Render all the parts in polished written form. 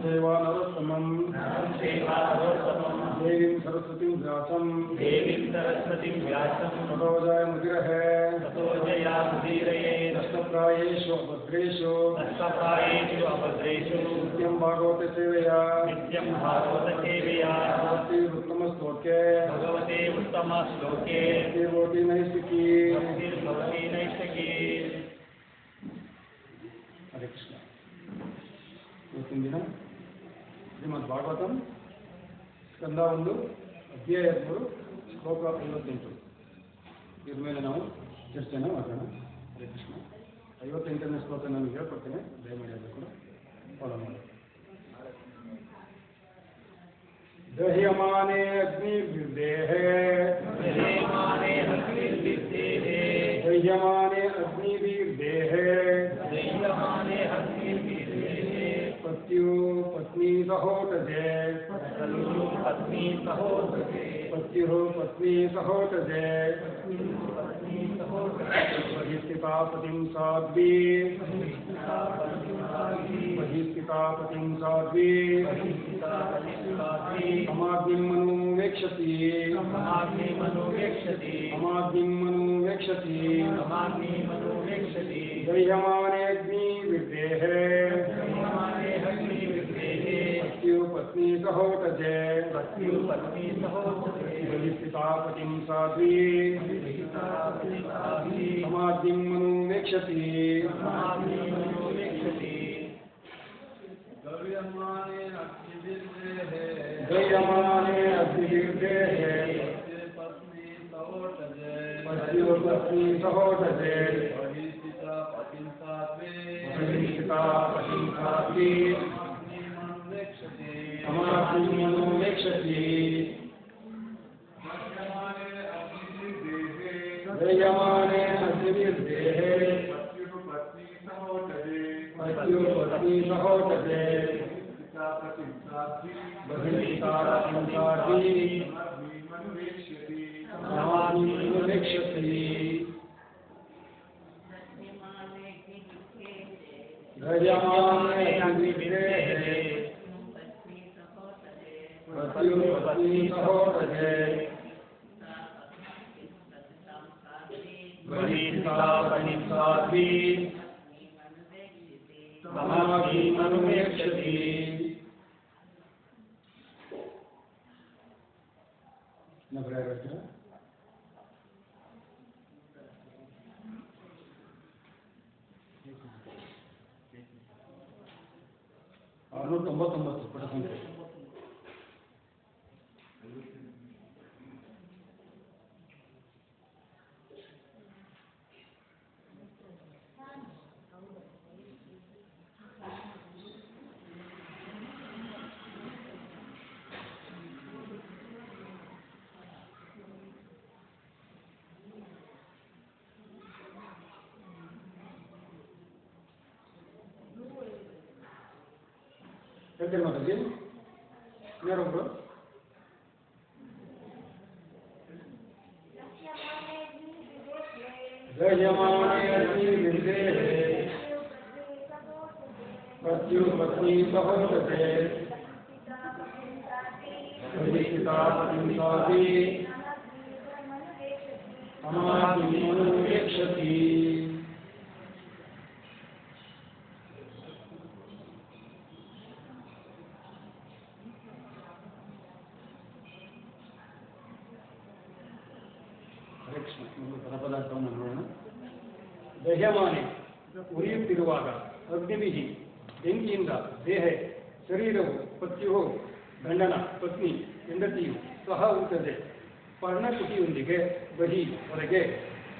सेवा नरोत्तमं देवीं सरस्वतीं व्यासं ततो जयमुदीरये नष्टप्रायेषु अभद्रेषु नित्यं भागवत सेवया भगवते उत्तमश्लोके भक्तिर्भवति नैष्ठिकी। हरे कृष्ण। ಇವತ್ತಿನ ದಿನ ಶ್ರೀಮದ್ ಭಾಗವತಂ ಸ್ಕಂದ 1 ಅಧ್ಯಾಯ 3 ಶ್ಲೋಕ 58 ಇದ್ರ ಮೇಲೆ ನಾವು ಚರ್ಚೆನ ಮಾಡೋಣ. ಹರೇ ಕೃಷ್ಣ. 58ನೇ ಶ್ಲೋಕ ನಾನು ಹೇಳ್ಕೊಡ್ತೇನೆ, ದಯಮಾಡಿ ಅದು ಕೂಡ ಫಾಲೋ ಮಾಡಿ. ದಹ್ಯಮಾನೆ ಅಗ್ನಿರ್ದೇಹೇ पत्यु पत्नी सहोटजे पत्युः पत्नी सहोटजे बहिस्थिता पतिं साध्वी अमाग्निं मनुवेक्षति दह्यमाने अग्निर्देहे पत्यु पत्नी सहोटजे बहिस्थिता पतिं साध्वी अमाग्निं मनुवेक्षति दह्यमाने अग्निर्देहे पत्यु पत्नी सहोटजे बहिस्थिता पतिं साध्वी अमाग्निं मनुवेक्षति दह्यमाने अग्निर्देहे पत्यु पत्नी सहोटजे बहिस्थिता पतिं साध्वी अमाग्निं मनुवेक्षति दह्यमाने अग्निर्देहे पत्यु पत्नी सहोटजे बहिस्थिता पतिं साध्वी अमाग्निं मनुवेक्षति. नवरात्र 699 ಪುಟ ಸಂಖ್ಯೆ. ಹೇಳ್ತೇನೆ ಮಾತಾಡಿ ಯಾರೊಬ್ರು दह्यमाने अग्निर्देहे पत्यु पत्नी सहोटजे बहिस्थिता पतिं साध्वी अमाग्निं मनुवेक्षति. ಪದಪದಾರ್ಥವನ್ನು ನೋಡೋಣ. ದಹ್ಯಮಾನೆ ಉರಿಯುತ್ತಿರುವಾಗ ಅಗ್ನಿಭಿಃ ಬೆಂಕಿಯಿಂದ ದೇಹ ಶರೀರವು ಪತ್ಯು ಗಂಡನ ಪತ್ನಿ ಹೆಂಡತಿಯು ಸಹ ಉತ್ತದೆ ಪರ್ಣಕುಟಿಯೊಂದಿಗೆ ಬಹಿ ಹೊರಗೆ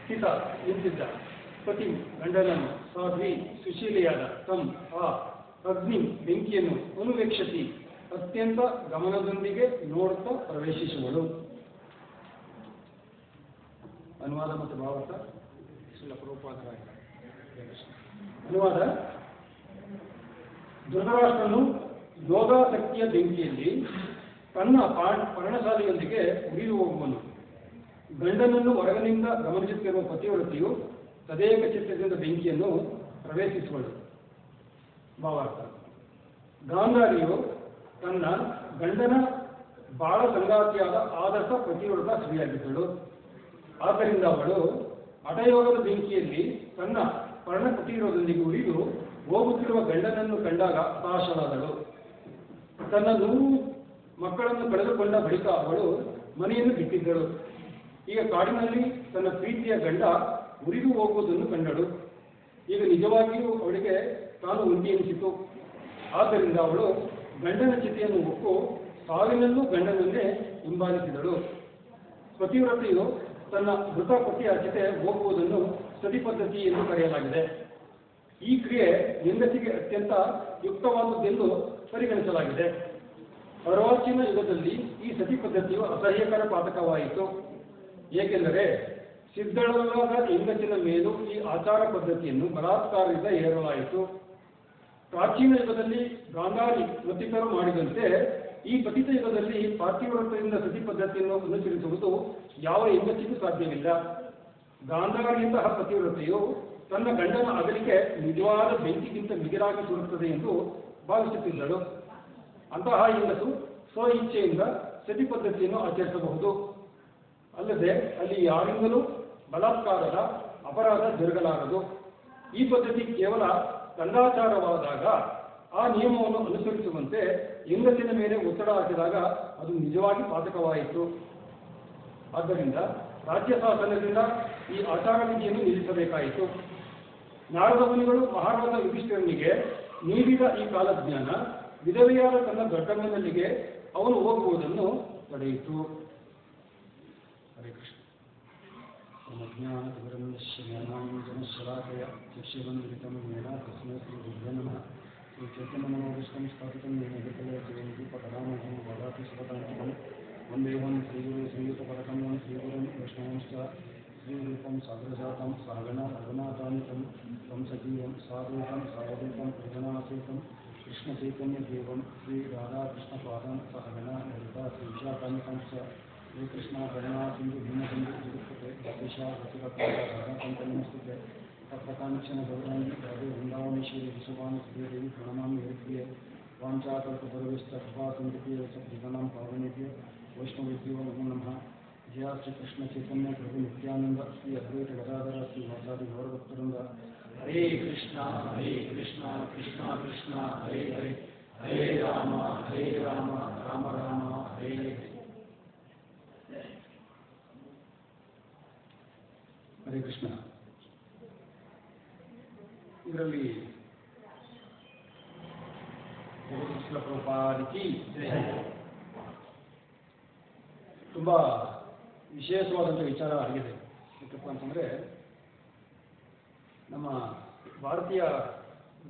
ಸ್ಥಿತ ನಿಂತಿದ್ದ ಪತಿ ಗಂಡನನ್ನು ಸಾಧ್ವಿ ಸುಶೀಲೆಯಾದ ತಂ ಆ ಅಗ್ನಿ ಬೆಂಕಿಯನ್ನು ಅನುವೇಕ್ಷತಿ ಅತ್ಯಂತ ಗಮನದೊಂದಿಗೆ ನೋಡುತ್ತಾ ಪ್ರವೇಶಿಸುವಳು. ಅನುವಾದ ಮತ್ತು ಭಾವಾರ್ಥ ಶ್ರೀಲ ಪ್ರಭುಪಾದರಾಯ. ಅನುವಾದ: ಧೃತರಾಷ್ಟ್ರನು ಯೋಗಾಸಕ್ತಿಯ ಬೆಂಕಿಯಲ್ಲಿ ತನ್ನ ಪರ್ಣಶಾಲೆಯೊಂದಿಗೆ ಉರಿದು ಹೋಗುವನು. ಗಂಡನನ್ನು ಹೊರಗಿನಿಂದ ಗಮನಿಸುತ್ತಿರುವ ಪತಿವ್ರತಿಯು ತದೇಕ ಚಿತ್ತದಿಂದ ಬೆಂಕಿಯನ್ನು ಪ್ರವೇಶಿಸುವಳು. ಭಾವಾರ್ಥ: ಗಾಂಧಾರಿಯು ತನ್ನ ಗಂಡನ ಬಾಳ ಸಂಗಾತಿಯಾದ ಆದರ್ಶ ಪತಿವ್ರತ ಸ್ತ್ರೀಯಾಗಿದ್ದಳು. ಆದ್ದರಿಂದ ಅವಳು ಹಠಯೋಗದ ಬೆಂಕಿಯಲ್ಲಿ ತನ್ನ ಪರ್ಣಪತಿರೋದೊಂದಿಗೆ ಉರಿದು ಹೋಗುತ್ತಿರುವ ಗಂಡನನ್ನು ಕಂಡಾಗ ಹತಾಶಳಾದಳು. ತನ್ನ 100 ಮಕ್ಕಳನ್ನು ಕಳೆದುಕೊಂಡ ಬಳಿಕ ಅವಳು ಮನೆಯನ್ನು ಬಿಟ್ಟಿದ್ದಳು. ಈಗ ಕಾಡಿನಲ್ಲಿ ತನ್ನ ಪ್ರೀತಿಯ ಗಂಡ ಉರಿದು ಹೋಗುವುದನ್ನು ಕಂಡಳು. ಈಗ ನಿಜವಾಗಿಯೂ ಅವಳಿಗೆ ತಾನು ಒಂಟಿ ಎನಿಸಿತು. ಆದ್ದರಿಂದ ಅವಳು ಗಂಡನ ಚಿತೆಯನ್ನು ಹೊಕ್ಕು ಸಾವಿನಲ್ಲೂ ಗಂಡನನ್ನೇ ಹಿಂಬಾಲಿಸಿದಳು. ಪತಿವ್ರತೆಯು ತನ್ನ ಮೃತ ಪತಿಯ ಚಿತೆ ಹೋಗುವುದನ್ನು ಸತಿ ಪದ್ಧತಿ ಎಂದು ಕರೆಯಲಾಗಿದೆ. ಈ ಕ್ರಿಯೆ ಹೆಂಗಸಿಗೆ ಅತ್ಯಂತ ಯುಕ್ತವಾದುದೆಂದು ಪರಿಗಣಿಸಲಾಗಿದೆ. ಅರ್ವಾಚೀನ ಯುಗದಲ್ಲಿ ಈ ಸತಿ ಪದ್ಧತಿಯು ಅಸಹ್ಯಕರ ಪಾತಕವಾಯಿತು. ಏಕೆಂದರೆ ಸಿದ್ಧಳಾದ ಹೆಂಗಸಿನ ಮೇಲೂ ಈ ಆಚಾರ ಪದ್ಧತಿಯನ್ನು ಬಲಾತ್ಕಾರದಿಂದ ಹೇರಲಾಯಿತು. ಪ್ರಾಚೀನ ಯುಗದಲ್ಲಿ ಗಾಂಧಾರಿ ಮತ್ತಿತರರು ಮಾಡಿದಂತೆ ಈ ಪತಿತ ಯುಗದಲ್ಲಿ ಪಾರ್ಥಿವ್ರತದಿಂದ ಸತಿ ಪದ್ಧತಿಯನ್ನು ಅನುಸರಿಸುವುದು ಯಾವ ಹೆಂಗಸಿಗೂ ಸಾಧ್ಯವಿಲ್ಲ. ಗಾಂಧಾರಿಯಂತಹ ಪತಿವ್ರತೆಯು ತನ್ನ ಗಂಡನ ಅಗಲಿಕೆ ನಿಜವಾದ ಬೆಂಕಿಗಿಂತ ಮಿಗಿಲಾಗಿ ಸುಡುತ್ತದೆ ಎಂದು ಭಾವಿಸುತ್ತಿದ್ದಳು. ಅಂತಹ ಹೆಂಗಸು ಸ್ವ ಇಚ್ಛೆಯಿಂದ ಸತಿ ಪದ್ಧತಿಯನ್ನು ಆಚರಿಸಬಹುದು. ಅಲ್ಲದೆ ಅಲ್ಲಿ ಯಾರಿಂದಲೂ ಬಲಾತ್ಕಾರದ ಅಪರಾಧ ಜರುಗಲಾರದು. ಈ ಪದ್ಧತಿ ಕೇವಲ ಕಂದಾಚಾರವಾದಾಗ ಆ ನಿಯಮವನ್ನು ಅನುಸರಿಸುವಂತೆ ಹೆಂಗಸಿನ ಮೇಲೆ ಒತ್ತಡ ಹಾಕಿದಾಗ ಅದು ನಿಜವಾಗಿ ಪಾತಕವಾಯಿತು. ಆದ್ದರಿಂದ ರಾಜ್ಯ ಶಾಸನದಿಂದ ಈ ಆಚಾರ ವಿಧಿಯನ್ನು ನಿಲ್ಲಿಸಬೇಕಾಯಿತು. ನಾರದ ಮುನಿಗಳು ಮಹಾರಾಜ ಯುಧಿಷ್ಠಿರನಿಗೆ ನೀಡಿದ ಈ ಕಾಲಜ್ಞಾನ ವಿಧವೆಯಾದ ತನ್ನ ದೊಡ್ಡಮ್ಮನಲ್ಲಿಗೆ ಅವನು ಹೋಗುವುದನ್ನು ತಡೆಯಿತು. ಹರೇ ಕೃಷ್ಣ. ಜ್ಞಾನಶಲಾಕಯ ಶಿಷ್ಯಬಂಧಿತಂ ಮೇನ ತಸ್ಮೈ ಶ್ರೀ ಗುರುಭ್ಯೋ ನಮಃ. ಶ್ರೀ ಚೈತನ್ಯಮನೋವಿಷ್ಣಂ ಸ್ಥಾಪಿತಂ ದೀಪಕಲಾಮಹಂ ವದಾತಿ ಸುಪತಾಂತಿಕಂ ವಂದೇಹಂ ಶ್ರೀಗುರು ಶ್ರೀಯುತಪದಕಂ ಶ್ರೀಗುರುಂ ವೈಷ್ಣವಂಶ್ಚ ಶ್ರೀರೂಪಂ ಸಾಗರಜಾತಂ ಸಾಗಣ ರಘುನಾಥಾನಿತಂ ತ್ವಂ ಸಜೀವಂ ಸಾರೂಪಂ ಸಾವಧೂಪಂ ಪ್ರಜನಾಸೇತಂ ಕೃಷ್ಣಚೈತನ್ಯದೇವಂ ಶ್ರೀ ರಾಧಾಕೃಷ್ಣಪಾದಂ ಸಹಗಣ ಲಲಿತಾ ಶ್ರೀವಿಶಾಖಾನ್ವಿತಾಂಶ್ಚ ಶ್ರೀಕೃಷ್ಣ ಕರುಣಾ ಸಿಂಧು ಭೀಮಸಿಂಧು ಜಗತ್ಪತೆ ಗತಿಶಾ ಗತಿಪತೆ ತತ್ವಕಾಂಕ್ಷಣ ಗೌರಾಂಗಿ ರಾಧೆ ವೃಂದಾವನೇಶ್ವರಿ ವಿಶ್ವವಾಣಿ ಶ್ರೀದೇವಿ ಪ್ರಣಮಾಮಿ ಹರಿಪ್ರಿಯೆ ವಾಂಚಾಕಲ್ಪತರುಶ್ಚ ಸಿಂಧುಪ್ರಿಯ ಜಗನಾಂ ಪಾವನೇಭ್ಯ ವೈಷ್ಣವೇಭ್ಯೋ ನಮೋ ನಮಃ. ಜಯ ಶ್ರೀ ಕೃಷ್ಣ ಚೈತನ್ಯ ಪ್ರಭು ನಿತ್ಯಾನಂದ ಶ್ರೀ ಅದ್ವೈತ ಗದಾಧರ ಶ್ರೀ ವಾಸಾದಿ ಗೌರಭಕ್ತರಿಂದ. ಹರೇ ಕೃಷ್ಣ ಕೃಷ್ಣ ಕೃಷ್ಣ ಹರೇ ಹರೇ ಹರೇ ರಾಮ ರಾಮ ರಾಮ ಹರೇ ಹರೇ. ಹರೇ ಕೃಷ್ಣ. ಇದರಲ್ಲಿ ಜಗದೀಶ್ವರ ಪ್ರಭುಪಾದಿಕಿ ತುಂಬ ವಿಶೇಷವಾದಂಥ ವಿಚಾರ ಆಗಿದೆ. ಯಾಕಪ್ಪ ಅಂತಂದರೆ ನಮ್ಮ ಭಾರತೀಯ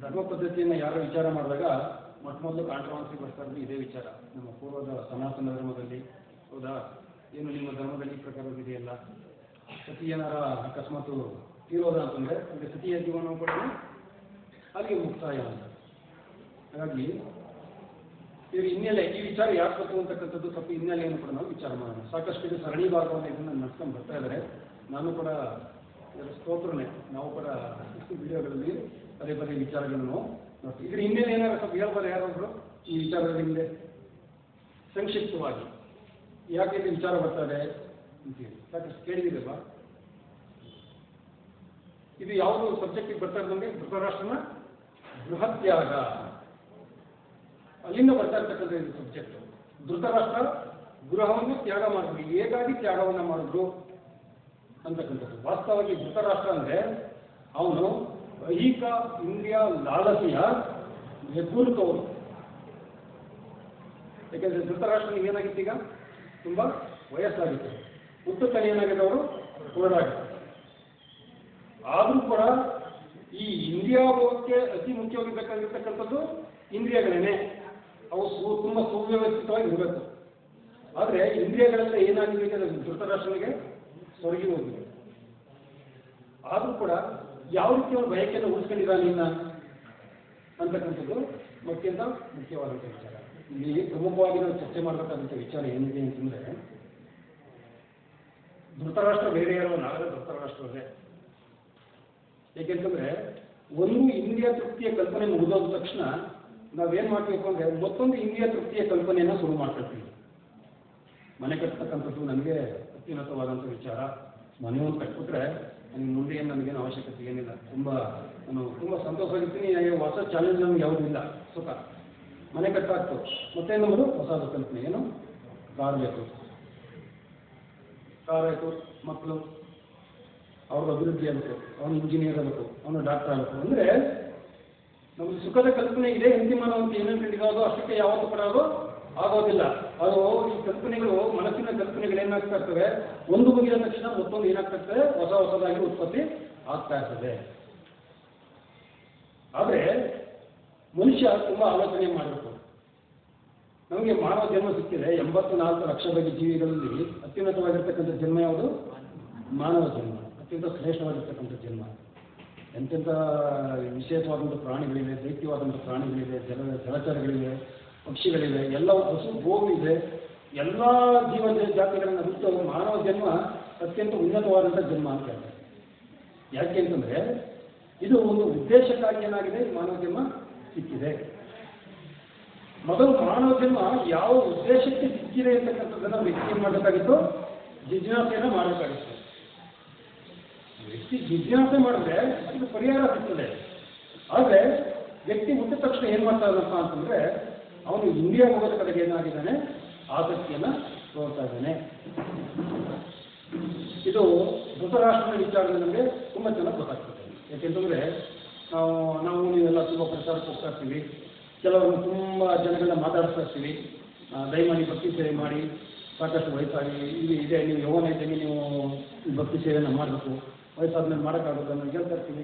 ಧರ್ಮ ಪದ್ಧತಿಯನ್ನು ಯಾರು ವಿಚಾರ ಮಾಡಿದಾಗ ಮೊದಲು ಕಾಂಟ್ರವರ್ಸಿ ಬರ್ತಾ ಇರೋದು ಇದೇ ವಿಚಾರ. ನಮ್ಮ ಪೂರ್ವದ ಸನಾತನ ಧರ್ಮದಲ್ಲಿ ಹೌದಾ, ಏನು ನಿಮ್ಮ ಧರ್ಮದಲ್ಲಿ ಈ ಪ್ರಕಾರವಿದೆಯಲ್ಲ, ಸತಿ ಏನಾರ ಅಕಸ್ಮಾತ್ ತೀರೋದ ಅಂತಂದರೆ ಅಲ್ಲಿ ಸತಿಯ ಜೀವನ ಕೂಡ ಅಲ್ಲಿಗೆ ಮುಕ್ತಾಯ ಅಂತ. ಹಾಗಾಗಿ ಇವ್ರ ಹಿನ್ನೆಲೆ ಈ ವಿಚಾರ ಯಾಕೆ ಬಂತು ಅಂತಕ್ಕಂಥದ್ದು ಸ್ವಲ್ಪ ಹಿನ್ನೆಲೆಯನ್ನು ಕೂಡ ನಾವು ವಿಚಾರ ಮಾಡೋಣ. ಸಾಕಷ್ಟು ಇದು ಸರಣಿ ಭಾಗವನ್ನು ಇದನ್ನು ನಡ್ಸ್ಕೊಂಡು ಬರ್ತಾ ಇದ್ದಾರೆ. ನಾನು ಕೂಡ ಸ್ತೋತ್ರನೇ, ನಾವು ಕೂಡ ವಿಡಿಯೋಗಳಲ್ಲಿ ಪದೇ ಪದೇ ವಿಚಾರಗಳನ್ನು ನೋಡ್ತೀವಿ. ಇದ್ರ ಹಿನ್ನೆಲೆ ಏನಾದ್ರು ಸ್ವಲ್ಪ ಹೇಳ್ತಾರೆ ಯಾರೊಬ್ರು ಈ ವಿಚಾರದ ಹಿಂದೆ ಸಂಕ್ಷಿಪ್ತವಾಗಿ ಯಾಕೆ ಇದು ವಿಚಾರ ಬರ್ತಾರೆ ಅಂತೇಳಿ ಸಾಕಷ್ಟು ಕೇಳಿದಿರಲ್ವಾ? ಇದು ಯಾವುದು ಸಬ್ಜೆಕ್ಟಿಗೆ ಬರ್ತಾ ಇದ್ದಂಗೆ ಧೃತರಾಷ್ಟ್ರನ ಬೃಹತ್ಯಾಗ, ಅಲ್ಲಿಂದ ಬರ್ತಾ ಇರ್ತಕ್ಕಂಥ ಇದು ಸಬ್ಜೆಕ್ಟ್. ಧೃತರಾಷ್ಟ್ರ ಗೃಹವನ್ನು ತ್ಯಾಗ ಮಾಡಿದ್ರು. ಹೇಗಾಗಿ ತ್ಯಾಗವನ್ನು ಮಾಡಿದ್ರು ಅಂತಕ್ಕಂಥದ್ದು. ವಾಸ್ತವವಾಗಿ ಧೃತರಾಷ್ಟ್ರ ಅಂದರೆ ಅವನು ಐಹಿಕ ಇಂದ್ರಿಯ ಲಾಲಸೆಯ ಹೆಗ್ಗುರುತವನು. ಯಾಕೆಂದರೆ ಧೃತರಾಷ್ಟ್ರನಿಗೆ ಏನಾಗಿತ್ತು, ಈಗ ತುಂಬ ವಯಸ್ಸಾಗಿತ್ತು. ಹುಟ್ಟುತ್ತಾನೆ ಏನಾಗಿದೆ, ಅವರು ಹೋರಾಡಿದ್ರು. ಆದರೂ ಕೂಡ ಈ ಇಂದ್ರಿಯ ಭೋಗಕ್ಕೆ ಅತಿ ಮುಖ್ಯವಾಗಿ ಬೇಕಾಗಿರ್ತಕ್ಕಂಥದ್ದು ಇಂದ್ರಿಯಗಳೇನೆ. ಅವು ತುಂಬ ಸುವ್ಯವಸ್ಥಿತವಾಗಿ ಇರಬೇಕು. ಆದರೆ ಇಂದ್ರಿಯಗಳೆಲ್ಲ ಏನಾಗಿದೆ, ಧೃತರಾಷ್ಟ್ರನಿಗೆ ಸ್ವರ್ಗಿ ಹೋಗಿದೆ. ಆದರೂ ಕೂಡ ಯಾವ ರೀತಿ ಅವನು ಬಯಕೆಯನ್ನು ಉಳಿಸ್ಕೊಂಡಿದ್ದಾನಿನ್ನ ಅಂತಕ್ಕಂಥದ್ದು ಅತ್ಯಂತ ಮುಖ್ಯವಾದಂಥ ವಿಚಾರ. ಇಲ್ಲಿ ಪ್ರಮುಖವಾಗಿ ನಾವು ಚರ್ಚೆ ಮಾಡಬೇಕಾದಂಥ ವಿಚಾರ ಏನಿದೆ ಅಂತಂದರೆ, ಧೃತರಾಷ್ಟ್ರ ಬೇರೆ ಯಾರೋ ನಾಗರ ಧೃತರಾಷ್ಟ್ರವೇ. ಏಕೆಂತಂದರೆ ಒಂದು ಇಂದ್ರಿಯ ತೃಪ್ತಿಯ ಕಲ್ಪನೆ ಮುಗಿದೋದ ತಕ್ಷಣ ನಾವೇನು ಮಾಡಬೇಕು ಅಂದರೆ ಮತ್ತೊಂದು ಇಂದ್ರಿಯ ತೃಪ್ತಿಯ ಕಲ್ಪನೆಯನ್ನು ಶುರು ಮಾಡ್ಕೊಳ್ತೀವಿ. ಮನೆ ಕಟ್ತಕ್ಕಂಥದ್ದು ನನಗೆ ಅತ್ಯುನ್ನತವಾದಂಥ ವಿಚಾರ. ಮನೆಯನ್ನು ಕಟ್ಬಿಟ್ರೆ ನನಗೆ ಮುಂದೆ ಏನು ನನಗೇನು ಅವಶ್ಯಕತೆ ಏನಿಲ್ಲ, ನಾನು ತುಂಬ ಸಂತೋಷವಾಗಿರ್ತೀನಿ. ಹೊಸ ಚಾಲೆಂಜ್ ನಮ್ಗೆ ಯಾವುದೂ ಇಲ್ಲ, ಸುಖ. ಮನೆ ಕಟ್ಟಾಕ್ತು, ಮತ್ತೆ ನಮ್ಮದು ಹೊಸದು ಕಲ್ಪನೆ ಏನು, ಕಾರ್ ಬೇಕು, ಕಾರ್ ಆಯಿತು, ಮಕ್ಕಳು ಅವ್ರ ಅಭಿವೃದ್ಧಿ ಆಗಬೇಕು, ಅವನು ಇಂಜಿನಿಯರ್ ಆಗಬೇಕು, ಅವನು ಡಾಕ್ಟರ್ ಆಗಬೇಕು. ಅಂದರೆ ನಮಗೆ ಸುಖದ ಕಲ್ಪನೆ ಇದೆ, ಹಿಂದಿ ಅಂತ ಏನೇನು ಹಿಡಿದೋದು ಅಷ್ಟಕ್ಕೆ ಯಾವತ್ತೂ ಕೂಡ ಅದು ಆಗೋದಿಲ್ಲ. ಅದು ಈ ಕಲ್ಪನೆಗಳು, ಮನಸ್ಸಿನ ಕಲ್ಪನೆಗಳು ಏನಾಗ್ತಾ ಇರ್ತವೆ, ಒಂದು ಮುಗಿದ ತಕ್ಷಣ ಮತ್ತೊಂದು ಏನಾಗ್ತಾ ಇರ್ತದೆ, ಹೊಸದಾಗಿ ಉತ್ಪತ್ತಿ ಆಗ್ತಾ ಇರ್ತದೆ. ಆದರೆ ಮನುಷ್ಯ ತುಂಬ ಆಲೋಚನೆ ಮಾಡಬೇಕು. ನಮಗೆ ಮಾನವ ಜನ್ಮ ಸಿಕ್ಕಿದೆ. 84 ಲಕ್ಷ ಬಗೆ ಜೀವಿಗಳಲ್ಲಿ ಅತ್ಯುನ್ನತವಾಗಿರ್ತಕ್ಕಂಥ ಜನ್ಮ ಯಾವುದು? ಮಾನವ ಜನ್ಮ. ಅತ್ಯಂತ ಶ್ರೇಷ್ಠವಾಗಿರ್ತಕ್ಕಂಥ ಜನ್ಮ. ಎಂತೆಂಥ ವಿಶೇಷವಾದಂಥ ಪ್ರಾಣಿಗಳಿವೆ, ದೈತ್ಯವಾದಂಥ ಪ್ರಾಣಿಗಳಿವೆ, ಜಲಚರಗಳಿವೆ, ಪಕ್ಷಿಗಳಿವೆ, ಎಲ್ಲ ಹಸು ಗೋವು ಇದೆ, ಎಲ್ಲ ಜೀವ ಜಾತಿಗಳನ್ನು ಬಿಟ್ಟು ಮಾನವ ಜನ್ಮ ಅತ್ಯಂತ ಉನ್ನತವಾದಂಥ ಜನ್ಮ ಅಂತ ಹೇಳ್ತಾರೆ. ಯಾಕೆ ಅಂತಂದರೆ ಇದು ಒಂದು ಉದ್ದೇಶಕ್ಕಾಗಿ ಏನಾಗಿದೆ, ಮಾನವ ಜನ್ಮ ಸಿಕ್ಕಿದೆ. ಮೊದಲು ಮಾನವ ಜನ್ಮ ಯಾವ ಉದ್ದೇಶಕ್ಕೆ ಸಿಕ್ಕಿದೆ ಅಂತಕ್ಕಂಥದ್ದನ್ನು ವ್ಯಕ್ತಿ ಏನು ಮಾಡಬೇಕಾಗಿತ್ತು, ಜಿಜ್ಞಾಸೆಯನ್ನು ಮಾಡಬೇಕಾಗಿತ್ತು. ವ್ಯಕ್ತಿ ಜಿಜ್ಞಾಸೆ ಮಾಡಿದ್ರೆ ಅದಕ್ಕೆ ಪರಿಹಾರ ಸಿಗ್ತದೆ. ಆದರೆ ವ್ಯಕ್ತಿ ಹುಟ್ಟಿದ ತಕ್ಷಣ ಏನು ಮಾಡ್ತಾ ಇದ್ದಾನಪ್ಪ ಅಂತಂದರೆ, ಅವನು ಇಂಡಿಯಾ ಹೋಗೋದ ಕಡೆಗೆ ಏನಾಗಿದ್ದಾನೆ, ಆಸಕ್ತಿಯನ್ನು ತೋರ್ತಾ ಇದ್ದಾನೆ. ಇದು ಧೃತರಾಷ್ಟ್ರನ ವಿಚಾರದಲ್ಲಿ ನಮಗೆ ತುಂಬ ಚೆನ್ನಾಗಿ ಗೊತ್ತಾಗ್ತದೆ. ಯಾಕೆಂತಂದರೆ ನಾವು ನೀವೆಲ್ಲ ತುಂಬ ಪ್ರಚಾರಕ್ಕೆ ಹೋಗ್ತಾ ಇರ್ತೀವಿ, ಕೆಲವರನ್ನು ತುಂಬ ಜನಗಳನ್ನ ಮಾತಾಡಿಸ್ತಾ ಇರ್ತೀವಿ. ದಯಮಾಡಿ ಭಕ್ತಿ ಸೇವೆ ಮಾಡಿ, ಸಾಕಷ್ಟು ವಯಸ್ಸಾಗಿ ಇದೆ, ನೀವು ಯೌವನ ಇದ್ದಂಗೆ ನೀವು ಭಕ್ತಿ ಸೇವೆಯನ್ನು ಮಾಡಬೇಕು, ವಯಸ್ಸಾದ್ಮೇಲೆ ಮಾಡೋಕ್ಕಾಗೋದು ಅನ್ನೋ ಹೇಳ್ತಾ ಇರ್ತೀವಿ.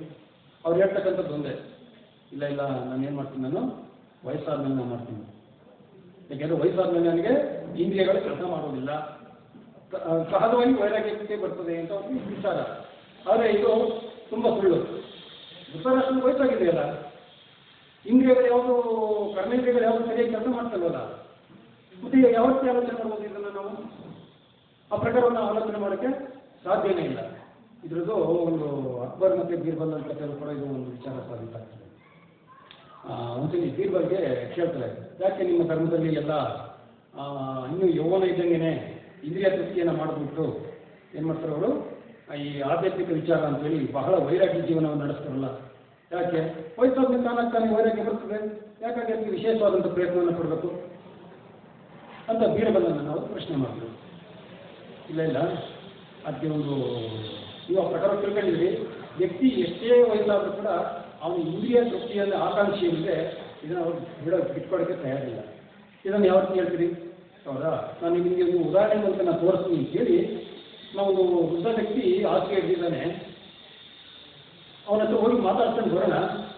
ಅವ್ರು ಹೇಳ್ತಕ್ಕಂಥದ್ದು ಒಂದೇ, ಇಲ್ಲ ನಾನು ಏನು ಮಾಡ್ತೀನಿ, ನಾನು ವಯಸ್ಸಾದ್ಮೇಲೆ ನಾನು ಮಾಡ್ತೀನಿ. ಯಾಕೆಂದರೆ ವಯಸ್ಸಾದ್ಮೇಲೆ ನನಗೆ ಇಂದ್ರಿಯಗಳು ಕೆಲಸ ಮಾಡೋದಿಲ್ಲ, ಸಹಜವಾಗಿ ವೈರಾಗ್ಯಕ್ಕೆ ಬರ್ತದೆ ಅಂತ ಒಂದು ವಿಚಾರ. ಆದರೆ ಇದು ತುಂಬ ಸುಳ್ಳು. ಧೃತರಾಷ್ಟ್ರನ ವಯಸ್ಸಾಗಿದೆಯಲ್ಲ, ಇಂದ್ರಿಯಗಳು ಯಾವುದು, ಕರ್ಮೇಂದ್ರಿಯಗಳು ಯಾವುದು ಸರಿಯಾಗಿ ಕೆಲಸ ಮಾಡ್ತಲ್ವಲ್ಲ, ಮತ್ತೆ ಯಾವತ್ತೇ ಆಲೋಚನೆ ಮಾಡ್ಬೋದು ಇದನ್ನು ನಾವು? ಆ ಪ್ರಕಾರವನ್ನು ಆಲೋಚನೆ ಮಾಡೋಕ್ಕೆ ಸಾಧ್ಯನೇ ಇಲ್ಲ. ಇದ್ರದ್ದು ಒಂದು ಅಕ್ಬರ್ ಮತ್ತು ಬೀರ್ಬಲ್ ಅಂತ ಕೂಡ ಇದು ಒಂದು ವಿಚಾರ ಸಾಧಿತ ಆಗ್ತದೆ. ಒಂದ್ಸಲಿ ಬೀರ್ಬಲ್ಗೆ ಕೇಳ್ತಾರೆ, ಯಾಕೆ ನಿಮ್ಮ ಧರ್ಮದಲ್ಲಿ ಎಲ್ಲ ಇನ್ನೂ ಯೌವನ ಇದ್ದಂಗೆ ಇಂದ್ರಿಯ ತೃಪ್ತಿಯನ್ನು ಮಾಡಿಬಿಟ್ಟು ಏನು ಮಾಡ್ತಾರೆ ಅವರು, ಈ ಆಧ್ಯಾತ್ಮಿಕ ವಿಚಾರ ಅಂತೇಳಿ ಬಹಳ ವೈರಾಗ್ಯ ಜೀವನವನ್ನು ನಡೆಸ್ತಾರಲ್ಲ, ಯಾಕೆ ವಯಸ್ಸಾದ್ಮೇಲೆ ತಾನಾಗ್ತಾನೆ ವೈರಾಗ್ಯ ಬರ್ತದೆ, ಯಾಕಾಗಿ ಅದಕ್ಕೆ ವಿಶೇಷವಾದಂಥ ಪ್ರಯತ್ನವನ್ನು ಕೊಡಬೇಕು ಅಂತ ಬೀರ್ಬಲನ್ನು ನಾವು ಪ್ರಶ್ನೆ ಮಾಡ್ತೀವಿ. ಇಲ್ಲ ಅದಕ್ಕೆ ಒಂದು ನೀವು ಆ ಪ್ರಕಾರ ತಿಳ್ಕೊಂಡಿದ್ರಿ, ವ್ಯಕ್ತಿ ಎಷ್ಟೇ ವಯಸ್ಸಾದರೂ ಕೂಡ ಅವನು ಇಂದ್ರಿಯ ತೃಪ್ತಿಯಲ್ಲಿ ಆಕಾಂಕ್ಷೆ ಇಲ್ಲದೆ ಇದನ್ನು ಅವ್ರು ಬಿಟ್ಕೊಡೋಕ್ಕೆ ತಯಾರಿಲ್ಲ. ಇದನ್ನು ಯಾವತ್ತು ಹೇಳ್ತೀರಿ? ಹೌದಾ? ನಾನು ನಿಮಗೆ ಒಂದು ಉದಾಹರಣೆ ಅಂತ ನಾನು ತೋರಿಸ್ತೀನಿ ಅಂತ ಹೇಳಿ, ನಾವು ವೃದ್ಧ ವ್ಯಕ್ತಿ ಹಾಸಿಗೆ ಹಿಡಿದಿದ್ದಾನೆ, ಅವನ ಹತ್ರ ಹೋಗಿ ಮಾತಾಡ್ಕೊಂಡು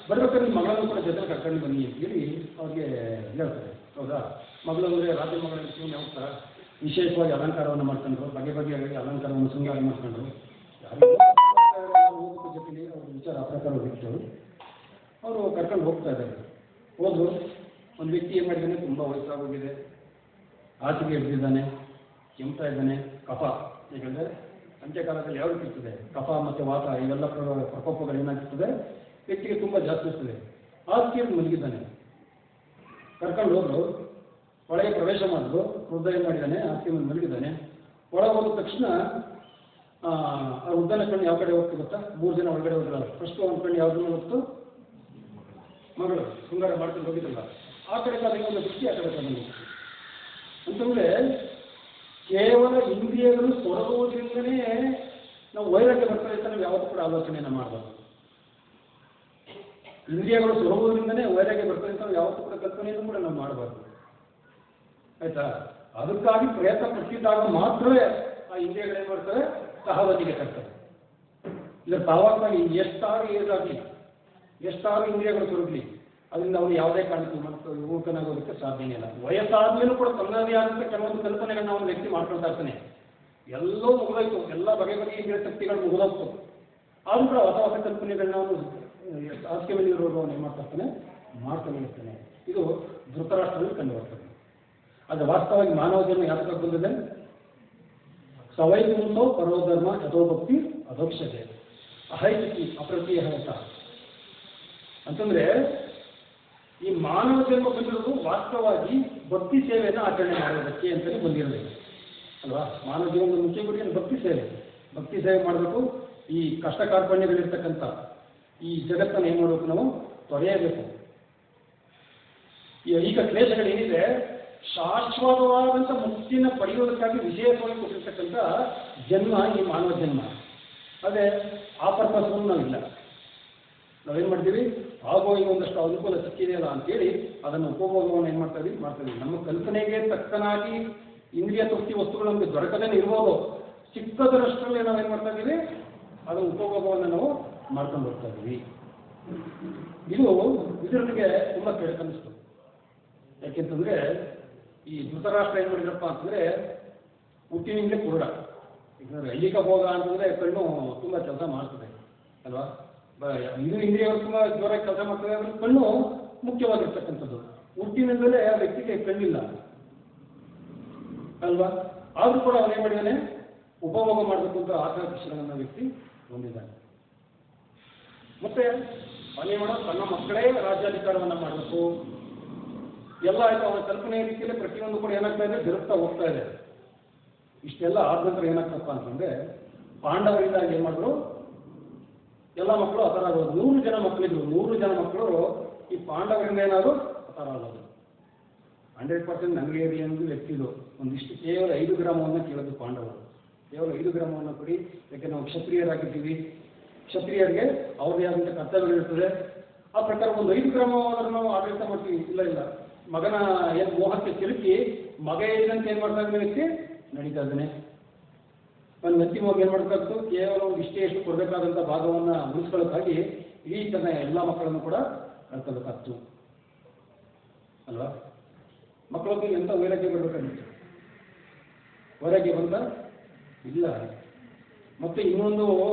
ಬರ್ಬೇಕಾದ್ರೆ ನಿಮ್ಮ ಮಗಳನ್ನು ಕೂಡ ಜೊತೆ ಕರ್ಕೊಂಡು ಬನ್ನಿ ಅಂತ ಹೇಳಿ ಅವ್ರಿಗೆ ಹೇಳ್ತಾರೆ. ಹೌದಾ? ಮಗಳು ಅಂದರೆ ರಾಜ್ಯ ಮಗಳ ಹೋಗ್ತಾ ವಿಶೇಷವಾಗಿ ಅಲಂಕಾರವನ್ನು ಮಾಡ್ಕೊಂಡ್ರು, ಬಗೆಯಾಗಿ ಅಲಂಕಾರವನ್ನು ಶೃಂಗಾರ ಮಾಡ್ಕೊಂಡ್ರು. ಯಾರಿಗೂ ಜೊತೆಲಿ ಅವ್ರ ವಿಚಾರ ಆ ಪ್ರಕಾರ ಬಿಟ್ಟು ಅವರು ಕರ್ಕೊಂಡು ಹೋಗ್ತಾ ಇದ್ದಾರೆ. ಹೋದ್ರು, ಒಂದು ವ್ಯಕ್ತಿ ಏನು ಮಾಡಿದ್ದಾನೆ, ತುಂಬ ವಯಸ್ಸಾಗೋಗಿದೆ, ಹಾಸಿಗೆ ಹಿಡಿದಿದ್ದಾನೆ, ಕೆಮ್ತಾ ಇದ್ದಾನೆ, ಕಫ. ಯಾಕಂದರೆ ಅಂತ್ಯಕಾಲದಲ್ಲಿ ಯಾವ ರೀತಿ ಇರ್ತದೆ, ಕಫ ಮತ್ತು ವಾತ ಇವೆಲ್ಲ ಪ್ರಕೋಪಗಳು ಏನಾಗ್ತದೆ, ವ್ಯಕ್ತಿಗೆ ತುಂಬ ಜಾಸ್ತಿ ಇರ್ತದೆ. ಹಾಸಿಗೆಯಲ್ಲಿ ಮಲಗಿದ್ದಾನೆ. ಕರ್ಕೊಂಡು ಹೋದ್ರು, ಒಳಗೆ ಪ್ರವೇಶ ಮಾಡಿದ್ರು, ವೃದ್ಧ ಏನು ಮಾಡಿದ್ದಾನೆ, ಹಾಸಿಗೆ ಮೇಲೆ ಮಲಗಿದ್ದಾನೆ. ಒಳಗೆ ಹೋದ ತಕ್ಷಣ ಆ ವೃದ್ಧನ ಕಣ್ಣು ಯಾವ ಕಡೆ ಹೋಗ್ತು ಗೊತ್ತಾ? 3 ಜನ ಒಳಗಡೆ ಹೋದ್ರಲ್ಲ, ಫಸ್ಟ್ ಒಂದು ಕಣ್ಣು ಯಾವುದನ್ನ ಹೋಗ್ತು, ಮಗಳು ಶೃಂಗಾರ ಮಾಡ್ಕೊಂಡು ಹೋಗಿದ್ದಲ್ಲ, ಆ ಕಡೆ ಕಾಲಿಗೆ ಒಂದು ದೃಷ್ಟಿ ಆ ಕಡೆ ಕಾಲಿಗೆ ಹೋಗ್ತು. ಅಂತಂದರೆ ಕೇವಲ ಇಂದ್ರಿಯಗಳು ತೊಡಗುವುದರಿಂದನೇ ನಾವು ವೈರಾಗ್ಯ ಬರ್ತದೆ ಅಂತ ನಾವು ಯಾವತ್ತೂ ಕೂಡ ಆಲೋಚನೆಯನ್ನು ಮಾಡಬಾರ್ದು. ಇಂದ್ರಿಯಗಳು ತೊಡಗುವುದರಿಂದನೇ ವೈರಾಗ್ಯ ಬರ್ತದೆ ಅಂತ ನಾವು ಯಾವತ್ತೂ ಕೂಡ ಕಲ್ಪನೆಯನ್ನು ಕೂಡ ನಾವು ಮಾಡಬಾರ್ದು. ಆಯ್ತಾ? ಅದಕ್ಕಾಗಿ ಪ್ರಯತ್ನ ಪಟ್ಟಿದ್ದಾಗ ಮಾತ್ರವೇ ಆ ಇಂದ್ರಿಯಗಳೇನು ಮಾಡ್ತವೆ, ತಹವತಿಗೆ ತರ್ತವೆ. ಇದರ ತಾವಾಗ್ತಾಗಿ ಎಷ್ಟಾರು ಏಜಾಗಲಿ, ಎಷ್ಟಾರು ಇಂದ್ರಿಯಗಳು ತೊಡಗಲಿ, ಅದರಿಂದ ಅವನು ಯಾವುದೇ ಕಾರಣಕ್ಕೂ ಮತ್ತು ಯುವಕನಾಗೋದಕ್ಕೆ ಸಾಧ್ಯನೇ ಇಲ್ಲ. ವಯಸ್ಸಾದ್ಮೇಲೂ ಕೂಡ ತನ್ನದೇ ಆದಂಥ ಕೆಲವೊಂದು ಕಲ್ಪನೆಗಳನ್ನ ಅವನು ವ್ಯಕ್ತಿ ಮಾಡ್ಕೊಳ್ತಾ ಇರ್ತಾನೆ. ಎಲ್ಲೋ ಮುಗಿದೋಯ್ತು, ಎಲ್ಲ ಬಗೆ ಇಂದ್ರಿಯ ಶಕ್ತಿಗಳು ಮುಗಿದೋಗ್ತು, ಆದರೂ ಕೂಡ ಹೊಸ ಹೊಸ ಕಲ್ಪನೆಗಳನ್ನ ಅವನು ಹಾಸಿಗೆ ಮೇಲೆ ಇರೋರು ಅವನು ಏನು ಮಾಡ್ತಾ ಇರ್ತಾನೆ. ಇದು ಧೃತರಾಷ್ಟ್ರದಲ್ಲಿ ಕಂಡು ಬರ್ತದೆ. ಅದು ವಾಸ್ತವವಾಗಿ ಮಾನವ ಜನ್ಮ ಯಾತಕ್ಕೆ ಬಂದಿದೆ? ಸವೈಗುಂಸೋ ಪರೋಧರ್ಮ ಯಥೋಭಕ್ತಿ ಅಧೋಕ್ಷತೆ ಅಹೈತಿ ಅಪ್ರತಿಹತ ಅಂತಂದರೆ ಈ ಮಾನವ ಜನ್ಮ ಬಂದಿರೋದು ವಾಸ್ತವವಾಗಿ ಭಕ್ತಿ ಸೇವೆಯನ್ನು ಆಚರಣೆ ಮಾಡೋದಕ್ಕೆ ಅಂತಲೇ ಬಂದಿರಲಿಲ್ಲ ಅಲ್ವಾ. ಮಾನವ ಜೀವನದ ಮುಖ್ಯ ಗುರಿ ಭಕ್ತಿ ಸೇವೆ ಮಾಡಬೇಕು. ಈ ಕಷ್ಟ ಕಾರ್ಪಣ್ಯಗಳಿರ್ತಕ್ಕಂಥ ಈ ಜಗತ್ತನ್ನು ಏನು ಮಾಡಬೇಕು, ನಾವು ತೊರೆಯಬೇಕು. ಈ ಐಕ ಕ್ಲೇಶಗಳೇನಿದೆ ಶಾಶ್ವತವಾದಂಥ ಮುಕ್ತಿನ ಪಡೆಯೋದಕ್ಕಾಗಿ ವಿಶೇಷವಾಗಿ ಕೊಟ್ಟಿರ್ತಕ್ಕಂಥ ಜನ್ಮ ಈ ಮಾನವ ಜನ್ಮ. ಅದೇ ಆ ಪರ್ಪಸ್ಸನ್ನು ನಾವಿಲ್ಲ. ನಾವೇನು ಮಾಡ್ತೀವಿ, ಆಗೋ ಈಗ ಒಂದಷ್ಟು ಅನುಕೂಲ ಸಿಕ್ಕಿದೆಯಲ್ಲ ಅಂತೇಳಿ ಅದನ್ನು ಉಪಭೋಗವನ್ನು ಏನು ಮಾಡ್ತೀವಿ. ನಮ್ಮ ಕಲ್ಪನೆಗೆ ತಕ್ಕನಾಗಿ ಇಂದ್ರಿಯ ತೃಪ್ತಿ ವಸ್ತುಗಳು ನಮಗೆ ದೊರಕದೇ ಇರ್ಬೋದು. ಚಿಕ್ಕದರಷ್ಟರಲ್ಲಿ ನಾವೇನು ಮಾಡ್ತಾ ಇದ್ದೀವಿ, ಅದರ ಉಪಭೋಗವನ್ನು ನಾವು ಮಾಡ್ಕೊಂಡು ಹೋಗ್ತಾ ಇದ್ದೀವಿ. ಇದು ವಿದುರನಿಗೆ ತುಂಬ ಕೆಡಕನ್ನಿಸ್ತು. ಯಾಕೆಂತಂದರೆ ಈ ಧೃತರಾಷ್ಟ್ರ ಏನು ಮಾಡಿದ್ರಪ್ಪ ಅಂತಂದರೆ ಹುಟ್ಟಿನಿಂದಲೇ ಕುರುಡ. ಯಾಕಂದರೆ ಐಹಿಕ ಭೋಗ ಅಂತಂದರೆ ಕಣ್ಣು ತುಂಬ ಕೆಲಸ ಮಾಡ್ತದೆ ಅಲ್ವಾ. ಇದು ಇಂದ್ರಿಯವರು ತುಂಬ ಜೋರಾಗಿ ಕೆಲಸ ಮಾಡ್ತದೆ, ಅದ್ರ ಕಣ್ಣು ಮುಖ್ಯವಾಗಿರ್ತಕ್ಕಂಥದ್ದು. ಹುಟ್ಟಿನಿಂದಲೇ ಆ ವ್ಯಕ್ತಿಗೆ ಕಣ್ಣಿಲ್ಲ ಅಲ್ವಾ. ಆದರೂ ಕೂಡ ಅವನೇನು ಮಾಡಿದ್ದಾನೆ, ಉಪಭೋಗ ಮಾಡಬೇಕು ಅಂತ ಆಕಾಂಕ್ಷೆಗಳನ್ನು ವ್ಯಕ್ತಿ ಹೊಂದಿದ್ದಾನೆ. ಮತ್ತೆ ಅವನೇ ಮಾಡೋದು ತನ್ನ ಮಕ್ಕಳೇ ರಾಜ್ಯಾಧಿಕಾರವನ್ನು ಮಾಡಬೇಕು ಎಲ್ಲ ಆಯ್ತು. ಅವನ ಕಲ್ಪನೆಯ ರೀತಿಯಲ್ಲಿ ಪ್ರತಿಯೊಂದು ಕೂಡ ಏನಾಗ್ತಾ ಇದೆ, ಬೆರುತ್ತಾ ಹೋಗ್ತಾ ಇದೆ. ಇಷ್ಟೆಲ್ಲ ಆದ ನಂತರ ಏನಾಗ್ತಪ್ಪ ಅಂತಂದ್ರೆ ಪಾಂಡವರಿಂದ ಏನು ಮಾಡಿದ್ರು, ಎಲ್ಲ ಮಕ್ಕಳು ಹತರ ಆಗೋದು. 100 ಜನ ಮಕ್ಕಳಿದ್ರು. 100 ಜನ ಮಕ್ಕಳು ಈ ಪಾಂಡವರಿಂದ ಏನಾದ್ರು ಹತರ ಆಗೋದು. 100% ನನಗೆ ಇರಲಿ ಅನ್ನೋದು ವ್ಯಕ್ತಿದು. ಒಂದಿಷ್ಟು ಕೇವಲ 5 ಗ್ರಾಮವನ್ನು ಕೇಳೋದು ಪಾಂಡವರು. ಕೇವಲ 5 ಗ್ರಾಮವನ್ನು ಕೊಡಿ, ಯಾಕೆ ನಾವು ಕ್ಷತ್ರಿಯರಾಗಿದ್ದೀವಿ, ಕ್ಷತ್ರಿಯರಿಗೆ ಅವ್ರದೇ ಆದಂಥ ಕರ್ತವ್ಯಗಳಿರ್ತದೆ. ಆ ಪ್ರಕಾರ ಒಂದು 5 ಗ್ರಾಮವಾದರೂ ನಾವು ಆಡಳಿತ ಮಾಡ್ತೀವಿ. ಇಲ್ಲ ಮಗನ ಏನು ಮೋಹಕ್ಕೆ ಸಿಲುಕಿ ಮಗ ಹೇಳಿದಂತೆ ಏನು ಮಾಡ್ತಾ ಇದ್ದಾನೆ ವ್ಯಕ್ತಿ ನಡೀತಾ ಇದ್ದಾನೆ. ಒಂದು ಅಂತಿಮವಾಗಿ ಏನು ಮಾಡಬೇಕಾಗ್ತು, ಕೇವಲ ಒಂದು ಎಷ್ಟು ಕೊಡಬೇಕಾದಂಥ ಭಾಗವನ್ನು ಉಳಿಸ್ಕೊಳ್ಳೋಕ್ಕಾಗಿ ಇಡೀ ತನ್ನ ಎಲ್ಲ ಮಕ್ಕಳನ್ನು ಕೂಡ ಕಳ್ಕೊಬೇಕಾಗ್ತು ಅಲ್ವಾ. ಮಕ್ಕಳದ್ದು ಎಂಥ ವೈರಾಗ್ಯ ಬರಬೇಕಾಗಿತ್ತು, ವೈರಾಗ್ಯ ಬಂದ ಇಲ್ಲ. ಮತ್ತೆ ಇನ್ನೊಂದು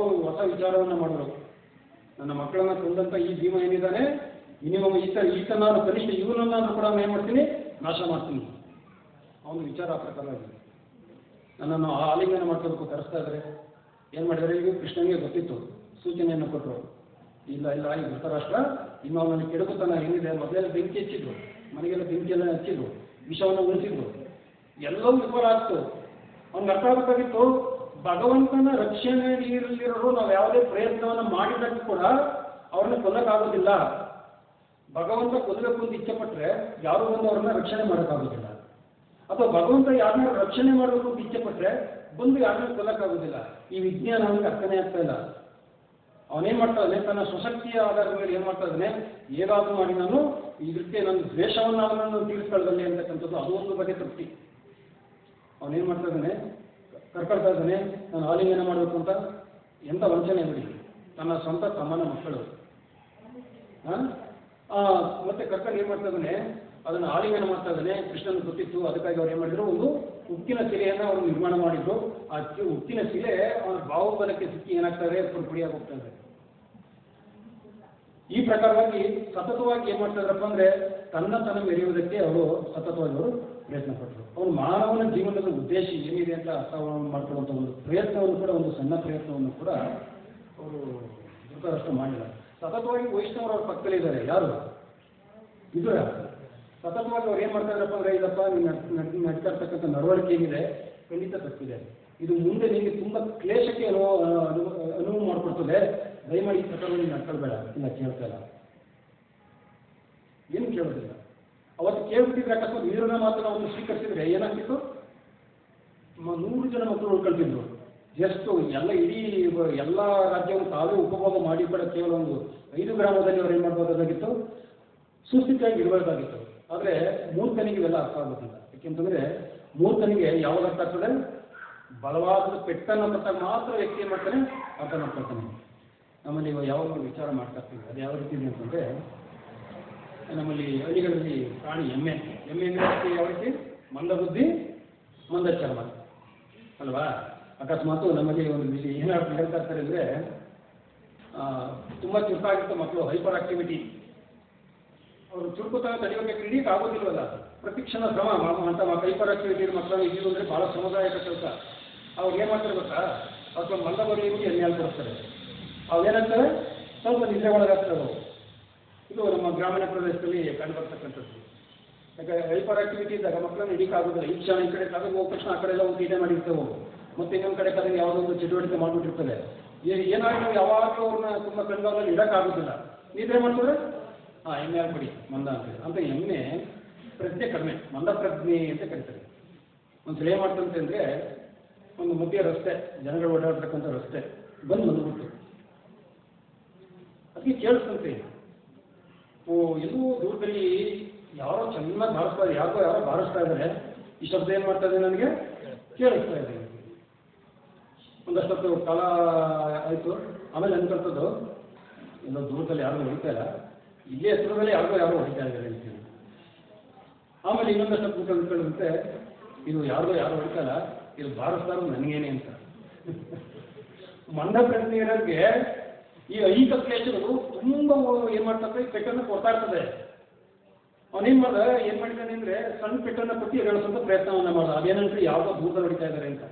ಹೊಸ ವಿಚಾರವನ್ನು ಮಾಡಿದ್ರು. ನನ್ನ ಮಕ್ಕಳನ್ನ ಕೊಂದಂಥ ಈ ಭೀಮ ಏನಿದ್ದಾನೆ, ಮಿನಿಮಮ್ ಈತ ನಾನು ಕನಿಷ್ಠ ಇವನನ್ನಾದ್ರೂ ಕೂಡ ನಾನು ಏನು ಮಾಡ್ತೀನಿ, ನಾಶ ಮಾಡ್ತೀನಿ. ಅವನ ವಿಚಾರ ಆ ಪ್ರಕಾರ ಆಗಿದೆ. ನನ್ನನ್ನು ಆಲಿಂಗನ ಮಾಡ್ಕೋಬೇಕು ಕರೆಸ್ತಾ ಇದ್ದಾರೆ. ಏನು ಮಾಡಿದರೆ, ಈಗ ಕೃಷ್ಣನಿಗೆ ಗೊತ್ತಿತ್ತು, ಸೂಚನೆಯನ್ನು ಕೊಟ್ಟರು. ಇಲ್ಲ ಈ ಧೃತರಾಷ್ಟ್ರ ಇನ್ನು ಅವನನ್ನು ಕೆಡಕುತ್ತಾನ ಏನಿದೆ, ಮೊದಲೆಲ್ಲ ಬೆಂಕಿ ಹಚ್ಚಿದ್ರು, ಮನೆಗೆಲ್ಲ ಬೆಂಕಿಯೆಲ್ಲ ಹಚ್ಚಿದ್ರು, ವಿಷವನ್ನು ಉಳಿಸಿದ್ರು, ಎಲ್ಲವೂ ವಿಫಲ ಆಗ್ತು. ಅವ್ನಿಗೆ ಅರ್ಥ ಆಗಬೇಕಾಗಿತ್ತು, ಭಗವಂತನ ರಕ್ಷಣೆಯಲ್ಲಿರೋರು ನಾವು ಯಾವುದೇ ಪ್ರಯತ್ನವನ್ನು ಮಾಡಿದ್ದಕ್ಕೂ ಕೂಡ ಅವ್ರನ್ನ ಕೊಲ್ಲಕ್ಕಾಗೋದಿಲ್ಲ. ಭಗವಂತ ಕೊಲ್ಲಬೇಕು ಅಂತ ಇಚ್ಛೆ ಪಟ್ಟರೆ ಯಾರು ಬಂದು ಅವ್ರನ್ನ ರಕ್ಷಣೆ ಮಾಡೋಕ್ಕಾಗೋದಿಲ್ಲ. ಅಥವಾ ಭಗವಂತ ಯಾರನ್ನ ರಕ್ಷಣೆ ಮಾಡಬೇಕು ಅಂತ ಇಚ್ಛೆ ಪಟ್ಟರೆ ಬಂದು ಯಾರನ್ನ ಕೊಲ್ಲಕ್ಕಾಗೋದಿಲ್ಲ. ಈ ವಿಜ್ಞಾನ ಅವನಿಗೆ ಅರ್ಥನೇ ಆಗ್ತಾ ಇಲ್ಲ. ಅವನೇನು ಮಾಡ್ತಾ ಇದ್ದಾನೆ, ತನ್ನ ಸ್ವಶಕ್ತಿಯ ಆಧಾರದ ಮೇಲೆ ಏನು ಮಾಡ್ತಾ ಇದ್ದಾನೆ, ಹೇಗಾದರೂ ಮಾಡಿ ನಾನು ಇದಕ್ಕೆ ನನ್ನ ದ್ವೇಷವನ್ನು ಅವನನ್ನು ತೀರಿಸ್ಕೊಳ್ಳಬಲ್ಲೆ ಅಂತಕ್ಕಂಥದ್ದು ಅದು ಒಂದು ಬಗ್ಗೆ ತೃಪ್ತಿ. ಅವನೇನು ಮಾಡ್ತಾ ಇದ್ದಾನೆ, ಕರ್ಕೊಳ್ತಾ ಇದ್ದಾನೆ, ನಾನು ಆಲಿಂಗನ ಮಾಡಬೇಕು ಅಂತ. ಎಂಥ ವಂಚನೆ ಬಿಡಿ, ತನ್ನ ಸ್ವಂತ ತಮ್ಮನ ಮಕ್ಕಳು ಮತ್ತೆ ಕರ್ಕೊಂಡು ಏನು ಮಾಡ್ತಾ ಇದ್ದಾನೆ, ಅದನ್ನು ಆಲಿಂಗನ ಮಾಡ್ತಾ ಇದ್ದಾನೆ. ಕೃಷ್ಣನ ಗೊತ್ತಿತ್ತು, ಅದಕ್ಕಾಗಿ ಅವ್ರು ಏನು ಮಾಡಿದ್ರು, ಒಂದು ಉಕ್ಕಿನ ಶಿಲೆಯನ್ನು ಅವರು ನಿರ್ಮಾಣ ಮಾಡಿದ್ರು. ಆ ಉಕ್ಕಿನ ಶಿಲೆ ಅವನ ಬಾಹುಬಲಕ್ಕೆ ಸಿಕ್ಕಿ ಏನಾಗ್ತಾರೆ, ಪುಡಿಯಾಗಿ ಹೋಗ್ತಾ ಇದೆ. ಈ ಪ್ರಕಾರವಾಗಿ ಸತತವಾಗಿ ಏನು ಮಾಡ್ತಾ ಇದ್ರಪ್ಪ ಅಂದರೆ ತನ್ನ ಮೆರೆಯುವುದಕ್ಕೆ ಅವರು ಸತತವಾಗಿ ಅವರು ಪ್ರಯತ್ನ ಪಟ್ಟರು. ಅವರು ಮಾನವನ ಜೀವನದ ಉದ್ದೇಶ ಏನಿದೆ ಅಂತ ಅರ್ಥವನ್ನು ಮಾಡ್ಕೊಳ್ಳುವಂಥ ಒಂದು ಪ್ರಯತ್ನವನ್ನು ಕೂಡ, ಒಂದು ಸಣ್ಣ ಪ್ರಯತ್ನವನ್ನು ಕೂಡ ಅವರು ಧೃತರಾಷ್ಟ್ರ ಮಾಡಿಲ್ಲ. ಸತತವಾಗಿ ವೈಷ್ಣವರು ಅವ್ರ ಪಕ್ಕದಲ್ಲಿದ್ದಾರೆ. ಯಾರು? ವಿದುರ. ಸತತವಾಗಿ ಅವ್ರು ಏನು ಮಾಡ್ತಾ ಇದ್ರಪ್ಪ ಅಂದರೆ, ಇದಪ್ಪ ನೀವು ನಡ್ತಾ ಇರ್ತಕ್ಕಂಥ ನಡವಳಿಕೆ ಏನಿದೆ ಖಂಡಿತ ತಪ್ಪಿದೆ, ಇದು ಮುಂದೆ ನಿಮಗೆ ತುಂಬ ಕ್ಲೇಶಕ್ಕೆ ಅನುವು ಮಾಡಿಕೊಡ್ತದೆ, ದಯಮಾಡಿ ಈ ಪ್ರಕಾರ ನೀವು ನಡ್ಕೊಳ್ಬೇಡ. ಇಲ್ಲ ಕೇಳ್ತಾ ಇಲ್ಲ, ಏನು ಕೇಳೋದಿಲ್ಲ. ಅವತ್ತು ಕೇಳ್ಬಿಟ್ಟಿದ್ರೆ ಅಕಸ್ಮಾತ್ ವೀರನ ಮಾತನ್ನು ಅವನು ಸ್ವೀಕರಿಸಿದ್ರೆ ಏನಾಗ್ತಿತ್ತು, 100 ಜನ ಮಕ್ಕಳು ಉಳ್ಕೊಳ್ತಿದ್ರು. ಎಷ್ಟು ಎಲ್ಲ ಇಡೀ ಎಲ್ಲ ರಾಜ್ಯವನ್ನು ತಾವೇ ಉಪಭೋಗ ಮಾಡಿ ಕೂಡ ಕೇವಲ ಒಂದು 5 ಗ್ರಾಮದಲ್ಲಿ ಅವ್ರು ಏನು ಮಾಡ್ಬೋದಾಗಿತ್ತು, ಸುಸ್ಥಿತಿಯಾಗಿ ಇರಬೇಕಾಗಿತ್ತು. ಆದರೆ ಮೂರ್ಖನಿಗೆ ಇವೆಲ್ಲ ಅರ್ಥ ಆಗೋದಿಲ್ಲ. ಯಾಕೆಂತಂದರೆ ಮೂರ್ಖನಿಗೆ ಯಾವಾಗ ಅರ್ಥ ಆಗ್ತದೆ, ಬಲವಾದ ಪೆಟ್ಟನ್ನು ಕೊಟ್ಟಾಗ ಮಾತ್ರ ವ್ಯಕ್ತಿ ಏನು ಮಾಡ್ತಾನೆ, ಅರ್ಥ ಮಾಡ್ಕೊಳ್ತಾನೆ. ನಮ್ಮಲ್ಲಿ ಯಾವಾಗ ವಿಚಾರ ಮಾಡ್ತಾ ಇರ್ತೀವಿ, ಅದು ಯಾವ ರೀತಿ ಇದೆ ಅಂತಂದರೆ, ನಮ್ಮಲ್ಲಿ ಹಳ್ಳಿಗಳಲ್ಲಿ ಪ್ರಾಣಿ ಎಮ್ಮೆ ಅಂದರೆ ಯಾವ ರೀತಿ, ಮಂದಬುದ್ಧಿ ಮಂದ ಚರ್ಮ ಅಲ್ವಾ. ಅಕಸ್ಮಾತು ನಮಗೆ ಒಂದು ವಿಷಯ ಏನಾದ್ರು ಹೇಳ್ತಾ ಇರ್ತಾರೆ ಅಂದರೆ, ತುಂಬ ಚುರುಕಾಗಿತ್ತು ಮಕ್ಕಳು, ಹೈಪರ್ ಆಕ್ಟಿವಿಟಿ, ಅವರು ಚುರುಕುತನ ತಡೆಯೋಕೆ ಹಿಡಿಯಕ್ಕೆ ಆಗೋದಿಲ್ವಲ್ಲ, ಪ್ರತಿಕ್ಷಣ ಶ್ರಮ ಅಂತ ಹೈಪರ್ ಆಕ್ಟಿವಿಟಿ ಮಕ್ಕಳನ್ನು ಹಿಡಿಯೋದು ಅಂದರೆ ಭಾಳ ಶ್ರಮದಾಯಕ ಕೆಲಸ. ಅವ್ರು ಏನು ಮಾಡ್ತಾರೆ ಗೊತ್ತಾ, ಅಥವಾ ಮಂದ ಬಗೆಯಲ್ಲಿ ಎಣ್ಣೆ ಹಾಲು ಕೊಡ್ತಾರೆ. ಅವು ಏನಾಗ್ತವೆ, ಸ್ವಲ್ಪ ನಿದ್ರೆ ಒಳಗಾಗ್ತವೆ. ಅವು ಇದು ನಮ್ಮ ಗ್ರಾಮೀಣ ಪ್ರದೇಶದಲ್ಲಿ ಕಂಡುಬರ್ತಕ್ಕಂಥದ್ದು. ಯಾಕಂದರೆ ಹೈಪರ್ ಆಕ್ಟಿವಿಟಿ ಇದ್ದಾಗ ಮಕ್ಕಳನ್ನ ಹಿಡಿಯೋಕ್ಕಾಗೋದಿಲ್ಲ. ಈ ಕ್ಷಣ ಈ ಕಡೆ ಕಾಲಕ್ಕೆ ಹೋದ ತಕ್ಷಣ ಆ ಕಡೆ ಎಲ್ಲ ಹೋಗಿ ಇದೇ ಮಾಡಿರ್ತೇವೆ, ಮತ್ತು ಇನ್ನೊಂದು ಕಡೆ ಕಡೆ ಯಾವುದೋ ಒಂದು ಚಟುವಟಿಕೆ ಮಾಡಿಬಿಟ್ಟಿರ್ತದೆ. ಏನಾಗಿ ನಾವು ಯಾವಾಗಲೂ ಅವ್ರನ್ನ ತುಂಬ ಕಣ್ಗಾವಲಲ್ಲಿ ಇಡೋಕ್ಕಾಗೋದಿಲ್ಲ. ನೀವೇನು ಮಾಡ್ತಾರೆ? ಎಮ್ಮೆ ಆಗ್ಬಿಡಿ ಮಂದ ಅಂತ ಎಮ್ಮೆ ಪ್ರಜ್ಞೆ ಕಡಿಮೆ, ಮಂದ ಪ್ರಜ್ಞೆ ಅಂತ ಕರೀತಾರೆ. ಒಂದು ಏನು ಮಾಡ್ತಂತೆ ಅಂದರೆ, ಒಂದು ಮಧ್ಯ ರಸ್ತೆ, ಜನಗಳು ಓಡಾಡ್ತಕ್ಕಂಥ ರಸ್ತೆ ಬಂದ್ಬಿಟ್ಟು ಅದಕ್ಕೆ ಕೇಳಿಸ್ತಂತೆ, ಎಲ್ಲೂ ದೂರದಲ್ಲಿ ಯಾರೋ ಚೆನ್ನಾಗಿ ಬಾರಿಸ್ತಾ ಇದೆ, ಯಾರೋ ಬಾರಿಸ್ತಾ ಇದ್ದಾರೆ, ಈ ಶಬ್ದ ಏನು ಮಾಡ್ತಾ ಇದೆ ನನಗೆ ಕೇಳಿಸ್ತಾ ಇದೆ. ಒಂದಷ್ಟೊತ್ತು ಕಾಲ ಆಯಿತು, ಆಮೇಲೆ ಅನ್ಕೊಳ್ತದ್ದು ಎಲ್ಲೋ ದೂರದಲ್ಲಿ ಯಾರು ಹೊಡಿತಾ ಇಲ್ಲ, ಇಲ್ಲೇ ಹತ್ರದಲ್ಲಿ ಯಾರೋ ಹೊಡಿತಾ ಇದ್ದಾರೆ ಅಂತೀನಿ. ಆಮೇಲೆ ಇನ್ನೊಂದಷ್ಟು ಕೂತ್ಕೊಂಡ್ಬಿಟ್ಟಂತೆ, ಇದು ಯಾರೋ ಹೊಡಿತಾ ಇಲ್ಲ, ಇದು ಬಾರಿಸ್ತಾರೋ ನನಗೇನೆ ಅಂತ. ಮಂದ ಪ್ರಜ್ಞೆ ಇರೋರಿಗೆ ಈ ಐಹಿಕ ಕ್ಲೇಶಗಳು ತುಂಬ ಏನು ಮಾಡ್ತದೆ, ಪೆಟ್ಟನ್ನು ಕೊಡ್ತಾ ಇರ್ತದೆ. ಅವನೇನು ಮಾಡಿದ್ದಾನೆ ಅಂದರೆ ಸಣ್ಣ ಪೆಟ್ಟನ್ನು ಕೊಟ್ಟು ಎದುರಿಸುವಂಥ ಪ್ರಯತ್ನವನ್ನು ಮಾಡ್ದ. ಅದೇನಂದ್ರೆ ಯಾವುದೋ ದೂರದಲ್ಲಿ ಹೊಡಿತಾ ಇದ್ದಾರೆ ಅಂತ.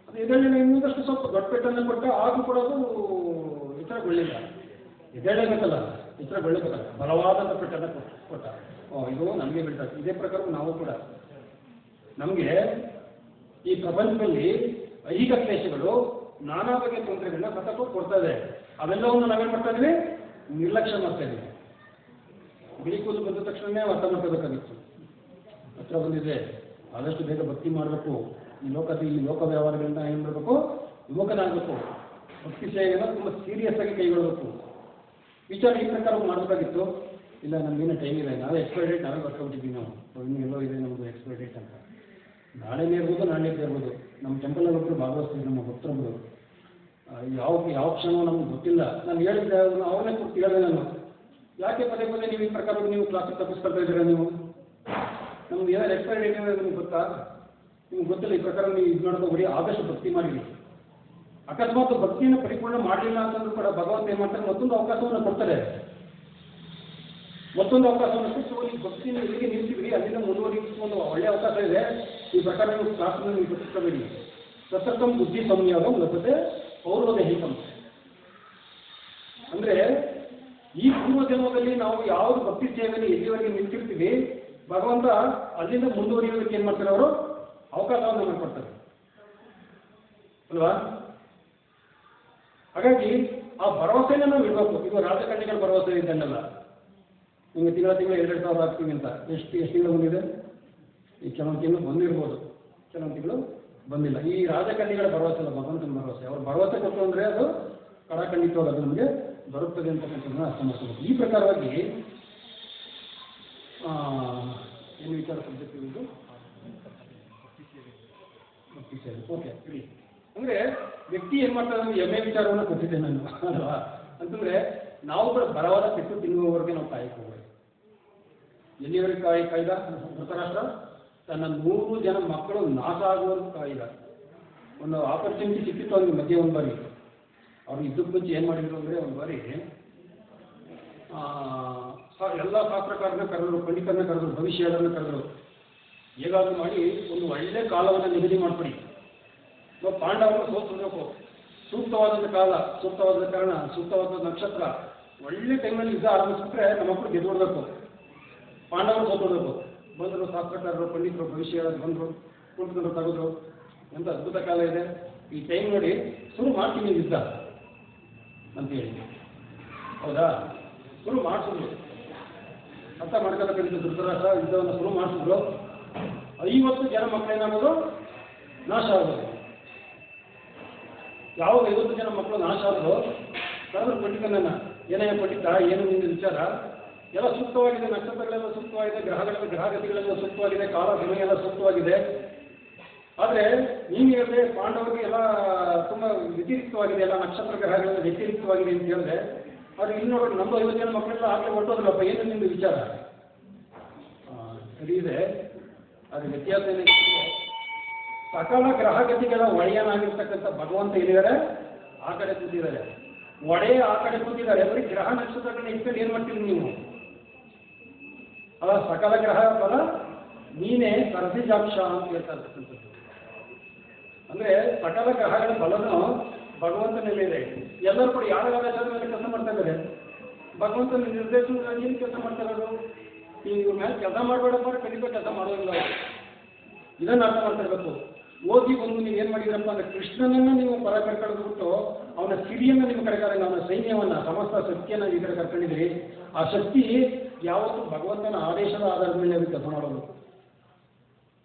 ಅದು ಎದ್ದೇಳಿನ ಇನ್ನೊಂದಷ್ಟು ಸ್ವಲ್ಪ ದೊಡ್ಡ ಪೆಟ್ಟನ್ನು ಕೊಟ್ಟ, ಆಗೂ ಕೂಡ ಅದು ಎಚ್ಚರಗೊಳ್ಳಿಲ್ಲ. ಎದ್ದೇಳಬೇಕಲ್ಲ, ಎಚ್ಚರಗೊಳ್ಳಬೇಕಲ್ಲ, ಬಲವಾದಂಥ ಪೆಟ್ಟನ್ನು ಕೊಟ್ಟ. ಇದು ನಮಗೆ ಬಿಡ್ತಾರೆ. ಇದೇ ಪ್ರಕಾರ ನಾವು ಕೂಡ ನಮಗೆ ಈ ಪ್ರಪಂಚದಲ್ಲಿ ಐಹಿಕ ಕ್ಲೇಶಗಳು ನಾನಾ ಬಗೆಯ ತೊಂದರೆಗಳನ್ನ ಸತತ ಕೊಡ್ತಾ ಇದೆ. ಅವೆಲ್ಲವನ್ನು ನಾವೇನು ಮಾಡ್ತಾ ಇದ್ದೀವಿ? ನಿರ್ಲಕ್ಷ್ಯ ಮಾಡ್ತಾ ಇದ್ದೀವಿ. ಬಿಳಿ ಕೂದಲು ಬಂದ ತಕ್ಷಣವೇ ಅರ್ಥ ಮಾಡ್ಕೋಬೇಕಾಗಿತ್ತು, ಹತ್ರ ಬಂದಿದೆ, ಆದಷ್ಟು ಬೇಗ ಭಕ್ತಿ ಮಾಡಬೇಕು, ಈ ಲೋಕ ವ್ಯವಹಾರಗಳನ್ನ ಏನು ಮಾಡಬೇಕು, ಯುವಕನಾಗಬೇಕು, ಭಕ್ತಿ ಸೇವೆಯನ್ನು ತುಂಬ ಸೀರಿಯಸ್ ಆಗಿ ಕೈಗೊಳ್ಳಬೇಕು. ವಿಚಾರ ಈ ಪ್ರಕಾರ ಮಾಡಬೇಕಾಗಿತ್ತು. ಇಲ್ಲ ನಮಗೇನು ಟೈಮ್ ಇದೆ, ನಾವೇ ಎಕ್ಸ್ಪೈರಿ ಡೇಟ್ ನಾವೇ ಬರ್ಕೊಬಿಟ್ಟಿದ್ದೀವಿ, ನಾವು ಇನ್ನೆಲ್ಲೋ ಇದೆ ನಮ್ಮದು ಎಕ್ಸ್ಪೈರಿ ಡೇಟ್ ಅಂತ. ನಾಳೆನೇ ಇರ್ಬೋದು, ನಾಳೆನೇ ಇರ್ಬೋದು. ನಮ್ಮ ಟೆಂಪಲಲ್ಲಿ ಒಬ್ಬರು ಭಾಗವಹಿಸ್ತೀವಿ, ನಮ್ಮ ಭಕ್ತರೊಬ್ಬರು. ಯಾವ ಕ್ಷಣ ನಮ್ಗೆ ಗೊತ್ತಿಲ್ಲ. ನಾನು ಹೇಳಿದ್ದೆ, ಅವ್ರನ್ನೇ ಕೂತು ಹೇಳಿದೆ ನಾನು, ಯಾಕೆ ಪದೇ ನೀವು ಈ ಪ್ರಕಾರ ನೀವು ಕ್ಲಾಸಿಗೆ ತಪ್ಪಿಸ್ಕೊಳ್ತಾ ಇದ್ದೀರಾ? ನೀವು ನಮ್ಗೆ ಏನಾದ್ರು ಎಕ್ಸ್ಪೈರಿ ಡೇಟ್ ಏನಾದ್ರು ನಿಮ್ಗೆ ಗೊತ್ತಾ? ನಿಮ್ಗೆ ಗೊತ್ತಿಲ್ಲ, ಈ ಪ್ರಕಾರ ನೀವು ಇದು ಮಾಡೋದು ಬರೀ ಆದಷ್ಟು ಭಕ್ತಿ ಮಾಡಿರಿ. ಅಕಸ್ಮಾತ್ ಭಕ್ತಿಯನ್ನು ಪರಿಪೂರ್ಣ ಮಾಡಲಿಲ್ಲ ಅಂತಂದ್ರೂ ಕೂಡ ಭಗವಂತ ಏನು ಮಾಡ್ತಾರೆ, ಮತ್ತೊಂದು ಅವಕಾಶವನ್ನು ಕೊಡ್ತಾರೆ. ಮತ್ತೊಂದು ಅವಕಾಶವನ್ನು ಕೊಟ್ಟು ಈ ಭಕ್ತಿಯನ್ನು ಇಲ್ಲಿಗೆ ನಿಲ್ಲಿಸಿದ್ರಿ, ಅಲ್ಲಿಂದ ಮುಂದುವರಿಸುವ ಒಂದು ಒಳ್ಳೆಯ ಅವಕಾಶ ಇದೆ. ಈ ಪ್ರಕಾರ ನೀವು ಕ್ಲಾಸನ್ನು ನೀವು ಗೊತ್ತಿರಬೇಡಿ. ಸತತಂ ಬುದ್ಧಿ ಸಂಯೋಗಂ ಲಭತೆ ಪೌರ್ವದೇಹಿಕಂ. ಅಂದರೆ ಈ ಪೂರ್ವ ಜನ್ಮದಲ್ಲಿ ನಾವು ಯಾವುದು ಭಕ್ತಿ ಸೇವೆಯಲ್ಲಿ ಎಲ್ಲಿವರೆಗೆ ನಿಂತಿರ್ತೀವಿ, ಭಗವಂತ ಅಲ್ಲಿಂದ ಮುಂದುವರಿಯೋದಕ್ಕೆ ಏನು ಮಾಡ್ತಾರೆ, ಅವರು ಅವಕಾಶವನ್ನು ಮಾಡಿಕೊಡ್ತಾರೆ ಅಲ್ವಾ? ಹಾಗಾಗಿ ಆ ಭರವಸೆನ ನಾವು ಇಡಬೇಕು. ಇದು ರಾಜಕಾರಣಿಗಳ ಭರವಸೆ ಇದ್ದಲ್ಲ, ನಿಮಗೆ ತಿಂಗಳ 2,000 ಆಗ್ತೀವಿ ಅಂತ. ಎಷ್ಟು ತಿಂಗಳು ಬಂದಿದೆ? ಈ ಕೆಲವೊಂದು ತಿಂಗಳು ಬಂದಿರ್ಬೋದು, ಕೆಲವೊಂದು ತಿಂಗಳು ಬಂದಿಲ್ಲ. ಈ ರಾಜಕಾರಣಿಗಳ ಭರವಸೆ ಅಲ್ಲ, ಭಗವಂತನ ಭರವಸೆ. ಅವ್ರು ಭರವಸೆ ಕೊಟ್ಟು ಅಂದರೆ ಅದು ಕಡಾಖಂಡಿತವಾಗಿ ಅದು ನಮಗೆ ಬರುತ್ತದೆ ಅಂತಕ್ಕಂಥದ್ದನ್ನ ಅರ್ಥ ಮಾಡ್ಕೋಬೇಕು. ಈ ಪ್ರಕಾರವಾಗಿ ಏನು ವಿಚಾರ ಸಬ್ಜೆಕ್ಟ್ ಇದು? ಭಕ್ತಿ ಸೇವೆ. ಓಕೆ, ಸರಿ. ಅಂದರೆ ವ್ಯಕ್ತಿ ಏನು ಮಾಡ್ತಾರೆ ಅಂದ್ರೆ ಎಮ್ಮೆ ವಿಚಾರವನ್ನು ಕೊಟ್ಟಿದ್ದೆ ನಾನು ಅಲ್ವಾ? ಅಂತಂದರೆ ನಾವು ಕೂಡ ಬರವಾದ ಪೆಟ್ಟು ತಿನ್ನುವವರೆಗೆ ನಾವು ಕಾಯಕ್ಕೆ ಹೋಗ್ಬೇಕು. ಎಲ್ಲಿವರೆಗೆ ಕಾಯ್ದ? ಧೃತರಾಷ್ಟ್ರ ತನ್ನ 100 ಜನ ಮಕ್ಕಳು ನಾಶ ಆಗುವವರೆಗೂ ಕಾಯ್ದ. ಒಂದು ಆಪರ್ಚುನಿಟಿ ಸಿಕ್ಕಿತ್ತು ಅವ್ರಿಗೆ ಮಧ್ಯೆ ಒಂದು ಬಾರಿ. ಅವ್ರು ಇದಕ್ಕೆ ಮುಂಚೆ ಏನು ಮಾಡಿದ್ರು ಅಂದರೆ, ಒಂದು ಬಾರಿ ಎಲ್ಲ ಶಾಸ್ತ್ರಕಾರನ ಕರೆದ್ರು, ಪಂಡಿತರನ್ನ ಕರೆದ್ರು, ಭವಿಷ್ಯಗಳನ್ನು ಕರೆದ್ರು. ಹೇಗಾದರೂ ಮಾಡಿ ಒಂದು ಒಳ್ಳೆ ಕಾಲವನ್ನು ನಿಗದಿ ಮಾಡಿಕೊಡಿ. ಪಾಂಡವರನ್ನು ಸೋಲಿಸಬೇಕು. ಸೂಕ್ತವಾದಂಥ ಕಾಲ, ಸೂಕ್ತವಾದ ಕಾರಣ, ಸೂಕ್ತವಾದ ನಕ್ಷತ್ರ, ಒಳ್ಳೆ ಟೈಮಲ್ಲಿ ಯುದ್ಧ ಆರಂಭಿಸ್ಬಿಟ್ರೆ ನಮ್ಮ ಮಕ್ಕಳು ಗೆದ್ದುಬಿಡ್ಬೇಕು. ಪಾಂಡವರು ಸೋತೋಡ್ಬೇಕು. ಬಂದರು ಶಾಸ್ತ್ರಕಾರರು, ಪಂಡಿತರು, ಭವಿಷ್ಯ ಬಂದರು, ಕುಳಿತುಕೊಂಡು ತೆಗೆದ್ರು. ಎಂಥ ಅದ್ಭುತ ಕಾಲ ಇದೆ, ಈ ಟೈಮ್ ನೋಡಿ ಶುರು ಮಾಡ್ತೀನಿ ಯುದ್ಧ ಅಂತೇಳಿ. ಹೌದಾ? ಶುರು ಮಾಡಿಸಿದ್ರು. ಅರ್ಥ ಮಾಡ್ಕೋಬೇಕಂತ ಧೃತರಾಷ್ಟ್ರ ಯುದ್ಧವನ್ನು ಶುರು ಮಾಡಿಸಿದ್ರು. 50 ಜನ ಮಕ್ಕಳೇನಾಗೋದು ನಾಶ ಆಗೋದು. ಯಾವಾಗ 50 ಜನ ಮಕ್ಕಳು ನಾಶ ಆಗೋದು, ಕರೆದ್ರು ಪಂಡಿತನನ್ನ. ಏನೇ ಪಂಡಿತ, ಏನು ನಿನ್ನ ವಿಚಾರ? ಎಲ್ಲ ಸೂಕ್ತವಾಗಿದೆ, ನಕ್ಷತ್ರಗಳೆಲ್ಲ ಸೂಕ್ತವಾಗಿದೆ, ಗ್ರಹಗತಿಗಳೆಲ್ಲ ಸೂಕ್ತವಾಗಿದೆ, ಕಾಲ ಸಮಯ ಎಲ್ಲ ಸೂಕ್ತವಾಗಿದೆ. ಆದರೆ ನೀನು ಹೇಳಿದೆ ಪಾಂಡವರಿಗೆ ಎಲ್ಲ ತುಂಬ ವ್ಯತಿರಿಕ್ತವಾಗಿದೆ, ಎಲ್ಲ ನಕ್ಷತ್ರ ಗ್ರಹಗಳೆಲ್ಲ ವ್ಯತಿರಿಕ್ತವಾಗಿದೆ ಅಂತ ಹೇಳಿದೆ. ಆದರೆ ಇಲ್ಲಿ ನೋಡೋಣ, ನಮ್ಮದು 50 ಜನ ಮಕ್ಕಳೆಲ್ಲ ಆಗಲೇ ಹೊರಟೋದ್ರಲ್ಲಪ್ಪ, ಏನು ನಿಮ್ಮದು ವಿಚಾರ? ಸರಿ ಇದೆ, ಅದು ವ್ಯತ್ಯಾಸ ಏನಿದೆ, ಸಕಲ ಗ್ರಹಗತಿಗಳ ಒಡೆಯನಾಗಿರ್ತಕ್ಕಂಥ ಭಗವಂತ ಏನಿದ್ದಾರೆ ಆ ಕಡೆ ಕೂತಿದ್ದಾರೆ, ಒಡೆಯ ಆ ಕಡೆ ಕೂತಿದ್ದಾರೆ. ಬರೀ ಗ್ರಹ ನಕ್ಷತ್ರಗಳನ್ನ ಇಟ್ಕೊಂಡು ಏನು ಮಾಡ್ತೀರಿ ನೀವು? ಅಲ್ಲ, ಸಕಲ ಗ್ರಹ ಫಲ ನೀನೇ ಸರ್ದಿಜಾಕ್ಷ ಅಂತ ಹೇಳ್ತಾ ಇರ್ತಕ್ಕಂಥದ್ದು. ಅಂದರೆ ಸಕಲ ಗ್ರಹಗಳ ಫಲನು ಭಗವಂತನ ಮೇಲೆ ಇದೆ. ಎಲ್ಲರೂ ಕೂಡ ಯಾರ ಆದೇಶದ ಮೇಲೆ ಕೆಲಸ ಮಾಡ್ತಾ ಇದ್ದಾರೆ? ಭಗವಂತನ ನಿರ್ದೇಶನದಲ್ಲಿ ಏನು ಕೆಲಸ ಮಾಡ್ತಾರದು? ಇವ್ರ ಮೇಲೆ ಕೆಲಸ ಮಾಡಬೇಡಪ್ಪ, ಖಂಡಿತ ಕೆಲಸ ಮಾಡೋದಿಲ್ಲ ಅವರು. ಇದನ್ನು ಅರ್ಥ ಮಾಡ್ತಿರ್ಬೇಕು. ಹೋಗಿ ಬಂದು ನೀವು ಏನು ಮಾಡಿದ್ರಪ್ಪ ಅಂದರೆ ಕೃಷ್ಣನನ್ನು ನೀವು ಹೊರ ಕರ್ಕೊಂಡ್ಬಿಟ್ಟು ಅವನ ಸಿರಿಯನ್ನು ನಿಮ್ಮ ಕಡೆ ಅವನ ಸೈನ್ಯವನ್ನು ಸಮಸ್ತ ಶಕ್ತಿಯನ್ನು ಈ ಕಡೆ ಕರ್ಕೊಂಡಿದ್ರಿ. ಆ ಶಕ್ತಿ ಯಾವತ್ತೂ ಭಗವಂತನ ಆದೇಶದ ಆಧಾರದ ಮೇಲೆ ಅದು ಕೆಲಸ ಮಾಡೋದು.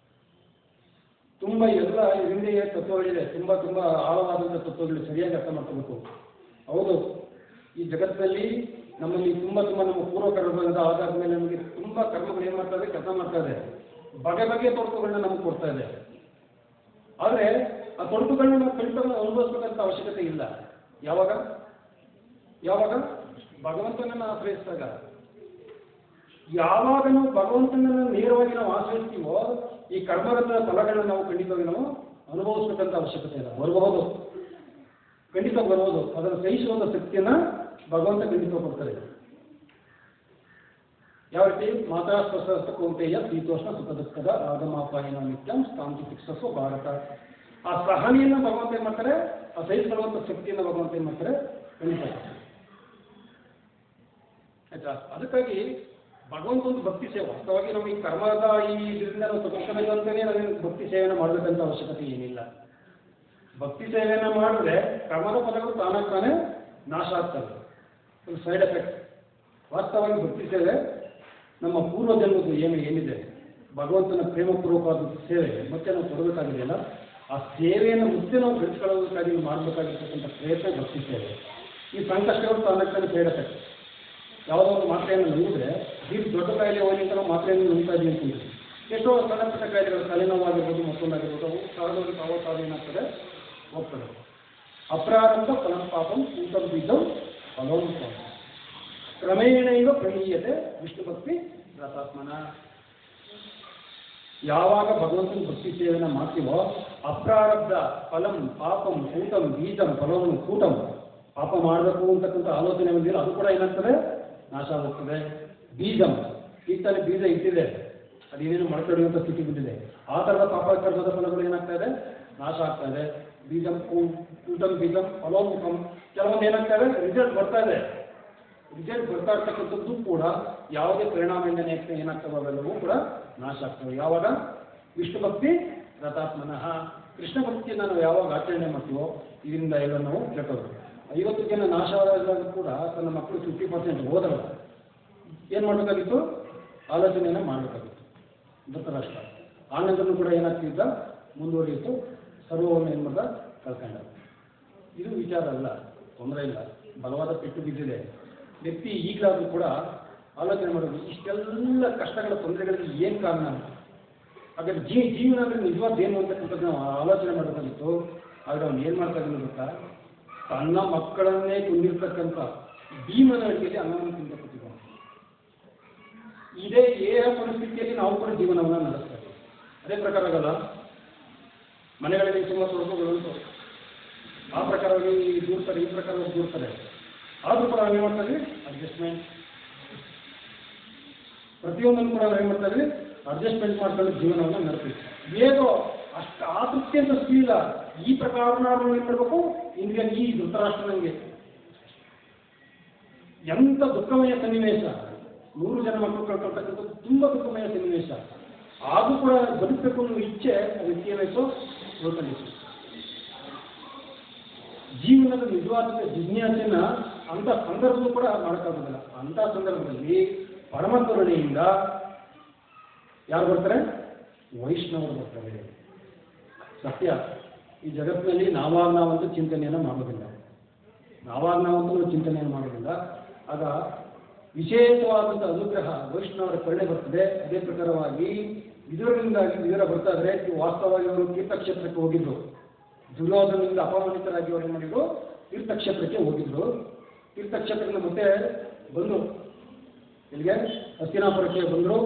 ತುಂಬ ಎಲ್ಲ ಹಿಂದೆ ತತ್ವಗಳಿದೆ, ತುಂಬ ಆಳವಾದಂಥ ತತ್ವಗಳು ಸರಿಯಾಗಿ ಅರ್ಥ ಮಾಡ್ಕೋಬೇಕು. ಹೌದು, ಈ ಜಗತ್ತಿನಲ್ಲಿ ನಮ್ಮಲ್ಲಿ ತುಂಬ ನಮ್ಮ ಪೂರ್ವ ಕರ್ಮದ ಆಧಾರದ ಮೇಲೆ ನಮಗೆ ತುಂಬ ಕರ್ಮಗಳು ಏನು ಮಾಡ್ತಾ ಇದೆ, ಕೆಲಸ ಮಾಡ್ತಾ ಇದೆ. ಬಗೆ ತೊಡಕುಗಳನ್ನ ನಮಗೆ ಕೊಡ್ತಾ ಇದೆ. ಆದರೆ ಆ ತೊಡಕುಗಳನ್ನ ನಾವು ಕಲಿತನ್ನು ಅನುಭವಿಸ್ಬೇಕಂತ ಅವಶ್ಯಕತೆ ಇಲ್ಲ. ಯಾವಾಗ ಭಗವಂತನನ್ನು ಆಶ್ರಯಿಸಿದಾಗ, ಯಾವಾಗ ನಾವು ಭಗವಂತನನ್ನು ನೇರವಾಗಿ ನಾವು ಆಶ್ರಯಿಸ್ತೀವೋ ಈ ಕರ್ಮದ ಫಲಗಳನ್ನ ನಾವು ಖಂಡಿತವಾಗಿ ನಾವು ಅನುಭವಿಸ್ಬೇಕಂತ ಅವಶ್ಯಕತೆ ಇಲ್ಲ. ಬರಬಹುದು, ಖಂಡಿತ ಬರಬಹುದು. ಅದನ್ನು ಸಹಿಸುವಂಥ ಶಕ್ತಿಯನ್ನ ಭಗವಂತ ಖಂಡಿತ ಕೊಡ್ತಾರೆ. ಯಾವ ರೀತಿ? ಮಾತಾ ಸ್ವಸ್ಥ ಕೌಂತೆಯ ಶೀತೋಷ್ಣ ಸುಖದುಃಖದ ಆಗಮಾಪಾಯನ ನಿತ್ಯಂ ಸ್ಥಾಂತಿ ಶಿಕ್ಷಸ್ವ ಭಾರತ. ಆ ಸಹನೆಯನ್ನು ಭಗವಂತ ಏನು ಮಾಡ್ತಾರೆ, ಆ ಸಹಿಸಿಕೊಳ್ಳುವಂಥ ಶಕ್ತಿಯನ್ನು ಭಗವಂತ ಏನು ಮಾಡ್ತಾರೆ, ಖಂಡಿತ. ಆಯ್ತಾ? ಅದಕ್ಕಾಗಿ ಭಗವಂತ ಒಂದು ಭಕ್ತಿ ಸೇವೆ. ವಾಸ್ತವವಾಗಿ ನಾವು ಈ ಕರ್ಮದ ಈ ಇದರಿಂದ ನಾವು ತಗೋಬೇಕು ಅಂತಲೇ ನಾವೇನು ಭಕ್ತಿ ಸೇವೆಯನ್ನು ಮಾಡಬೇಕಂತ ಅವಶ್ಯಕತೆ ಏನಿಲ್ಲ. ಭಕ್ತಿ ಸೇವೆಯನ್ನು ಮಾಡಿದ್ರೆ ಕರ್ಮದ ಫಲಗಳು ತಾನೇ ನಾಶ ಆಗ್ತವೆ. ಒಂದು ಸೈಡ್ ಎಫೆಕ್ಟ್. ವಾಸ್ತವವಾಗಿ ಭಕ್ತಿ ಸೇವೆ ನಮ್ಮ ಪೂರ್ವ ಜನ್ಮದ್ದು ಏನಿದೆ ಭಗವಂತನ ಪ್ರೇಮಪೂರ್ವಕವಾದ ಸೇವೆ ಮತ್ತೆ ನಾವು ಕೊಡಬೇಕಾಗಿದೆಯಲ್ಲ, ಆ ಸೇವೆಯನ್ನು ಮತ್ತೆ ನಾವು ಬೆಳೆಸ್ಕೊಳ್ಳೋದಕ್ಕಾಗಿ ಮಾಡಬೇಕಾಗಿರ್ತಕ್ಕಂಥ ಪ್ರಯತ್ನ ಭಕ್ತಿ ಸೇವೆ. ಈ ಸಂಕಷ್ಟಗಳು ತಾನೇ ಸೈಡ್ ಎಫೆಕ್ಟ್. ಯಾವುದೋ ಒಂದು ಮಾತ್ರೆಯನ್ನು ನುಂಗಿದ್ರೆ ದೊಡ್ಡ ಕಾಯಿಲೆ ಹೋಗಿಂತ ನಾವು ಮಾತ್ರೆಯನ್ನು ನುಂಗ್ತಾ ಇದ್ದೀವಿ ಅಂತಿದ್ವಿ. ಎಷ್ಟೋ ಸಣ್ಣ ಪುಟ್ಟ ಕಾಯಿಲೆಗಳು, ತಲೆನೋವಾಗಿರ್ಬೋದು, ಮತ್ತೊಂದಾಗಿರ್ಬೋದು, ಅವು ಸಹಜವಾಗಿ ತಾವು ಏನಾಗ್ತದೆ, ಹೋಗ್ತದೆ. ಅಪ್ರಾರಂಭ ಫಲಂ ಪಾಪಂ ಊಟಂ ಬೀಜಂ ಫಲೋನ್ಮುಖಂ ಕ್ರಮೇಣ ಇವ ಪ್ರಣೀಯತೆ ವಿಷ್ಣು ಭಕ್ತಿ ರಥಾತ್ಮನ. ಯಾವಾಗ ಭಗವಂತನ ಭಕ್ತಿ ಸೇವೆಯನ್ನು ಮಾಡ್ತೀವೋ ಅಪ್ರಾರಬ್ಧ ಫಲಂ ಪಾಪಂ ಊಟಂ ಬೀಜಂ ಫಲವನ್ನು ಕೂಟಂ, ಪಾಪ ಮಾಡಬೇಕು ಅಂತಕ್ಕಂಥ ಆಲೋಚನೆ ಬಂದಿಲ್ಲ, ಅದು ಕೂಡ ಏನಾಗ್ತದೆ, ನಾಶ ಆಗುತ್ತದೆ. ಬೀಜಂ, ಈಗ ತಾನೇ ಬೀಜ ಇಟ್ಟಿದೆ, ಅದೇನೇನು ಮೊಳಕೆಯೊಡೆಯುವಂಥ ಸ್ಥಿತಿ ಬಂದಿದೆ. ಆ ಥರದ ಪಾಪ ಕರ್ಮದ ಫಲಗಳು ಏನಾಗ್ತಾ ಇದೆ, ನಾಶ ಆಗ್ತಾ ಇದೆ. ಬೀಜಂ ಕೂಟಂ ಬೀಜಂ ಫಲೋನ್ಮುಖಂ. ಕೆಲವೊಂದು ಏನಾಗ್ತಾ ಇದೆ, ರಿಸಲ್ಟ್ ಬರ್ತಾ ಇದೆ. ರಿಸಲ್ಟ್ ಬರ್ತಾ ಇರ್ತಕ್ಕಂಥದ್ದು ಕೂಡ ಯಾವುದೇ ಪರಿಣಾಮದಿಂದ ಏನಾಗ್ತವೆ ಅವೆಲ್ಲವೂ ಕೂಡ ನಾಶ ಆಗ್ತವೆ. ಯಾವಾಗ? ವಿಷ್ಣು ಭಕ್ತಿ ರಥಾತ್ಮನಃ. ಕೃಷ್ಣ ಭಕ್ತಿಯನ್ನು ನಾವು ಯಾವಾಗ ಆಚರಣೆ ಮಾಡ್ತೀವೋ ಇದರಿಂದ ಎಲ್ಲ ನಾವು ಕೆಟ್ಟವರು. 50 ಜನ ನಾಶ ಆದಾಗ ಕೂಡ ತನ್ನ ಮಕ್ಕಳು 50% ಹೋದಲ್ಲ, ಏನು ಮಾಡಬೇಕಾಗಿತ್ತು? ಆಲೋಚನೆಯನ್ನು ಮಾಡಬೇಕಾಗಿತ್ತು. ಧೃತರಾಷ್ಟ್ರ ಆನಂದನು ಕೂಡ ಏನಾಗ್ತಿದ್ದ, ಮುಂದುವರಿಯಿತು, ಸರ್ವವನ್ನು ಏನು ಮಾಡ್ದ, ಕಳ್ಕೊಂಡ. ಇದು ವಿಚಾರ ಅಲ್ಲ, ತೊಂದರೆ ಇಲ್ಲ. ಬಲವಾದ ಪೆಟ್ಟು ಬಿದ್ದಿದೆ ವ್ಯಕ್ತಿ ಈಗಲಾದರೂ ಕೂಡ ಆಲೋಚನೆ ಮಾಡೋದು, ಇಷ್ಟೆಲ್ಲ ಕಷ್ಟಗಳ ತೊಂದರೆಗಳಿಗೆ ಏನು ಕಾರಣ? ಹಾಗಾದ್ರೆ ಜೀವನ ಅಂದರೆ ನಿಜವಾದೇನು ಅಂತಕ್ಕಂಥದ್ದು ನಾವು ಆಲೋಚನೆ ಮಾಡಬೇಕಾಗಿತ್ತು. ಆದರೆ ಅವ್ನು ಏನು ಮಾಡ್ತಾ ಇದ್ದಾನೆ ಗೊತ್ತಾ? ತನ್ನ ಮಕ್ಕಳನ್ನೇ ಕೊಂದಿರ್ತಕ್ಕಂಥ ಭೀಮನ ಅಡಿಗೆಯಲ್ಲಿ ಅನ್ನವನ್ನು ತಿಂದುಕೊಟ್ಟಿದ್ದಾನೆ. ಇದೇ ಪರಿಸ್ಥಿತಿಯಲ್ಲಿ ನಾವು ಕೂಡ ಜೀವನವನ್ನು ನಡೆಸ್ತಾರೆ. ಅದೇ ಪ್ರಕಾರ ಆಗಲ್ಲ. ಮನೆಗಳಲ್ಲಿ ತುಂಬ ತೊಡಕುಗಳುಂಟು, ಆ ಪ್ರಕಾರವಾಗಿ ದೂರ್ತಾರೆ, ಈ ಪ್ರಕಾರವಾಗಿ ದೂರ್ತಾರೆ. ಆದರೂ ಕೂಡ ನಾವೇನು ಮಾಡ್ತಾ ಇದ್ವಿ, ಅಡ್ಜಸ್ಟ್ಮೆಂಟ್. ಪ್ರತಿಯೊಂದನ್ನು ಕೂಡ ನಾವೇನು ಮಾಡ್ತಾ ಇದ್ವಿ, ಅಡ್ಜಸ್ಟ್ಮೆಂಟ್ ಮಾಡ್ಕೊಂಡು ಜೀವನವನ್ನು ನಡೆಸ್ತೀವಿ. ಹೇಗೋ ಅಷ್ಟು ಆಸಕ್ತಿ ಅಂತ ಇಲ್ಲ. ಈ ಪ್ರಕಾರ ನಾವು ಏನು ಮಾಡಬೇಕು, ಇಂದಿಗೆ ಈ ಧೃತರಾಷ್ಟ್ರನಿಗೆ ಎಂಥ ದುಃಖಮಯ ಸನ್ನಿವೇಶ, 100 ಜನ ಮಕ್ಕಳು ಕಳ್ಕೊಳ್ತಕ್ಕಂಥದ್ದು ತುಂಬ ದುಃಖಮಯ ಸನ್ನಿವೇಶ. ಆದರೂ ಕೂಡ ಬದುಕಬೇಕು ಅನ್ನೋ ಇಚ್ಛೆ ಅದಕ್ಕೆ ಏನಾಯಿತು, ಉಳ್ಕೊಂಡಿತ್ತು. ಜೀವನದ ನಿಜವಾದ ಜಿಜ್ಞಾಸೆನ ಅಂಥ ಸಂದರ್ಭವೂ ಕೂಡ ಮಾಡೋಕ್ಕಾಗೋದಿಲ್ಲ. ಅಂಥ ಸಂದರ್ಭದಲ್ಲಿ ಪರಮ ಕರುಣೆಯಿಂದ ಯಾರು ಬರ್ತಾರೆ, ವೈಷ್ಣವರು ಬರ್ತಾರೆ. ಸತ್ಯ, ಈ ಜಗತ್ತಿನಲ್ಲಿ ನಾವಂತೂ ಚಿಂತನೆಯನ್ನು ಮಾಡೋದಿಲ್ಲ. ನಾವಂತೂ ಚಿಂತನೆಯನ್ನು ಮಾಡೋದಿಲ್ಲ. ಆಗ ವಿಶೇಷವಾದಂಥ ಅನುಗ್ರಹ ವೈಷ್ಣವರ ಕರುಣೆ ಬರ್ತದೆ. ಅದೇ ಪ್ರಕಾರವಾಗಿ ವಿದುರರಿಂದಾಗಿ ವಿದುರ ಬರ್ತಾ ಇದ್ರೆ, ವಾಸ್ತವವಾಗಿ ಅವರು ತೀರ್ಥಕ್ಷೇತ್ರಕ್ಕೆ ಹೋಗಿದ್ರು. ದುರ್ಯೋಧನದಿಂದ ಅಪಮಾನಿತರಾಗಿ ಅವರು ಏನು ಮಾಡಿದ್ರು, ತೀರ್ಥಕ್ಷೇತ್ರಕ್ಕೆ ಹೋಗಿದ್ರು. ತೀರ್ಥಕ್ಷೇತ್ರದಿಂದ ಮತ್ತೆ ಬಂದರು, ಇಲ್ಲಿಗೆ ಹಸ್ತಿನಾಪುರಕ್ಕೆ ಬಂದರು.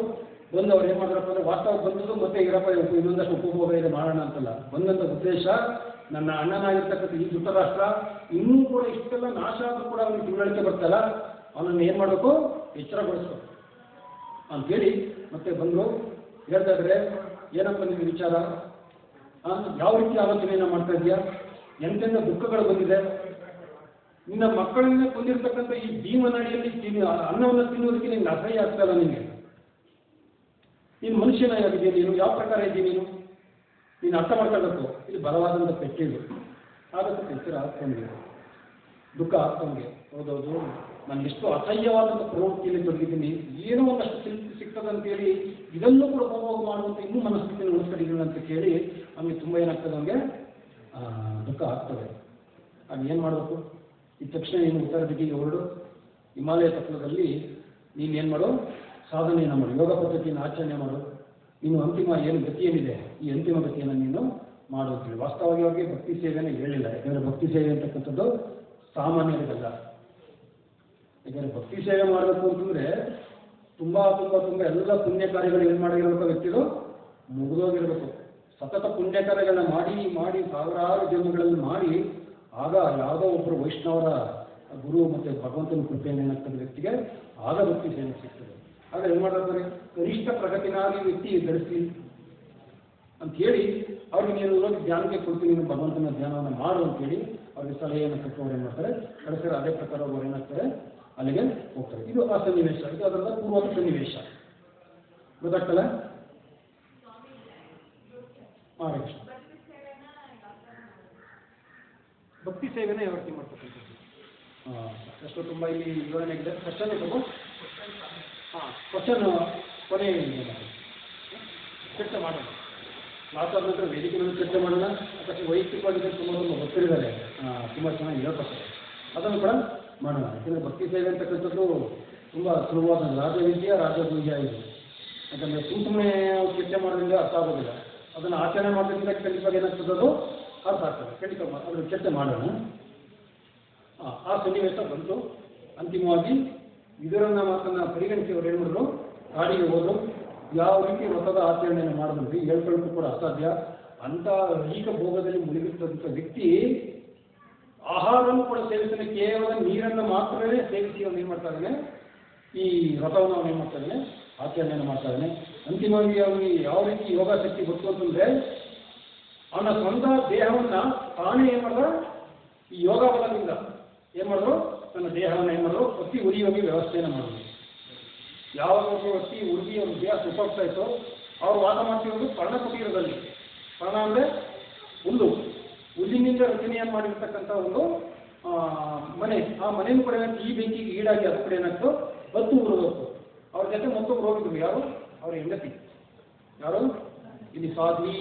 ಬಂದು ಅವ್ರು ಏನು ಮಾಡಿದ್ರಪ್ಪ ಅಂದರೆ, ವಾಸ್ತವ ಬಂದದ್ದು ಮತ್ತೆ ಇರಪ್ಪ ಇನ್ನೊಂದಷ್ಟು ಉಪಭೋಗ ಇದೆ ಮಾಡೋಣ ಅಂತಲ್ಲ. ಬಂದಂಥ ಉದ್ದೇಶ, ನನ್ನ ಅಣ್ಣನಾಗಿರ್ತಕ್ಕಂಥ ಈ ಧೃತರಾಷ್ಟ್ರ ಇನ್ನೂ ಕೂಡ ಇಷ್ಟೆಲ್ಲ ನಾಶ ಆದರೂ ಕೂಡ ಅವನಿಗೆ ತಿಳುವಳಿಕೆ ಬರ್ತಲ್ಲ, ಅವನನ್ನು ಏನು ಮಾಡಬೇಕು, ಎಚ್ಚರಗೊಳಿಸ್ಬೇಕು ಅಂತೇಳಿ ಮತ್ತೆ ಬಂದರು. ಹೇಳ್ತಾ ಇದ್ರೆ, ಏನಪ್ಪ ನಿಮಗೆ ವಿಚಾರ, ಯಾವ ರೀತಿ ಆಲೋಚನೆಯನ್ನು ಮಾಡ್ತಾ ಇದೆಯಾ, ಎಂತೆಂಥ ದುಃಖಗಳು ಬಂದಿದೆ, ನಿನ್ನ ಮಕ್ಕಳನ್ನ ಕೊಂದಿರ್ತಕ್ಕಂಥ ಈ ಭೀಮನಡಿಯಲ್ಲಿ ಅನ್ನವನ್ನು ತಿನ್ನುವುದಕ್ಕೆ ನಿನ್ಗೆ ಅಸಹ್ಯ ಆಗ್ತಲ್ಲ ನಿನಗೆ? ನೀನು ಮನುಷ್ಯನಾಗಿದೆಯಾ? ನೀನು ಯಾವ ಪ್ರಕಾರ ಇದ್ದೀನಿ? ನೀನು ಅರ್ಥ ಮಾಡ್ಕೊಳ್ಬೇಕು. ಇದು ಬಲವಾದಂಥ ಪೆಟ್ಟಿದು. ಆದಷ್ಟು ಎಚ್ಚರ ಆಗ್ತವನಿಗೆ, ದುಃಖ ಆಗ್ತವನಿಗೆ. ಹೌದೌದು, ನಾನು ಎಷ್ಟು ಅಸಹ್ಯವಾದಂಥ ಪ್ರವೃತ್ತಿಯಲ್ಲಿ ತೊಡಗಿದ್ದೀನಿ, ಏನೋ ಒಂದಷ್ಟು ಸಿಗ್ತದೆ ಅಂತೇಳಿ ಇದನ್ನು ಕೂಡ ಹೋಗುವಾಗ ಮಾಡುವಂಥ ಇನ್ನೂ ಮನಸ್ಥಿತಿಯನ್ನು ಉಳಿಸ್ಕೊಂಡಿದ್ದೀನಿ ಅಂತ ಕೇಳಿ ಅವನಿಗೆ ತುಂಬ ಏನಾಗ್ತದೆ, ಅವನಿಗೆ ದುಃಖ ಆಗ್ತದೆ. ಆಗ ಏನು ಮಾಡಬೇಕು? ಈ ತಕ್ಷಣ ನೀನು ಉತ್ತರ ದಿಕ್ಕಿಗೆ ಹೊರಡು. ಹಿಮಾಲಯ ತತ್ವದಲ್ಲಿ ನೀನು ಏನು ಮಾಡು? ಸಾಧನೆಯನ್ನು ಮಾಡು, ಯೋಗ ಪದ್ಧತಿಯನ್ನು ಆಚರಣೆ ಮಾಡು. ನೀನು ಅಂತಿಮ ಏನು ಗತಿ ಏನಿದೆ, ಈ ಅಂತಿಮ ಗತಿಯನ್ನು ನೀನು ಮಾಡು ಅಂತೇಳಿ. ವಾಸ್ತವವಾಗಿ ಅವ್ರಿಗೆ ಭಕ್ತಿ ಸೇವೆಯನ್ನು ಹೇಳಿಲ್ಲ. ಯಾಕಂದರೆ ಭಕ್ತಿ ಸೇವೆ ಅಂತಕ್ಕಂಥದ್ದು ಸಾಮಾನ್ಯರಿಗಲ್ಲ. ಯಾಕಂದರೆ ಭಕ್ತಿ ಸೇವೆ ಮಾಡಬೇಕು ಅಂತಂದರೆ ತುಂಬ ಎಲ್ಲ ಪುಣ್ಯ ಕಾರ್ಯಗಳು ಏನು ಮಾಡಿರಬೇಕು ವ್ಯಕ್ತಿಗಳು? ಮುಗಿದೋಗಿರಬೇಕು. ಸತತ ಪುಣ್ಯ ಕಾರ್ಯಗಳನ್ನ ಮಾಡಿ ಸಾವಿರಾರು ಜನ್ಮಗಳಲ್ಲಿ ಮಾಡಿ, ಆಗ ಯಾವುದೋ ಒಬ್ಬರು ವೈಷ್ಣವರ ಗುರು ಮತ್ತು ಭಗವಂತನ ಕೃಪೆಯನ್ನು ಏನಾಗ್ತದೆ ವ್ಯಕ್ತಿಗೆ, ಆಗ ಭಕ್ತಿ ಸೇವೆ ಸಿಗ್ತದೆ. ಆಗ ಏನು ಮಾಡ್ತಾರೆ? ಕನಿಷ್ಠ ಪ್ರಗತಿನಾಗಿ ವ್ಯಕ್ತಿ ಗಳಿಸಿ ಅಂತ ಹೇಳಿ ಅವ್ರಿಗೆ ನೀನು ಹೋಗಿ ಧ್ಯಾನಕ್ಕೆ ಕೊಡ್ತೀನಿ, ನೀನು ಭಗವಂತನ ಧ್ಯಾನವನ್ನು ಮಾಡು ಅಂತೇಳಿ ಅವ್ರಿಗೆ ಸಲಹೆಯನ್ನು ಕೊಟ್ಟು ಅವ್ರು ಏನು ಮಾಡ್ತಾರೆ, ಕಳಿಸ್ತಾರೆ. ಅದೇ ಪ್ರಕಾರ ಅವ್ರು ಏನಾಗ್ತಾರೆ, ಅಲ್ಲಿಗೆ ಹೋಗ್ತಾರೆ. ಇದು ಆ ಸನ್ನಿವೇಶ. ಇದು ಅದರ ಪೂರ್ವದ ಸನ್ನಿವೇಶ. ಗೊತ್ತಾಗ್ತಲ್ಲ? ಕೃಷ್ಣ ಭಕ್ತಿ ಸೇವೆನ ಯಾವ ರೀತಿ ಮಾಡ್ತಕ್ಕಂಥದ್ದು? ಎಷ್ಟು ತುಂಬ ಇಲ್ಲಿ ವಿವರಣೆ ಇದೆ. ಕ್ವಶನ್ ತಗೋ. ಕ್ವಶನ್ ಕೊನೆ ಚರ್ಚೆ ಮಾಡೋಣ. ಕ್ಲಾಸ್ ಆದ ನಂತರ ವೇದಿಕೆ ಮೇಲೆ ಚರ್ಚೆ ಮಾಡೋಣ. ಯಾಕಂದರೆ ವೈಯಕ್ತಿಕವಾಗಿ ತುಂಬ ಗೊತ್ತಿರಿದ್ದಾರೆ, ತುಂಬ ಚೆನ್ನಾಗಿ ಹೇಳ್ಕೊಡ್ತಾರೆ. ಅದನ್ನು ಕೂಡ ಮಾಡೋಣ. ಯಾಕಂದರೆ ಭಕ್ತಿ ಸೇವೆ ಅಂತಕ್ಕಂಥದ್ದು ತುಂಬ ಸುಲಭವಾದ ರಾಜವಿದ್ಯೆ ಇದೆ. ಯಾಕಂದರೆ ಸುಮ್ಮನೆ ಚರ್ಚೆ ಮಾಡೋದ್ರಿಂದ ಅರ್ಥ ಆಗೋದಿಲ್ಲ. ಅದನ್ನು ಆಚರಣೆ ಮಾಡೋದ್ರಿಂದ ಖಂಡಿತವಾಗಿ ಏನಾಗ್ತದೆ, ಅದು ಅರ್ಥ ಆಗ್ತದೆ. ಖಂಡಿತ ಅದನ್ನು ಚರ್ಚೆ ಮಾಡೋಣ. ಆ ಸನ್ನಿವೇಶ ಬಂತು. ಅಂತಿಮವಾಗಿ ಇದರನ್ನ ಮಾತನ್ನು ಪರಿಗಣಿಸಿ ಅವರು ಏನು ಮಾಡಿದ್ರು, ಕಾಡಿಗೆ ಹೋದ್ರು. ಯಾವ ರೀತಿ ವ್ರತದ ಆಚರಣೆಯನ್ನು ಮಾಡಿದ್ರಿ ಹೇಳ್ಕೊಳ್ಳೋಕ್ಕೂ ಕೂಡ ಅಸಾಧ್ಯ. ಅಂಥ ಐಹಿಕ ಭೋಗದಲ್ಲಿ ಮುಳುಗಿರ್ತಕ್ಕಂಥ ವ್ಯಕ್ತಿ ಆಹಾರವನ್ನು ಕೂಡ ಸೇವಿಸದೆ ಕೇವಲ ನೀರನ್ನು ಮಾತ್ರವೇ ಸೇವಿಸಿ ಅವನು ಏನು ಮಾಡ್ತಾ ಇದ್ದಾನೆ, ಈ ವ್ರತವನ್ನು ಅವನು ಏನು ಮಾಡ್ತಾ ಇದ್ದಾನೆ, ಆಚರಣೆಯನ್ನು ಮಾಡ್ತಾ ಇದ್ದಾನೆ. ಅಂತಿಮವಾಗಿ ಅವನಿಗೆ ಯಾವ ರೀತಿ ಯೋಗ ಶಕ್ತಿ ಗೊತ್ತು ಅಂತಂದರೆ, ಅವನ ಸ್ವಂತ ದೇಹವನ್ನು ತಾನೇ ಏನು ಮಾಡಿದ, ಈ ಯೋಗ ಬಲದಿಂದ ಏನು ಮಾಡಿದ್ರು, ತನ್ನ ದೇಹವನ್ನು ಏನು ಮಾಡಿದ್ರು, ಒತ್ತಿ ಉರಿಯೋಗಿ ವ್ಯವಸ್ಥೆಯನ್ನು ಮಾಡಿದ್ರು. ಯಾವಾಗ ಒತ್ತಿ ಉರುಗಿ ಅವ್ರ ದೇಹ ಸುಖೋಗ್ತಾ ಇತ್ತು, ಅವರು ವಾಸ ಮಾಡ್ತಿರೋದು ಪರ್ಣಕುಟೀರದಲ್ಲಿ. ಪರ್ಣ ಅಂದರೆ ಹುಲ್ಲಿನಿಂದ ರಚನೆಯನ್ನು ಮಾಡಿರ್ತಕ್ಕಂಥ ಒಂದು ಮನೆ. ಆ ಮನೆಯನ್ನು ಕೂಡ ಈ ಬೆಂಕಿಗೆ ಈಡಾಗಿ ಅದು ಕೂಡ ಏನಾಗ್ತು, ಬತ್ತು ಉರಿದೋಗ್ತು. ಅವ್ರ ಜೊತೆ ಮತ್ತೊಬ್ರು ಹೋಗಿದ್ರು. ಯಾರು? ಅವರ ಹೆಂಡತಿ. ಯಾರು? ಇಲ್ಲಿ ಸಾಧ್ವಿ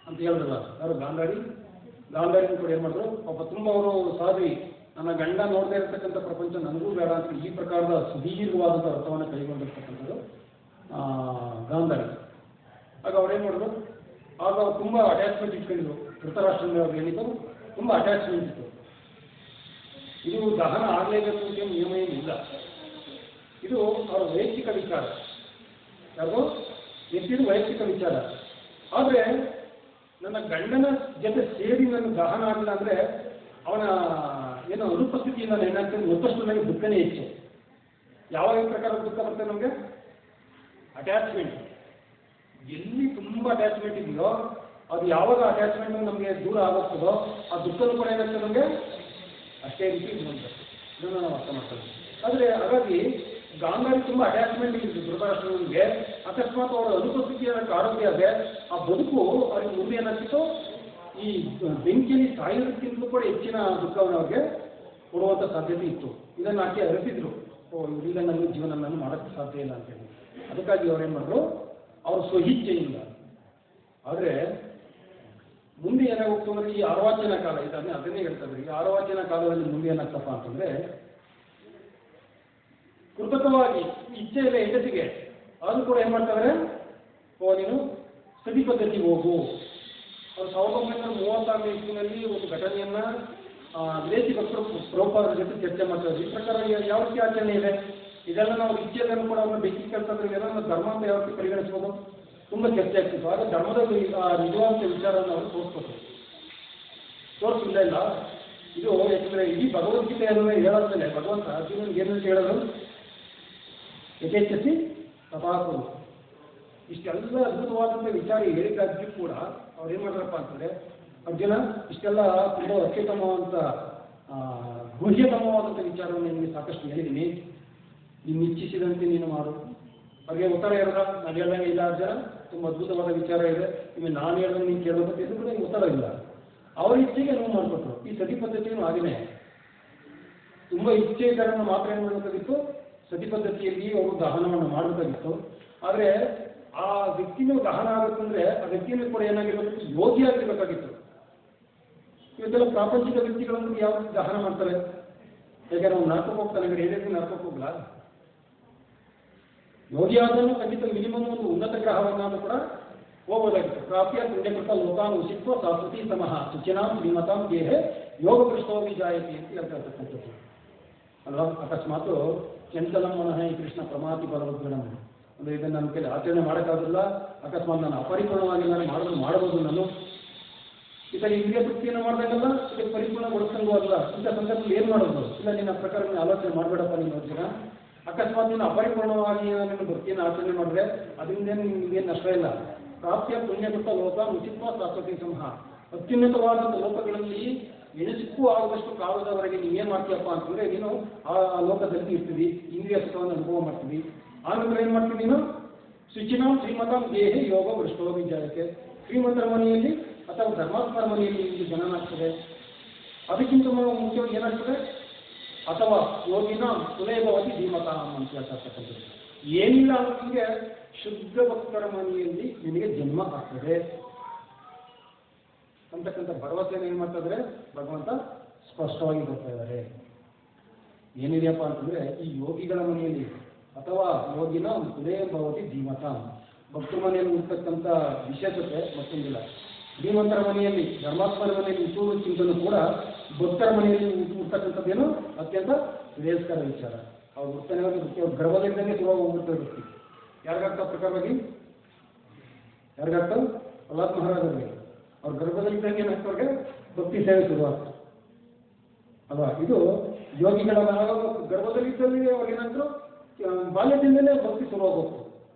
ಅಂತ ಹೇಳಿದ್ರಲ್ಲ, ಯಾರು? ಗಾಂಧಾರಿನ ಕೂಡ ಏನು ಮಾಡಿದ್ರು, ಪಾಪ ತುಂಬ ಅವರು ಸಾಧ್ವಿ, ನನ್ನ ಗಂಡ ನೋಡದೇ ಇರತಕ್ಕಂಥ ಪ್ರಪಂಚ ನನಗೂ ಬೇಡ ಅಂತ ಈ ಪ್ರಕಾರದ ಸುದೀರ್ಘವಾದಂಥ ವ್ರತವನ್ನು ಕೈಗೊಂಡಿರ್ತಕ್ಕಂಥದ್ದು ಗಾಂಧಾರಿ. ಆಗ ಅವ್ರೇನು ಮಾಡಿದ್ರು, ಆಗ ಅವ್ರು ತುಂಬ ಅಟ್ಯಾಚ್ಮೆಂಟ್ ಇಟ್ಕೊಂಡಿದ್ರು. ಧೃತರಾಷ್ಟ್ರದಲ್ಲಿ ಅವ್ರಿಗೆ ಏನಿತ್ತು, ತುಂಬ ಅಟ್ಯಾಚ್ಮೆಂಟ್ ಇತ್ತು. ಇದು ದಹನ ಆಗಲೇಬೇಕು ಅಂತ ನಿಯಮ ಏನಿಲ್ಲ. ಇದು ಅವರ ವೈಯಕ್ತಿಕ ವಿಚಾರ. ಯಾರಿಗೂ ವ್ಯಕ್ತಿದು ವೈಯಕ್ತಿಕ ವಿಚಾರ. ಆದರೆ ನನ್ನ ಗಂಡನ ಜೊತೆ ಸೇರಿ ನನ್ನ ದಹನ ಆಗಲಿಲ್ಲ ಅಂದರೆ ಅವನ ಏನೋ ಅನುಪಸ್ಥಿತಿಯಿಂದ ಏನಾಗ್ತದೆ, ಮತ್ತಷ್ಟು ನನಗೆ ದುಃಖನೇ ಹೆಚ್ಚು. ಯಾವ ಪ್ರಕಾರದ ದುಃಖ ಬರ್ತದೆ ನಮಗೆ? ಅಟ್ಯಾಚ್ಮೆಂಟ್. ಎಲ್ಲಿ ತುಂಬ ಅಟ್ಯಾಚ್ಮೆಂಟ್ ಇದೆಯೋ, ಅದು ಯಾವಾಗ ಅಟ್ಯಾಚ್ಮೆಂಟ್ ನಮಗೆ ದೂರ ಆಗುತ್ತದೋ ಆ ದುಃಖನೂ ಕೂಡ ಏನಾಗ್ತದೆ ನಮಗೆ ಅಷ್ಟೇ ರೀತಿ ಇರುವಂಥದ್ದು. ಇದನ್ನು ನಾವು ಅರ್ಥ ಮಾಡ್ತೀವಿ. ಆದರೆ ಹಾಗಾಗಿ ಗಾಂಧಾರಿ ತುಂಬ ಅಟ್ಯಾಚ್ಮೆಂಟ್ ಇದ್ದು ಧೃತರಾಷ್ಟ್ರನಿಗೆ. ಅಕಸ್ಮಾತ್ ಅವರ ಅನುಪಸ್ಥಿತಿಯ ಆರೋಗ್ಯ ಅದೇ, ಆ ಬದುಕು ಅವ್ರಿಗೆ ಮುಂದೆ ಏನಾಗ್ತಿತ್ತು, ಈ ಬೆಂಕಿಯಲ್ಲಿ ಸಾಯೋದಕ್ಕಿಂತಲೂ ಕೂಡ ಹೆಚ್ಚಿನ ದುಃಖವನ್ನು ಅವ್ರಿಗೆ ಕೊಡುವಂಥ ಸಾಧ್ಯತೆ ಇತ್ತು. ಇದನ್ನು ಆಕೆ ಅರಿತಿದ್ರು, ಇವರಿಂದ ನನ್ನ ಜೀವನ ನಾನು ಮಾಡೋಕ್ಕೆ ಸಾಧ್ಯ ಇಲ್ಲ ಅಂತೇಳಿ. ಅದಕ್ಕಾಗಿ ಅವ್ರೇನು ಮಾಡಿದ್ರು, ಅವರು ಸ್ವಇಚ್ಛೆಯಿಂದ. ಆದರೆ ಮುಂದೆ ಏನಾಗೋಗ್ತು ಅಂದರೆ, ಈ ಅರ್ವಾಚೀನ ಕಾಲ ಅದನ್ನೇ ಹೇಳ್ತಾರೆ. ಈ ಅರ್ವಾಚೀನ ಕಾಲದಲ್ಲಿ ಮುಂದೆ ಏನಾಗ್ತಪ್ಪ ಅಂತಂದರೆ, ಕೃತಕವಾಗಿ ಇಚ್ಛೆ ಇಲ್ಲ ಹೆಂಡತಿಗೆ, ಅದು ಕೂಡ ಏನು ಮಾಡ್ತಾರೆ, ನೀನು ಸತಿ ಪದ್ಧತಿಗೆ ಹೋಗು. ಅವರು 1936 ಇಸ್ವಿನಲ್ಲಿ ಒಂದು ಘಟನೆಯನ್ನು ವಿದೇಶಿ ಭಕ್ತರು ಪ್ರಭುಪಾದರ ಜೊತೆ ಚರ್ಚೆ ಮಾಡ್ತಾರೆ. ಈ ಪ್ರಕಾರ ಯಾವ ರೀತಿ ಆಚರಣೆ ಇದೆ, ಇದೆಲ್ಲ ನಾವು ಇಚ್ಛೆಯನ್ನು ಕೂಡ ಅವ್ರನ್ನ ಬೆಂಕಿ ಕಲ್ತಂದ್ರೆ ಇದೆಲ್ಲ ಧರ್ಮ ಅಂತ ಯಾವ ರೀತಿ ಪರಿಗಣಿಸ್ಬೋದು, ತುಂಬ ಚರ್ಚೆ ಆಗ್ತಿತ್ತು. ಆಗ ಧರ್ಮದ ನಿಜವಾದ ವಿಚಾರವನ್ನು ಅವರು ತೋರಿಸಿಲ್ಲ ಇಲ್ಲ. ಇದು ಯಾಕಂದರೆ ಇಡೀ ಭಗವದ್ಗೀತೆಯನ್ನು ಹೇಳೋದ್ಮೇಲೆ ಭಗವಂತ ಅರ್ಜುನನಿಗೆ ಏನಂತ ಹೇಳೋದು, ಯಥೇಚ್ಛಸಿ ತಪಾಸು. ಇಷ್ಟೆಲ್ಲ ಅದ್ಭುತವಾದಂಥ ವಿಚಾರ ಹೇಳಿದ್ದಾದ್ರೂ ಕೂಡ ಅವ್ರು ಏನು ಮಾಡ್ತಾರಪ್ಪ ಅಂತಂದರೆ, ಅರ್ಜುನ ಇಷ್ಟೆಲ್ಲ ತುಂಬ ಅತ್ಯುತ್ತಮವಾದಂಥ ಗುಹ್ಯತಮವಾದಂಥ ವಿಚಾರವನ್ನು ನಿಮಗೆ ಸಾಕಷ್ಟು ಹೇಳಿದ್ದೀನಿ. ನೀನು ಇಚ್ಛಿಸಿದಂತೆ ನೀನು ಮಾಡು. ಅವ್ರಿಗೆ ಉತ್ತರ ಇರೋದ ನಾನು ಹೇಳ್ದಂಗೆ ಇಲ್ಲ ಜನ ತುಂಬ ಅದ್ಭುತವಾದ ವಿಚಾರ ಇದೆ, ನಿಮಗೆ ನಾನು ಹೇಳ್ದಂಗೆ ನೀನು ಕೇಳಬೇಕು, ಇದು ಕೂಡ ನಿಮ್ಗೆ ಉತ್ತರ ಇಲ್ಲ. ಅವ್ರ ಇಚ್ಛೆಗೆ ನೋವು ಮಾಡಿಕೊಟ್ರು. ಈ ಸತಿ ಪದ್ಧತಿಯೂ ಹಾಗೇನೆ. ತುಂಬ ಇಚ್ಛೆ ಇದ್ದರನ್ನು ಮಾತ್ರ ಏನು ಮಾಡಬೇಕಾಗಿತ್ತು, ಸತಿ ಪದ್ಧತಿಯಲ್ಲಿ ಅವರು ದಹನವನ್ನು ಮಾಡಬೇಕಾಗಿತ್ತು. ಆದರೆ ಆ ವ್ಯಕ್ತಿನೂ ದಹನ ಆಗುತ್ತಂದ್ರೆ ಆ ವ್ಯಕ್ತಿನೂ ಕೂಡ ಏನಾಗಿರಬೇಕು, ಯೋಗಿಯಾಗಿರ್ಬೇಕಾಗಿತ್ತು. ಇವತ್ತೆಲ್ಲ ಪ್ರಾಪಂಚಿಕ ವ್ಯಕ್ತಿಗಳನ್ನು ಯಾವ ದಹನ ಮಾಡ್ತಾರೆ? ಯಾಕಂದ್ರೆ ಅವ್ನು ನರ್ಕಕ್ಕೆ ಹೋಗ್ತಾನೆ, ಹೇಳಿದ್ರೆ ನರ್ಕಕ್ಕೆ ಹೋಗ್ಲ. ಯೋಗಿ ಆದನ್ನು ಖಂಡಿತ ಮಿನಿಮಮ್ ಒಂದು ಉನ್ನತ ಗ್ರಹವನ್ನಾದ್ರೂ ಕೂಡ ಹೋಗೋದಾಗಿತ್ತು. ಪ್ರಾಪ್ಯ ಪುಣ್ಯಕೃತ ಲೋಕಾನ್ ಉಸಿತ್ವ ಸಾಸ್ವತಿ ಸಮಃ ಸುಚಿನಾಂ ಶ್ರೀಮತಾಂ ದೇಹೆ ಯೋಗ ಕೃಷ್ಣೋಗಿ ಜಾಯತಿ ಅಂತ ಹೇಳ್ತಾ ಇರ್ತಕ್ಕಂಥದ್ದು ಅಲ್ವಾ. ಅಕಸ್ಮಾತ್ ಚಂಚಲಂ ಮನಃ ಈ ಕೃಷ್ಣ ಪ್ರಮಾತಿ ಬಲವದ್ಗಣಂ ಅಂದರೆ ಇದನ್ನು ನನ್ನ ಕೈಲಿ ಆಚರಣೆ ಮಾಡೋಕ್ಕಾಗಲ್ಲ, ಅಕಸ್ಮಾತ್ ನಾನು ಅಪರಿಪೂರ್ಣವಾಗಿ ನಾನು ಮಾಡಬಹುದು. ನಾನು ಈ ಥರ ಇಂದ್ರಿಯ ತೃಪ್ತಿಯನ್ನು ಮಾಡಿದಾಗಲ್ಲ, ಇದಕ್ಕೆ ಪರಿಪೂರ್ಣಗೊಳಿಸಂಗೂ ಅಲ್ಲ. ಇಂಥ ಸಂದರ್ಭದಲ್ಲಿ ಏನು ಮಾಡೋದು? ಇಲ್ಲ, ನಿನ್ನ ಪ್ರಕಾರ ನೀನು ಆಲೋಚನೆ ಮಾಡಬೇಡಪ್ಪ. ನೀನು ಯೋಚನೆ ಅಕಸ್ಮಾತ್ ನೀನು ಅಪರಿಪೂರ್ಣವಾಗಿ ನೀನು ಭಕ್ತಿಯನ್ನು ಆಚರಣೆ ಮಾಡಿದ್ರೆ ಅದರಿಂದೇನು ನಿಮಗೇನು ನಷ್ಟ ಇಲ್ಲ. ಪ್ರಾಪ್ತಿಯ ಪುಣ್ಯಕೃತ ಲೋಕ ಉಚಿತ್ವ ಶಾಶ್ವತಿ ಸಮೂಹ, ಅತ್ಯುನ್ನತವಾದಂಥ ಲೋಕಗಳಲ್ಲಿ ಎಣಿಸಿಕ್ಕೂ ಆಗುವಷ್ಟು ಕಾಲದವರೆಗೆ ನೀವೇನು ಮಾಡ್ತೀಯಪ್ಪ ಅಂತಂದರೆ ನೀನು ಆ ಲೋಕದಲ್ಲಿ ಇರ್ತೀವಿ, ಇಂದ್ರಿಯ ಸುಖವನ್ನು ಅನುಭವ ಮಾಡ್ತೀವಿ. ಆನಂತರ ಏನು ಮಾಡ್ತೀವಿ ನೀನು? ಶುಚಿನಾಂ ಶ್ರೀಮತಾಂ ದೇಹೆ ಯೋಗ ವೃಷ್ಟೋ ವಿಜಯಕ್ಕೆ, ಶ್ರೀಮಂತರ ಮನೆಯಲ್ಲಿ ಅಥವಾ ಧರ್ಮಾತ್ಮರ ಮನೆಯಲ್ಲಿ ಇಲ್ಲಿ ಜನನಾಗ್ತದೆ. ಅದಕ್ಕಿಂತ ಮುಖ್ಯವಾಗಿ ಏನಾಗ್ತದೆ? ಅಥವಾ ಯೋಗಿನ ಸುಲಭವಾಗಿ ಧೀಮತಾಂ ಅಂತ ಹೇಳ್ತಕ್ಕಂಥದ್ದು. ಏನಿಲ್ಲ ಅನ್ನೋದಿಗೆ ಶುದ್ಧ ಭಕ್ತರ ಮನೆಯಲ್ಲಿ ನಿನಗೆ ಜನ್ಮ ಆಗ್ತದೆ ಅಂತಕ್ಕಂಥ ಭರವಸೆಯನ್ನು ಏನು ಮಾಡ್ತಿದ್ರೆ ಭಗವಂತ ಸ್ಪಷ್ಟವಾಗಿ ಬರ್ತಾ ಇದ್ದಾರೆ. ಏನಿದೆಯಪ್ಪ ಅಂತಂದ್ರೆ ಈ ಯೋಗಿಗಳ ಮನೆಯಲ್ಲಿ ಅಥವಾ ಯೋಗಿನ ಸುಲಭವಾಗಿ ಧೀಮತಾಂ, ಭಕ್ತರ ಮನೆಯಲ್ಲಿ ಇರ್ತಕ್ಕಂಥ ವಿಶೇಷತೆ ಮತ್ತೊಂದಿಲ್ಲ. ಶ್ರೀಮಂತರ ಮನೆಯಲ್ಲಿ ಧರ್ಮಾತ್ಮರ ಮನೆಯಲ್ಲಿ ಹುಟ್ಟುವುದಕ್ಕಿಂತಲೂ ಕೂಡ ಭಕ್ತರ ಮನೆಯಲ್ಲಿ ಹುಟ್ಟತಕ್ಕಂಥದ್ದೇನು ಅತ್ಯಂತ ಶ್ರೇಯಸ್ಕರ ವಿಚಾರ. ಅವ್ರು ಹುಡ್ತಾನೆ ಅವ್ರ ಗರ್ಭದಿಂದಲೇ ಶುರು ಹೋಗ್ಬಿಡ್ತಾರೆ ವ್ಯಕ್ತಿ. ಯಾರಿಗಾಗ್ತಾ ಪ್ರಕಾರವಾಗಿ ಯಾರಿಗಾಗ್ತಾ? ಪ್ರಹ್ಲಾದ್ ಮಹಾರಾಜರಿಗೆ ಅವ್ರ ಗರ್ಭದಲ್ಲಿದ್ದಂಗೆ ಏನಾಗ್ತವ್ರಿಗೆ ಭಕ್ತಿ ಸೇವೆ ಶುರುವಾಗ್ತದೆ ಅಲ್ವಾ. ಇದು ಯೋಗಿಗಳ ಗರ್ಭದಲ್ಲಿದ್ದಲ್ಲಿ ಅವ್ರಿಗೇನಾದ್ರು ಬಾಲ್ಯದಿಂದಲೇ ಭಕ್ತಿ ಶುರುವಾಗೋಗ್ತು.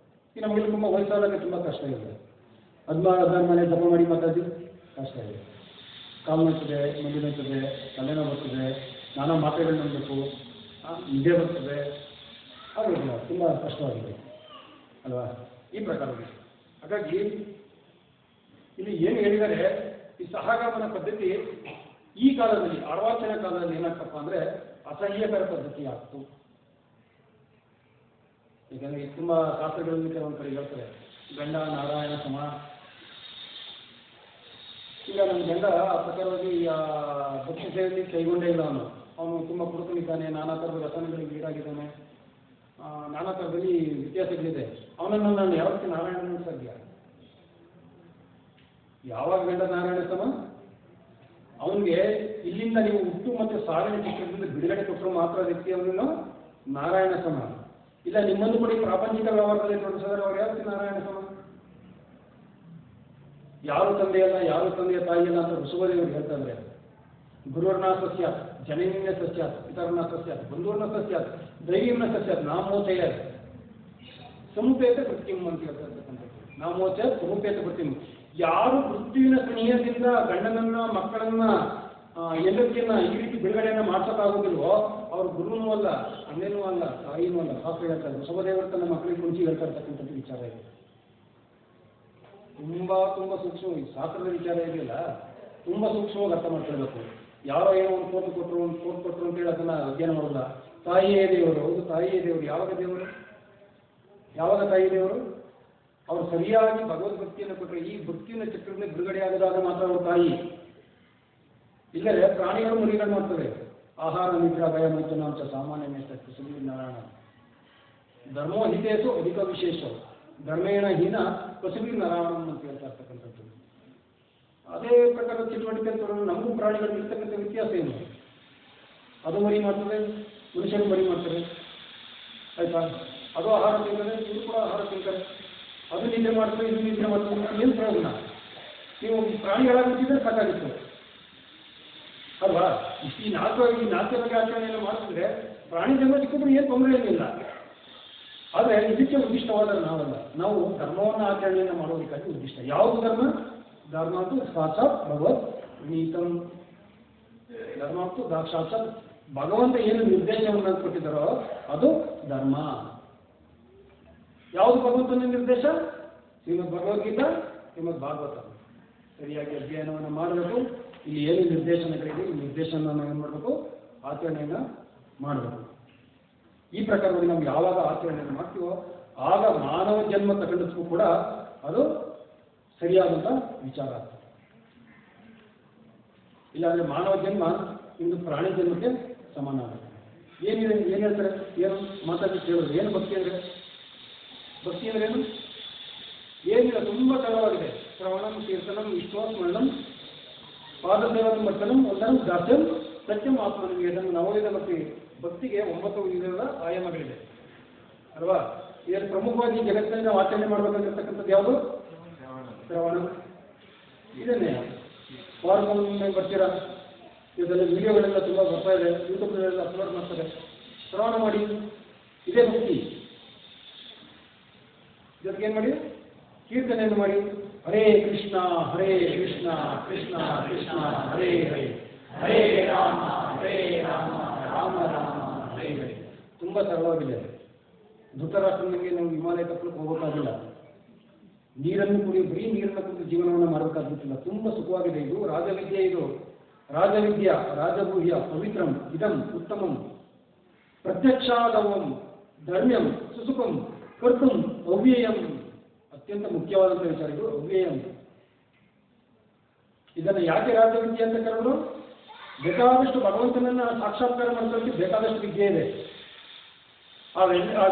ಈ ನಮಗೆ ತುಂಬ ವಯಸ್ಸಾದಾಗ ತುಂಬ ಕಷ್ಟ ಇದೆ. ಹದಿನಾರು ಮನೆ ಜಪ ಮಾಡಿ ಮಾತಾಡಿ ಕಷ್ಟ ಇದೆ. ಕಾಲು ನೋಡ್ತದೆ, ಮಂಡಿ ನೋಡ್ತದೆ, ತಲೆನೋವು ಬರ್ತದೆ, ನಾನಾ ಮಾತ್ರೆಗಳು ನಂಬಬೇಕು, ನಿದ್ದೆ ಬರ್ತದೆ, ಆಗೋದಿಲ್ಲ, ತುಂಬ ಕಷ್ಟವಾಗಿದೆ ಅಲ್ವಾ ಈ ಪ್ರಕಾರವಾಗಿ. ಹಾಗಾಗಿ ಇಲ್ಲಿ ಏನು ಹೇಳಿದರೆ, ಈ ಸಹಗಮನ ಪದ್ಧತಿ ಈ ಕಾಲದಲ್ಲಿ ಅರ್ವಾಚನ ಕಾಲದಲ್ಲಿ ಏನಾಗ್ತಪ್ಪ ಅಂದರೆ ಅಸಹ್ಯಕರ ಪದ್ಧತಿ ಆಗ್ತು. ಯಾಕಂದರೆ ತುಂಬ ಶಾಸ್ತ್ರಗಳಲ್ಲಿ ಕೆಲವೊಂದು ಕಡೆ ಹೇಳ್ತಾರೆ ಗಂಡ ನಾರಾಯಣ ಸಮ. ಈಗ ನನ್ನ ಗಂಡ ಆ ಪ್ರಕಾರವಾಗಿ ಭಕ್ತಿ ಸೇವೆಯಲ್ಲಿ ಕೈಗೊಂಡೇ ಇಲ್ಲ. ಅವನು ತುಂಬ ಕುಡುಕನಿದ್ದಾನೆ, ನಾನಾ ಥರದ ವ್ಯಸನಗಳಿಗೆ ಈಡಾಗಿದ್ದಾನೆ, ನಾನಾ ಥರದಲ್ಲಿ ವ್ಯತ್ಯಾಸಗಳಿದೆ. ಅವನನ್ನು ನಾನು ಯಾವತ್ತೂ ನಾರಾಯಣನ ಸಾಧ್ಯ? ಯಾವಾಗ ಗಂಡ ನಾರಾಯಣ ಸಮ? ಅವನಿಗೆ ಇಲ್ಲಿಂದ ನೀವು ಹುಟ್ಟು ಮತ್ತು ಸಾವಿನ ಚಕ್ರದಿಂದ ಬಿಡುಗಡೆ ಕೊಟ್ಟರು ಮಾತ್ರ ವ್ಯಕ್ತಿ ಅವನನ್ನು ನಾರಾಯಣ ಸಮ. ಇಲ್ಲ ನಿಮ್ಮನ್ನು ಕೂಡ ಪ್ರಾಪಂಚಿಕ ವ್ಯವಹಾರದಲ್ಲಿ ತೊಡಗಿಸಿದ್ರೆ ಅವ್ರು ಯಾವತ್ತಿ ನಾರಾಯಣ ಸಮ? ಯಾರು ತಂದೆಯಲ್ಲ, ಯಾರು ತಂದೆಯ ತಾಯಿಯಲ್ಲ ಅಂತ ಬಸವದೇವರು ಹೇಳ್ತಾ ಇದ್ದಾರೆ. ಗುರುರ್ನ ಸಸ್ಯಾತ್, ಜನನಿನ ಸಸ್ಯಾತ್, ಪಿತರ್ನ ಸಸ್ಯಾತ್, ಬಂಧುರ್ನ ಸಸ್ಯಾತ್, ದೈವೀನ ಸಸ್ಯಾತ್, ನಾಮೋಚಯ ಸಮುಪೇತ ಕೃತ್ಯಂ ಅಂತ ಹೇಳ್ತಾ ಇರ್ತಕ್ಕಂಥದ್ದು. ನಾಮೋಚಯ ಸಮುಪೇತ ಕೃತ್ಯಂ. ಯಾರು ಮೃತ್ಯುವಿನ ಸ್ನೇಹದಿಂದ ಗಂಡನನ್ನ ಮಕ್ಕಳನ್ನ ಹೆಂಡತಿಯನ್ನ ಈ ರೀತಿ ಬಿಡುಗಡೆಯನ್ನ ಮಾಡ್ಸೋಕ್ಕಾಗೋದಿಲ್ವೋ ಅವ್ರ ಗುರುನೂ ಅಲ್ಲ, ಅಣ್ಣನೂ ಅಲ್ಲ, ತಾಯಿನೂ ಅಲ್ಲ. ಶಾಸ್ತ್ರ ಹೇಳ್ತಾರೆ, ಬಸವದೇವರು ತನ್ನ ಮಕ್ಕಳಿಗೆ ಕುಂಚಿ ಹೇಳ್ತಾ ಇರ್ತಕ್ಕಂಥದ್ದು ವಿಚಾರ ಇದೆ. ತುಂಬ ಸೂಕ್ಷ್ಮ ಈ ಶಾಸ್ತ್ರದ ವಿಚಾರ ಇದೆಯಲ್ಲ, ತುಂಬ ಸೂಕ್ಷ್ಮವಾಗಿ ಅರ್ಥ ಮಾಡ್ಕೊಳ್ಬೇಕು. ಯಾರೋ ಏನೋ ಒಂದು ಕೋರ್ಟ್ ಕೊಟ್ಟರು ಅಂತ ಹೇಳಿ ಅದನ್ನ ಅಧ್ಯಯನ ಮಾಡೋಲ್ಲ. ತಾಯಿಯೇ ದೇವರು. ಹೌದು, ತಾಯಿಯೇ ದೇವರು. ಯಾವಾಗ ದೇವರು? ಯಾವಾಗ ತಾಯಿ ದೇವರು? ಅವರು ಸರಿಯಾಗಿ ಭಗವದ್ಭಕ್ತಿಯನ್ನು ಕೊಟ್ಟರೆ ಈ ಭಕ್ತಿಯನ್ನು ಚಕ್ರದಿಂದ ಬಿಡುಗಡೆ ಆಗೋದಾಗ ಮಾತ್ರ ಅವರು ತಾಯಿ. ಇಲ್ಲದೆ ಪ್ರಾಣಿಗಳು ಮರಿಗಳು ಮಾಡ್ತವೆ. ಆಹಾರ ನಿದ್ರಾ ಭಯ ಮೋಚನಾಂಶ ಸಾಮಾನ್ಯ ಮೇಷ್ಠ ನಾರಾಯಣ ಧರ್ಮೋ ಹಿತೇಸು ಅಧಿಕ ವಿಶೇಷ ಧರ್ಮೇಣ ಹೀನ ಕಸುಬಿ ನಾರಾಯಣ ಅಂತ ಹೇಳ್ತಾ ಇರ್ತಕ್ಕಂಥದ್ದು. ಅದೇ ಪ್ರಕಾರ ಚಟುವಟಿಕೆ ನಮಗೂ ಪ್ರಾಣಿಗಳು ಇರ್ತಕ್ಕಂಥ ವ್ಯತ್ಯಾಸ ಏನು? ಅದು ಮರಿ ಮಾಡ್ತದೆ, ಮನುಷ್ಯರು ಮರಿ ಮಾಡ್ತಾರೆ, ಆಯ್ತಾ? ಅದು ಆಹಾರ ತಿಂತಾರೆ, ಇವರು ಕೂಡ ಆಹಾರ ತಿಂತಾರೆ. ಅದು ನಿದ್ರೆ ಮಾಡ್ತಾರೆ, ಇದು ನಿದ್ರೆ ಮಾಡ್ತಾರೆ. ಏನು ಪ್ರಯೋಜನ? ನೀವು ಪ್ರಾಣಿಗಳಾಗಿದ್ದರೆ ಸಾಕಾಗಿತ್ತು ಅಲ್ವಾ? ಈ ನಾಲ್ಕು ಬಗ್ಗೆ ಆಚರಣೆಯನ್ನು ಮಾಡ್ತಿದ್ರೆ ಪ್ರಾಣಿ ಜನ್ಮ ಸಿಕ್ಕಿದ್ರೆ ಏನು ತೊಂದರೆ ಏನಿಲ್ಲ. ಆದರೆ ಇದಕ್ಕೆ ಉದ್ದಿಷ್ಟವಾದ ನಾವಲ್ಲ. ನಾವು ಧರ್ಮವನ್ನು ಆಚರಣೆಯನ್ನು ಮಾಡೋದಕ್ಕಾಗಿ ಉದ್ದಿಷ್ಟ. ಯಾವುದು ಧರ್ಮ? ಧರ್ಮ ಅಂತೂ ಸಾಕ್ಷಾತ್ ಭಗವದ್ ನೀತಂ. ಧರ್ಮ ಅಂತೂ ಸಾಕ್ಷಾತ್ ಭಗವಂತ ಏನು ನಿರ್ದೇಶವನ್ನು ಕೊಟ್ಟಿದ್ದಾರೋ ಅದು ಧರ್ಮ. ಯಾವುದು ಭಗವಂತನ ನಿರ್ದೇಶ? ಶ್ರೀಮದ್ ಭಗವದ್ಗೀತಾ, ಶ್ರೀಮದ್ ಭಾಗವತ. ಸರಿಯಾಗಿ ಅಧ್ಯಯನವನ್ನು ಮಾಡಬೇಕು. ಇಲ್ಲಿ ಏನು ನಿರ್ದೇಶನಗಳಿದೆ ಈ ನಿರ್ದೇಶನ ನಾವು ಏನು ಮಾಡಬೇಕು? ಆಚರಣೆಯನ್ನು ಮಾಡಬೇಕು. ಈ ಪ್ರಕಾರವಾಗಿ ನಾವು ಯಾವಾಗ ಆಚರಣೆಯನ್ನು ಮಾಡ್ತೀವೋ ಆಗ ಮಾನವ ಜನ್ಮ ತಗೊಂಡಕ್ಕೂ ಕೂಡ ಅದು ಸರಿಯಾದಂಥ ವಿಚಾರ ಆಗ್ತದೆ. ಇಲ್ಲಾಂದ್ರೆ ಮಾನವ ಜನ್ಮ ಇಂದು ಪ್ರಾಣಿ ಜನ್ಮಕ್ಕೆ ಸಮಾನ ಆಗುತ್ತೆ. ಏನಿದೆ ಏನು ಹೇಳ್ತಾರೆ? ಏನು ಮಾತಾಡಿ ಕೇಳೋದು? ಏನು ಭಕ್ತಿ ಅಂದರೆ? ಭಕ್ತಿ ಅಂದ್ರೆ ಏನು? ಏನಿಲ್ಲ, ತುಂಬ ಸರಳವಾಗಿದೆ. ಶ್ರವಣಂ ಕೀರ್ತನಂ ವಿಶ್ವಾಸ್ಮರಣಂ ಪಾದಸೇವನಂ ಮರ್ತನಂ ಒಂದನ್ನು ದಾಸ್ಯಂ ಸತ್ಯಂ ಆತ್ಮನಿಗೆ ಇದನ್ನು ನವೋದಿತ ಭಕ್ತಿ. ಭಕ್ತಿಗೆ 9 ವಿಧದ ಆಯಾಮಗಳಿದೆ ಅಲ್ವಾ? ಇದರಲ್ಲಿ ಪ್ರಮುಖವಾಗಿ ಜಗತ್ತಿನಲ್ಲಿ ನಾವು ಆಚರಣೆ ಮಾಡಬೇಕಾಗಿರ್ತಕ್ಕಂಥದ್ದು ಯಾವುದು? ಶ್ರವಣ. ಇದನ್ನೇ ಫಾರ್ಮಲ್ಲಿ ಬರ್ತೀರಾ, ಇದೆಲ್ಲ ವಿಡಿಯೋಗಳೆಲ್ಲ ತುಂಬ ಬರ್ತಾ ಇದೆ, ಯೂಟ್ಯೂಬ್ಗಳೆಲ್ಲ ಅಪ್ಲೋಡ್ ಮಾಡ್ತಾರೆ. ಶ್ರವಣ ಮಾಡಿ, ಇದೇ ಭಕ್ತಿ. ಜೊತೆಗೆ ಏನು ಮಾಡಿ? ಕೀರ್ತನೆಯನ್ನು ಮಾಡಿ. ಹರೇ ಕೃಷ್ಣ ಹರೇ ಕೃಷ್ಣ ಕೃಷ್ಣ ಕೃಷ್ಣ ಹರೇ ಹರೇ ಹರೇ ರಾಮ ರಾಮ ರಾಮ ಹರೇ ಹರೇ. ತುಂಬ ಸರಳವಾಗಿದೆ. ಧೃತರಾಷ್ಟ್ರನಿಗೆ ನಾವು ಹಿಮಾಲಯ ತಪ್ಪಲಿಕ್ಕೆ ಹೋಗೋಕ್ಕಾಗಿಲ್ಲ. ನೀರನ್ನು ಕುಡಿ, ಬರೀ ನೀರನ್ನು ಕುಡಿದು ಜೀವನವನ್ನು ಮಾಡಬೇಕಾಗುತ್ತಿಲ್ಲ. ತುಂಬ ಸುಖವಾಗಿದೆ. ಇದು ರಾಜವಿದ್ಯೆ. ಇದು ರಾಜವಿದ್ಯ ರಾಜಗೂಹ್ಯ ಪವಿತ್ರಂ ಇದಂ ಉತ್ತಮಂ ಪ್ರತ್ಯಕ್ಷಾದವಂ ಧರ್ಮ್ಯಂ ಸುಸುಖಂ ಕರ್ತುಂ ಅವ್ಯಯಂ. ಅತ್ಯಂತ ಮುಖ್ಯವಾದಂಥ ವಿಚಾರ ಇದು, ಅವ್ಯಯಂ. ಇದನ್ನು ಯಾಕೆ ರಾಜವಿದ್ಯೆ ಅಂತ ಕರೆದ್ರು? ಬೇಕಾದಷ್ಟು ಭಗವಂತನನ್ನ ಸಾಕ್ಷಾತ್ಕಾರ ಮಾಡೋದಕ್ಕೆ ಬೇಕಾದಷ್ಟು ವಿದ್ಯೆ ಇದೆ. ಆ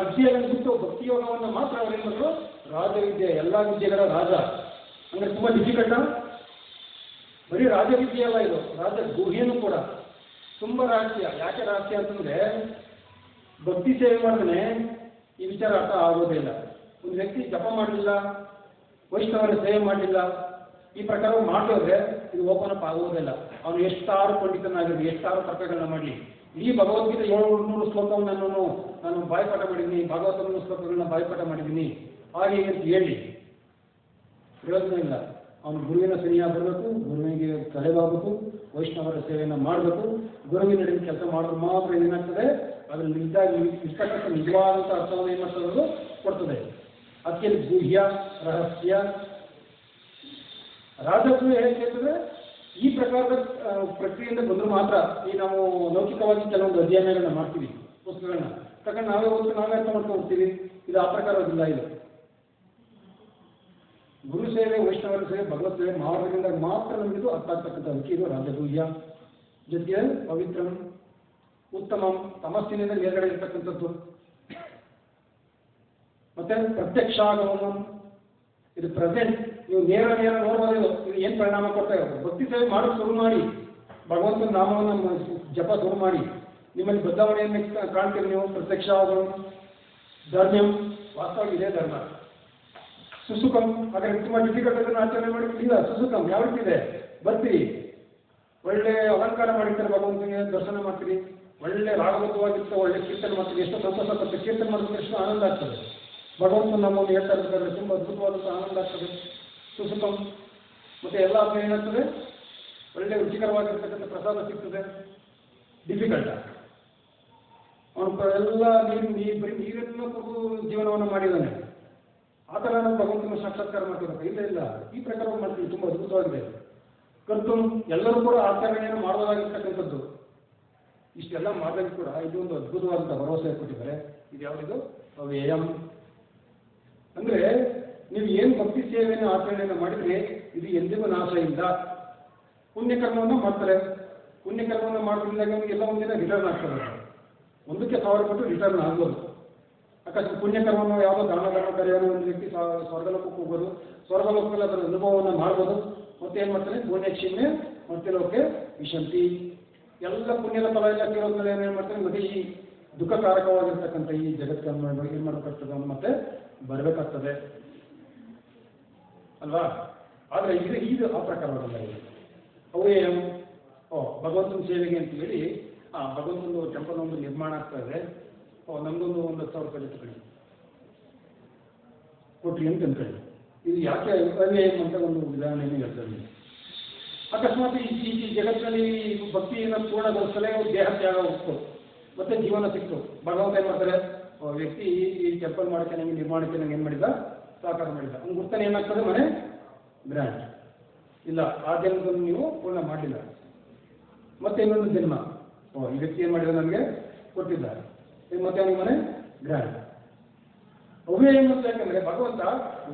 ವಿದ್ಯೆಯನ್ನು ಬಿಟ್ಟು ಭಕ್ತಿಯೋಗವನ್ನು ಮಾತ್ರ ಅವ್ರೇನು ಮಾಡಿದ್ರು? ರಾಜವಿದ್ಯೆ. ಎಲ್ಲ ವಿದ್ಯೆಗಳ ರಾಜ ಅಂದರೆ ತುಂಬ ಡಿಫಿಕಲ್ಟ. ಬರೀ ರಾಜವಿದ್ಯೆ ಅಲ್ಲ, ಇದು ರಾಜಗೂಹ್ಯನೂ ಕೂಡ ತುಂಬ ರಹಸ್ಯ. ಯಾಕೆ ರಹಸ್ಯ ಅಂತಂದರೆ ಭಕ್ತಿ ಸೇವೆ ಮಾಡಿದ್ರೆ ಈ ವಿಚಾರ ಅರ್ಥ ಆಗೋದೇ ಇಲ್ಲ. ಒಂದು ವ್ಯಕ್ತಿ ಜಪ ಮಾಡಲಿಲ್ಲ, ವೈಷ್ಣವರ ಸೇವೆ ಮಾಡಲಿಲ್ಲ, ಈ ಪ್ರಕಾರ ಮಾಡಿದ್ರೆ ಇದು ಓಪನ್ ಅಪ್ ಆಗುವುದಿಲ್ಲ. ಅವನು ಎಷ್ಟಾರು ಪಂಡಿತನಾಗಿರಲಿ, ಎಷ್ಟಾರು ತರ್ಕಗಳನ್ನ ಮಾಡಲಿ, ಈ ಭಗವದ್ಗೀತೆ 700 ಶ್ಲೋಕವನ್ನು ನಾನು ಬಾಯ್ಪಾಠ ಮಾಡಿದ್ದೀನಿ, ಭಾಗವತನ ಶ್ಲೋಕಗಳನ್ನ ಬಾಯ್ಪಾಠ ಮಾಡಿದ್ದೀನಿ ಹಾಗೆ ಅಂತ ಹೇಳಿ ಪ್ರಯೋಜನ ಇಲ್ಲ. ಅವನು ಗುರುವಿನ ಸರಿಯಾಗಿ ಬರಬೇಕು, ಗುರುವಿಗೆ ತಲೆಬಾಗಬೇಕು, ವೈಷ್ಣವರ ಸೇವೆಯನ್ನು ಮಾಡಬೇಕು. ಗುರುವಿನ ನಡುವೆ ಕೆಲಸ ಮಾಡೋದು ಮಾತ್ರ ಏನಾಗ್ತದೆ? ಅದರಲ್ಲಿ ಇರ್ತಕ್ಕಂಥ ನಿಜವಾದಂಥ ಅರ್ಥವನ್ನು ಏನು ಮಾಡ್ತದೆ? ಕೊಡ್ತದೆ. ಅದಕ್ಕೆ ಗುಹ್ಯ ರಹಸ್ಯ ರಾಜಗುಹ್ಯ ಹೇಳ್ತದೆ. ಈ ಪ್ರಕಾರದ ಪ್ರಕ್ರಿಯೆಯಿಂದ ಬಂದರೂ ಮಾತ್ರ ಈ ನಾವು ಲೌಕಿಕವಾಗಿ ಕೆಲವೊಂದು ಅಧ್ಯಯನಗಳನ್ನ ಮಾಡ್ತೀವಿ, ಪುಸ್ತಕಗಳನ್ನ ತಗೊಂಡು ನಾವೇ ಓದಿ ನಾವೇ ಅರ್ಥ ಮಾಡ್ಕೊಂಡು ಹೋಗ್ತೀವಿ. ಇದು ಆ ಪ್ರಕಾರವಾಗಿಲ್ಲ. ಇದು ಗುರು ಸೇವೆ, ವೈಷ್ಣವರ ಸೇವೆ, ಭಗವತ್ ಸೇವೆ ಮಾಡೋದ್ರಿಂದ ಮಾತ್ರ ನಮಗಿದು ಅರ್ಥ ಆಗ್ತಕ್ಕಂಥ. ಅದಕ್ಕೆ ಇದು ರಾಜಗುಹ್ಯ. ಜೊತೆಗೆ ಪವಿತ್ರಂ ಉತ್ತಮಂ, ತಮಸ್ಸಿನಿಂದ ಮೇಲ್ಗಡೆ ಇರ್ತಕ್ಕಂಥದ್ದು. ಮತ್ತೆ ಪ್ರತ್ಯಕ್ಷಾಗಮನಂ, ಇದು ಪ್ರೆಸೆಂಟ್. ನೀವು ನೇರ ನೋಡ್ಬೋದು. ಇದು ಏನು ಪರಿಣಾಮ ಕೊಡ್ತಾ ಇರೋದು? ಭಕ್ತಿ ಸೇವೆ ಮಾಡೋದು ಶುರು ಮಾಡಿ, ಭಗವಂತನ ನಾಮವನ್ನು ಜಪ ಶುರು ಮಾಡಿ, ನಿಮ್ಮಲ್ಲಿ ಬದಲಾವಣೆಯನ್ನು ಕಾಣ್ತೀರಿ ನೀವು. ಪ್ರತ್ಯಕ್ಷಾಗಮನಂ ಧರ್ಮ್ಯಂ, ವಾಸ್ತವವಾಗಿ ಇದೇ ಧರ್ಮ. ಸುಸುಖಂ, ಹಾಗಾದ್ರೆ ತುಂಬ ಡಿಫಿಕಲ್ಟ್ ಅದನ್ನು ಆಚರಣೆ ಮಾಡಿಲ್ಲ. ಸುಸುಖಂ ಯಾವ ರೀತಿ ಇದೆ? ಬರ್ತೀರಿ, ಒಳ್ಳೆ ಅಲಂಕಾರ ಮಾಡಿರ್ತಾರೆ, ಭಗವಂತನಿಗೆ ದರ್ಶನ ಮಾಡ್ತೀರಿ, ಒಳ್ಳೆ ರಾಗಬದ್ಧವಾಗಿರ್ತಾರೆ, ಒಳ್ಳೆ ಕೀರ್ತನೆ ಮಾಡ್ತೀರಿ. ಎಷ್ಟು ಸಂತೋಷ ಆಗ್ತದೆ ಕೀರ್ತನೆ ಮಾಡಿದ್ರೆ, ಎಷ್ಟು ಆನಂದ ಆಗ್ತದೆ. ಭಗವಂತನ ನಮ್ಮನ್ನು ಹೇಳ್ತಾ ಇರ್ಬೇಕಾದ್ರೆ ತುಂಬ ಅದ್ಭುತವಾದಂಥ ಆನಂದ ಆಗ್ತದೆ. ಸುಸುಖಂ. ಮತ್ತು ಎಲ್ಲ ಏನಾಗ್ತದೆ? ಒಳ್ಳೆ ರುಚಿಕರವಾಗಿರ್ತಕ್ಕಂಥ ಪ್ರಸಾದ ಸಿಗ್ತದೆ. ಡಿಫಿಕಲ್ಟ ಅವನು ಎಲ್ಲ ಬರೀ ನೀರನ್ನು ಕುಡಿದು ಜೀವನವನ್ನು ಮಾಡಿದ್ದಾನೆ. ಆ ಥರ ನಾವು ಭಗವಂತನ ಸಾಕ್ಷಾತ್ಕಾರ ಮಾಡ್ತಿರ್ಬೇಕು. ಇಲ್ಲ, ಈ ಪ್ರಕಾರ ಮಾಡ್ತೀವಿ. ತುಂಬ ಅದ್ಭುತವಾಗಿದೆ. ಕರ್ತುಂ, ಎಲ್ಲರೂ ಕೂಡ ಆಚರಣೆಯನ್ನು ಮಾಡಬಹುದಾಗಿರ್ತಕ್ಕಂಥದ್ದು. ಇಷ್ಟೆಲ್ಲ ಮಾಡಿದಾಗ ಕೂಡ ಇದು ಒಂದು ಅದ್ಭುತವಾದಂಥ ಭರವಸೆ ಕೊಟ್ಟಿದ್ದಾರೆ. ಇದು ಯಾವುದಿದು? ಅವ್ಯಯಂ. ಅಂದರೆ ನೀವು ಏನು ಭಕ್ತಿ ಸೇವೆಯನ್ನು ಆಚರಣೆಯನ್ನು ಮಾಡಿದರೆ ಇದು ಎಂದಿಗೂ ನಾಶ ಇಲ್ಲ. ಪುಣ್ಯಕರ್ಮವನ್ನು ಮಾಡ್ತಾರೆ. ಪುಣ್ಯಕರ್ಮವನ್ನು ಮಾಡೋದ್ರಿಂದ ನಮಗೆಲ್ಲ ಒಂದಿನ ರಿಟರ್ನ್ ಆಗ್ತದೆ. 1ಕ್ಕೆ 1000 ಕೊಟ್ಟು ರಿಟರ್ನ್ ಆಗ್ಬೋದು. ಅಕಸ್ಮಾತ್ ಪುಣ್ಯಕರ್ಮವನ್ನು ಯಾವುದೋ ದಾನ ಧರ್ಮ ಕಾರ್ಯವನ್ನು ಒಂದು ವ್ಯಕ್ತಿ ಸ್ವರ್ಗಲೋಕಕ್ಕೆ ಹೋಗೋದು, ಸ್ವರ್ಗಲೋಕದಲ್ಲಿ ಅದರ ಅನುಭವವನ್ನು ಮಾಡ್ಬೋದು. ಮತ್ತೆ ಏನು ಮಾಡ್ತಾನೆ? ಪುಣ್ಯಕ್ಷಿಮೆ ಮತ್ತೆ ಲೋಕೆ ವಿಶಂತಿ. ಎಲ್ಲ ಪುಣ್ಯದ ಫಲ ಎಲ್ಲ ಕೇಳೋದ್ಮೇಲೆ ಏನೇನು ಮಾಡ್ತಾನೆ? ಮತ್ತೆ ಈ ದುಃಖಕಾರಕವಾಗಿರ್ತಕ್ಕಂಥ ಈ ಜಗತ್ತನ್ನು ಏನು ಮಾಡಬೇಕಾಗ್ತದೆ? ಮತ್ತೆ ಬರಬೇಕಾಗ್ತದೆ ಅಲ್ವಾ? ಆದರೆ ಇದು ಆ ಪ್ರಕಾರವಲ್ಲ. ಇದು ಅವ್ಯಯಂ. ಭಗವಂತನ ಸೇವೆಗೆ ಅಂತ ಹೇಳಿ ಭಗವಂತನ ಟೆಂಪಲ್ ಒಂದು ನಿರ್ಮಾಣ ಆಗ್ತಾ ಇದೆ. ನಮ್ದೊಂದು 10,000 ರೂಪಾಯಿ ತಗೊಳ್ಳಿ ಕೊಟ್ರಿ ಅಂತ ಅಂದ್ಕೊಳ್ಳಿ. ಇದು ಯಾಕೆ ಅವ್ಯಯಂ ಅಂತ ಒಂದು ಉದಾಹರಣೆಯನ್ನು ಹೇಳ್ತಾರೆ. ಅಕಸ್ಮಾತ್ ಈ ಜಗತ್ತಿನಲ್ಲಿ ಭಕ್ತಿಯನ್ನು ಪೂರ್ಣಗೊಳಿಸಲೇ ದೇಹ ತ್ಯಾಗ ಹೋಗ್ತು, ಮತ್ತೆ ಜೀವನ ಸಿಕ್ತು. ಭಗವಂತ ಏನು ಮಾಡ್ತಾರೆ, ವ್ಯಕ್ತಿ ಈ ಟೆಂಪಲ್ ಮಾಡೋಕ್ಕೆ ನಂಗೆ ನಿರ್ಮಾಣಕ್ಕೆ ನಂಗೆ ಏನು ಮಾಡಿದ, ಸಹಕಾರ ಮಾಡಿದ. ಅವ್ನು ಗುರ್ತಾನೆ ಏನಾಗ್ತದೆ, ಮನೆ ಗ್ರ್ಯಾಂಡ್ ಇಲ್ಲ, ಆ ಜನ್ಮದಲ್ಲಿ ನೀವು ಪೂರ್ಣ ಮಾಡಲಿಲ್ಲ, ಮತ್ತೆ ಇನ್ನೊಂದು ಜನ್ಮ ಈ ವ್ಯಕ್ತಿ ಏನು ಮಾಡಿದ ನನಗೆ ಕೊಟ್ಟಿದ್ದಾರೆ, ಮತ್ತೆ ಅವನಿಗೆ ಮನೆ ಗ್ರ್ಯಾಂಡ್. ಅವೇ ಏನು ಅಂತ, ಯಾಕಂದ್ರೆ ಭಗವಂತ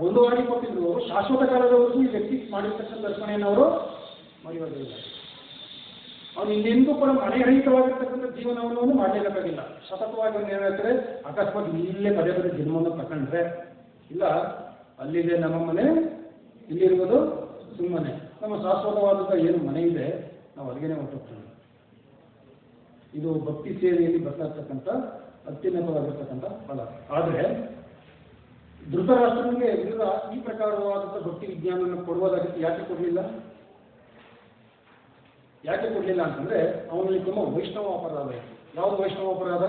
ಒಂದು ವಾರಿ ಕೊಟ್ಟಿದ್ರು, ಅವರು ಶಾಶ್ವತ ಕಾಲದವರೆಗೂ ಈ ವ್ಯಕ್ತಿ ಮಾಡಿರ್ತಕ್ಕಂಥ ದರ್ಶನೆಯನ್ನು ಅವರು ಮರೆಯೋದಿಲ್ಲ. ಅವನು ಇನ್ನೆಂದೂ ಕೂಡ ಮನೆರಹಿತವಾಗಿರ್ತಕ್ಕಂಥ ಜೀವನವನ್ನು ಮಾಡಲೇಬೇಕಾಗಿಲ್ಲ. ಸತತವಾಗಿ ಒಂದು ಏನು ಹೇಳ್ತಾರೆ, ಅಕಸ್ಮಾತ್ ಇಲ್ಲೇ ಪದೇ ಪದೇ ಜನ್ಮವನ್ನು ತಗೊಂಡ್ರೆ ಇಲ್ಲ, ಅಲ್ಲಿದೆ ನಮ್ಮ ಮನೆ, ಇಲ್ಲಿರುವುದು ಸುಮ್ಮನೆ. ನಮ್ಮ ಶಾಶ್ವತವಾದಂಥ ಏನು ಮನೆ ಇದೆ ನಾವು ಅಲ್ಲಿಗೆ ಹೊರಟೋಗ್ತೀವಿ. ಇದು ಭಕ್ತಿ ಸೇವೆಯಲ್ಲಿ ಬರ್ತಾ ಇರ್ತಕ್ಕಂಥ ಅತ್ಯುನ್ನತವಾಗಿರ್ತಕ್ಕಂಥ ಫಲ. ಆದರೆ ಧೃತರಾಷ್ಟ್ರನಿಗೆ ವಿರುದ್ಧ ಈ ಪ್ರಕಾರವಾದಂಥ ಭಕ್ತಿ ವಿಜ್ಞಾನವನ್ನು ಕೊಡುವುದಾಗಿತ್ತು. ಯಾಕೆ ಕೊಡಲಿಲ್ಲ ಅಂತಂದ್ರೆ ಅವನಲ್ಲಿ ತುಂಬ ವೈಷ್ಣವ ಅಪರಾಧ ಇದೆ. ಯಾವುದು ವೈಷ್ಣವ ಅಪರಾಧ?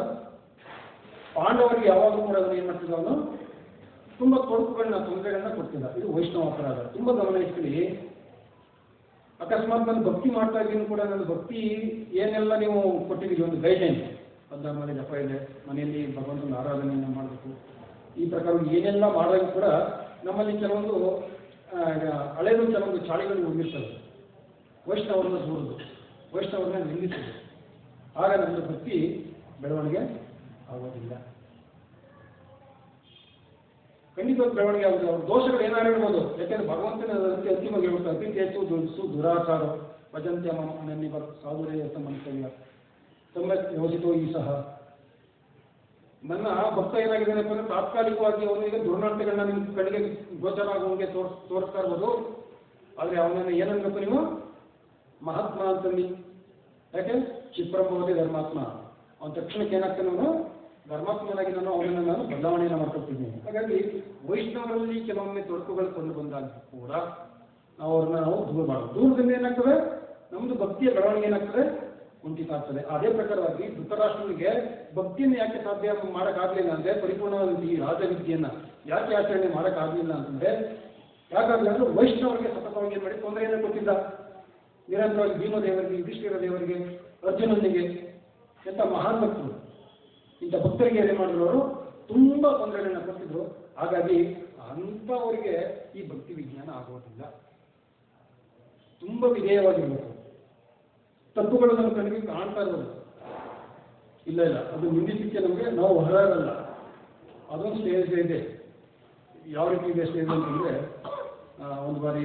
ಪಾಂಡವರಿಗೆ ಯಾವಾಗಲೂ ಕೂಡ ಅದನ್ನು ಏನು ಮಾಡ್ತಿದ್ದ, ಅವನು ತುಂಬ ತೊಂದರೆಗಳನ್ನ ಕೊಡ್ತಿದ್ದ. ಇದು ವೈಷ್ಣವ ಅಪರಾಧ. ತುಂಬ ಗಮನಿಸ್ತೀವಿ. ಅಕಸ್ಮಾತ್ ನಾನು ಭಕ್ತಿ ಮಾಡ್ತಾ ಇದ್ದೀನಿ ಕೂಡ, ನನ್ನ ಭಕ್ತಿ ಏನೆಲ್ಲ ನೀವು ಕೊಟ್ಟಿದ್ದೀರಿ ಒಂದು ಗೈಡ್ಲೈನ್, 16 ಮನೆ ಜಪ ಇದೆ, ಮನೆಯಲ್ಲಿ ಭಗವಂತನ ಆರಾಧನೆಯನ್ನು ಮಾಡಬೇಕು, ಈ ಪ್ರಕಾರ ಏನೆಲ್ಲ ಮಾಡಿದಾಗ ಕೂಡ ನಮ್ಮಲ್ಲಿ ಕೆಲವೊಂದು ಹಳೆಯದು ಕೆಲವೊಂದು ಚಾಳಿಗಳು ಉಳಿರ್ತವೆ. ವೈಷ್ಣವರನ್ನ ದೂರದು, ವೈಷ್ಣವರನ್ನ ನಿಲ್ಲಿಸೋದು, ಆಗ ನಮ್ಮದು ಭಕ್ತಿ ಬೆಳವಣಿಗೆ ಆಗೋದಿಲ್ಲ. ಖಂಡಿತವಾಗಿ ಬೆಳವಣಿಗೆ ಆಗೋದು. ಅವ್ರ ದೋಷಗಳು ಏನಾರು ಇರ್ಬೋದು, ಯಾಕೆಂದ್ರೆ ಭಗವಂತನ ಅಂತಿಮವಾಗಿ ಹೇಳ್ತಾರೆ, ಅತಿ ಹೆಚ್ಚು ದುರಾಚಾರ ಭಜಂತ್ಯ ಮನೆಯಲ್ಲಿ ಸಾಧುರೇ ಮಂತವ್ಯ ಸಮ್ಯಕ್ ಯೋಜಿತೋ ಈ ಸಹ. ನನ್ನ ಭಕ್ತ ಏನಾಗಿದ್ದಾನೆ ಅಂದರೆ ತಾತ್ಕಾಲಿಕವಾಗಿ ಅವನು ಈಗ ದುರ್ನಡತೆಗಳನ್ನ ನಿಮ್ಮ ಕಡೆಗೆ ಗೋಚರ ಆಗುವಂಗೆ ತೋರಿಸ್ತಾ ಇರ್ಬೋದು. ಆದರೆ ಅವನನ್ನು ಏನನ್ಬೇಕು ನೀವು, ಮಹಾತ್ಮ ಅಂತಂದು. ಯಾಕೆ ಕ್ಷಿಪ್ರಭವತಿ ಧರ್ಮಾತ್ಮ, ಅವನ ತಕ್ಷಣಕ್ಕೆ ಏನಾಗ್ತಾನೆ, ಅವನು ಧರ್ಮಾತ್ಮನಾಗಿ ಅವನನ್ನು ನಾನು ಬದಲಾವಣೆಯನ್ನು ಮಾಡ್ಕೊಳ್ತಿದ್ದೀನಿ. ಹಾಗಾಗಿ ವೈಷ್ಣವರಲ್ಲಿ ಕೆಲವೊಮ್ಮೆ ತೊಡಕುಗಳು ಕೊಂಡು ಬಂದಾಗ ಕೂಡ ನಾವು ದೂರ ಮಾಡೋದು. ದೂರದಿಂದ ಏನಾಗ್ತದೆ, ನಮ್ಮದು ಭಕ್ತಿಯ ಬೆಳವಣಿಗೆ ಏನಾಗ್ತದೆ, ಕುಂಠಿತ ಆಗ್ತದೆ. ಅದೇ ಪ್ರಕಾರವಾಗಿ ಧೃತರಾಷ್ಟ್ರನಿಗೆ ಭಕ್ತಿಯನ್ನು ಯಾಕೆ ಸಾಧ್ಯ ಮಾಡೋಕ್ಕಾಗಲಿಲ್ಲ ಅಂದರೆ, ಪರಿಪೂರ್ಣವಾದ ಈ ರಾಜವಿದ್ಯೆಯನ್ನು ಯಾಕೆ ಆಚರಣೆ ಮಾಡೋಕ್ಕಾಗಲಿಲ್ಲ ಅಂತಂದರೆ, ಯಾಕಾಗಲಿಲ್ಲ ಅಂದರೆ ವೈಷ್ಣವರಿಗೆ ಸತತವಾಗಿ ಏನು ಮಾಡಿ ತೊಂದರೆಯನ್ನು ಕೊಟ್ಟಿದ್ದ. ನಿರಂತರವಾಗಿ ಭೀಮದೇವರಿಗೆ, ಯುಧಿಷ್ಠಿರ ದೇವರಿಗೆ, ಅರ್ಜುನನಿಗೆ, ಎಂಥ ಮಹಾನ್ ಭಕ್ತರು, ಇಂಥ ಭಕ್ತರಿಗೆ ಏನು ಮಾಡಿದ್ರು, ಅವರು ತುಂಬ ತೊಂದರೆಗಳನ್ನ ಕೊಟ್ಟಿದ್ರು. ಹಾಗಾಗಿ ಅಂಥವರಿಗೆ ಈ ಭಕ್ತಿ ವಿಜ್ಞಾನ ಆಗೋದಿಲ್ಲ. ತುಂಬ ವಿಧೇಯವಾಗಿರ್ಬೇಕು. ತಪ್ಪುಗಳು ನಮ್ಮ ಕಣ್ಣಿಗೆ ಕಾಣ್ತಾ ಇರೋದು ಇಲ್ಲ, ಅದು ನಿಂದಿಸಲಿಕ್ಕೆ ನಮಗೆ ನಾವು ಹೊರಲ್ಲ. ಅದೊಂದು ಸ್ಟೇಜ್ ಇದೆ. ಯಾವ ರೀತಿ ಇದೆ ಸ್ಟೇಜ್ ಅಂತಂದರೆ, ಒಂದು ಬಾರಿ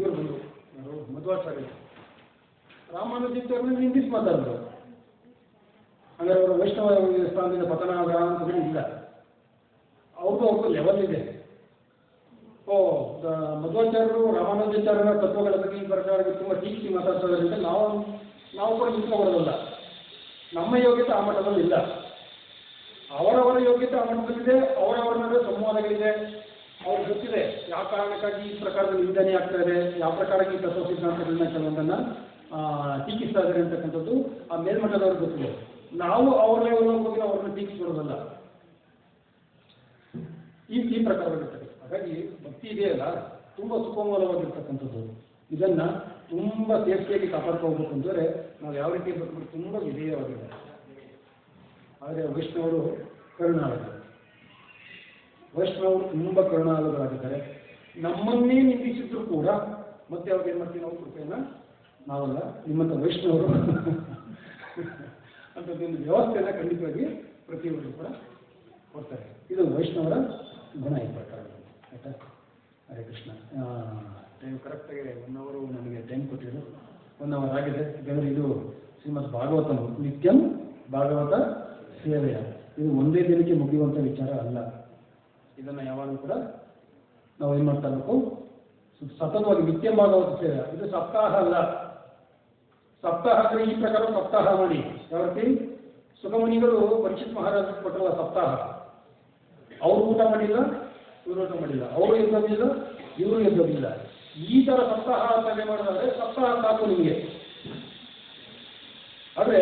ಇವರು ಬಂದರು, ಮಧ್ವಾಚಾರ್ಯ ರಾಮಾನುಜಿತವ್ರನ್ನ ನಿಂದಿಸಿ ಮಾತಾಡಿದ್ರು. ಹಾಗಾದ್ರೆ ಅವರು ವೈಷ್ಣವ ಸ್ಥಾನದಿಂದ ಪತನ ಆದ ಅಂತ ಇಲ್ಲ. ಅವ್ರದ್ದು ಲೆವೆಲ್ ಇದೆ. ಮಧ್ವಾಚಾರ್ಯರು ರಾಮಾನುಜಾಚಾರ್ಯರ ತತ್ವಗಳ ಬಗ್ಗೆ ಈ ಪ್ರಕಾರಕ್ಕೆ ತುಂಬ ಟೀಕಿಸಿ ಮಾತಾಡ್ಸೋದ್ರಿಂದ ನಾವು ಕೂಡ ನಿಂತ್ಕೊಳ್ಳೋದಲ್ಲ. ನಮ್ಮ ಯೋಗ್ಯತೆ ಆ ಮಟ್ಟದಲ್ಲಿ ಇಲ್ಲ. ಅವರವರ ಯೋಗ್ಯತೆ ಆ ಮಟ್ಟದಲ್ಲಿದೆ. ಅವರವರ ನಡುವೆ ಸಂವಾದಗಳಿದೆ. ಅವ್ರಿಗೆ ಗೊತ್ತಿದೆ ಯಾವ ಕಾರಣಕ್ಕಾಗಿ ಈ ಪ್ರಕಾರದ ನಿಂದನೆ ಆಗ್ತಾ ಇದೆ, ಯಾವ ಪ್ರಕಾರಕ್ಕೆ ಈ ತತ್ವ ಸಿದ್ಧಾಂತಗಳನ್ನ ಕೆಲವೊಂದನ್ನು ಟೀಕಿಸ್ತಾ ಇದ್ದಾರೆ ಅಂತಕ್ಕಂಥದ್ದು ಆ ಮೇಲ್ಮಟ್ಟದವ್ರಿಗೆ ಗೊತ್ತಿದೆ. ನಾವು ಅವ್ರ ಲೆವೆಲ್ ಹೋಗಿ ಅವ್ರನ್ನ ಟೀಕಿಸ್ಕೊಡೋದಲ್ಲ. ಈ ಪ್ರಕಾರವಾಗಿರ್ತದೆ. ಹಾಗಾಗಿ ಭಕ್ತಿ ಇದೆಯಲ್ಲ, ತುಂಬ ಸುಕೋಮಲವಾಗಿರ್ತಕ್ಕಂಥದ್ದು. ಇದನ್ನು ತುಂಬ ಸೇಫ್ಟಿಯಾಗಿ ಕಾಪಾಡ್ಕೋಬೇಕು ಅಂದರೆ ನಾವು ಯಾವ ರೀತಿ ಇರಬೇಕು, ತುಂಬ ವಿಧೇಯವಾಗಿದೆ. ಆದರೆ ವೈಷ್ಣವರು ಕರುಣಾಳರು. ವೈಷ್ಣವರು ತುಂಬ ಕರುಣಾಳರಾಗಿದ್ದಾರೆ. ನಮ್ಮನ್ನೇ ನಿಂದಿಸಿದ್ರು ಕೂಡ ಮತ್ತೆ ಅವ್ರಿಗೆ ಏನು ಮಾಡ್ತೀವಿ, ನಾವು ಕೃಪೆಯನ್ನು ನಾವಲ್ಲ, ನಿಮ್ಮಂಥ ವೈಷ್ಣವರು ಅಂಥದ್ದೊಂದು ವ್ಯವಸ್ಥೆಯನ್ನು ಖಂಡಿತವಾಗಿ ಪ್ರತಿಯೊಬ್ಬರು ಕೂಡ ಕೊಡ್ತಾರೆ. ಇದು ವೈಷ್ಣವರ ಗುಣ ಈ ಪ್ರಕಾರ. ಆಯಿತಾ? ಹರೇ ಕೃಷ್ಣ. ಟೈಮ್ ಕರೆಕ್ಟಾಗಿ 1 ಅವರು ನನಗೆ ಟೈಮ್ ಕೊಟ್ಟಿದ್ರು. 1 ಅವರ್ ಆಗಿದೆ. ಯಾಕಂದರೆ ಇದು ಶ್ರೀಮದ್ ಭಾಗವತಂ ನಿತ್ಯಂ ಭಾಗವತ ಸೇವೆಯ, ಇದು ಒಂದೇ ದಿನಕ್ಕೆ ಮುಗಿಯುವಂಥ ವಿಚಾರ ಅಲ್ಲ. ಇದನ್ನು ಯಾವಾಗಲೂ ಕೂಡ ನಾವು ಏನು ಮಾಡ್ತಾ ಇರಬೇಕು, ಸತತವಾಗಿ ನಿತ್ಯಂ ಭಾಗವತ ಸೇವೆ. ಇದು ಸಪ್ತಾಹ ಅಲ್ಲ. ಸಪ್ತಾಹ ಅಂದರೆ ಈ ಪ್ರಕಾರ ಸಪ್ತಾಹ ಮಾಡಿ. ಯಾವ ರೀತಿ ಸುಖಮುನಿಗಳು ಪರೀಕ್ಷಿತ್ ಮಹಾರಾಜ ಕೊಟ್ಟರಲ್ಲ ಸಪ್ತಾಹ, ಅವರು ಊಟ ಮಾಡಿಲ್ಲ, ಇವರು ಊಟ ಮಾಡಿಲ್ಲ, ಅವರು ಎದ್ದೋದಿಲ್ಲ, ಇವರು ಎದ್ದೋದಿಲ್ಲ. ಈ ಥರ ಸಪ್ತಾಹ ಆಚರಣೆ ಮಾಡೋದಾದ್ರೆ ಸಪ್ತಾಹ ಸಾಕು ನಿಮಗೆ. ಆದರೆ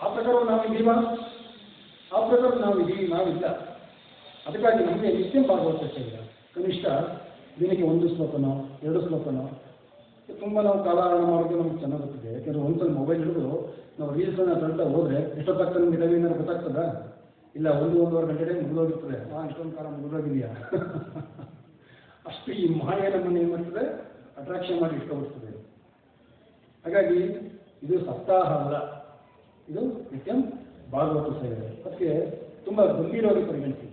ಆ ಪ್ರಕಾರ ನಾವಿದ್ದೀವ, ಆ ಪ್ರಕಾರ ನಾವಿಲ್ಲ. ಅದಕ್ಕಾಗಿ ನಮಗೆ ನಿತ್ಯ ಭಾಗವತ ಸೇವೆ ಕನಿಷ್ಠ ದಿನಕ್ಕೆ 1 ಶ್ಲೋಕನೋ 2 ಶ್ಲೋಕನೋ ತುಂಬ ನಾವು ಕಾಲಹರಣ ಮಾಡೋದು ನಮ್ಗೆ ಚೆನ್ನಾಗಿ ಗೊತ್ತಿದೆ. ಯಾಕೆಂದರೆ ಒಂದ್ಸಲ ಮೊಬೈಲ್ ಹಿಡಿದು ನಾವು ರೀಲ್ಸನ್ನು ತಳ್ತಾ ಹೋದರೆ ಎಷ್ಟೊತ್ತಾಗ್ತದೆ ನಮ್ಗೆ ಇದಾವೆ ಏನಾದ್ರು ಗೊತ್ತಾಗ್ತದ? ಇಲ್ಲ, 1-1.5 ಗಂಟೆ ಮುಗಿದೋಗಿರ್ತದೆ. ಇಷ್ಟೊಂದು ಕಾಲ ಮುಗಿದೋಗಿದೆಯಾ? ಅಷ್ಟು ಈ ಮಾಯೆ ನಮ್ಮನ್ನು ಏನು ಮಾಡ್ತದೆ, ಅಟ್ರಾಕ್ಷನ್ ಮಾಡಿ ಇಟ್ಕೊಬಿಡ್ತದೆ. ಹಾಗಾಗಿ ಇದು ಸಪ್ತಾಹ ಅಲ್ಲ, ಇದು ನಿತ್ಯಂ ಭಾಗವತ ಸೇವೆ. ಅದಕ್ಕೆ ತುಂಬ ಗಂಭೀರವಾಗಿ ಪರಿಗಣಿಸಿ.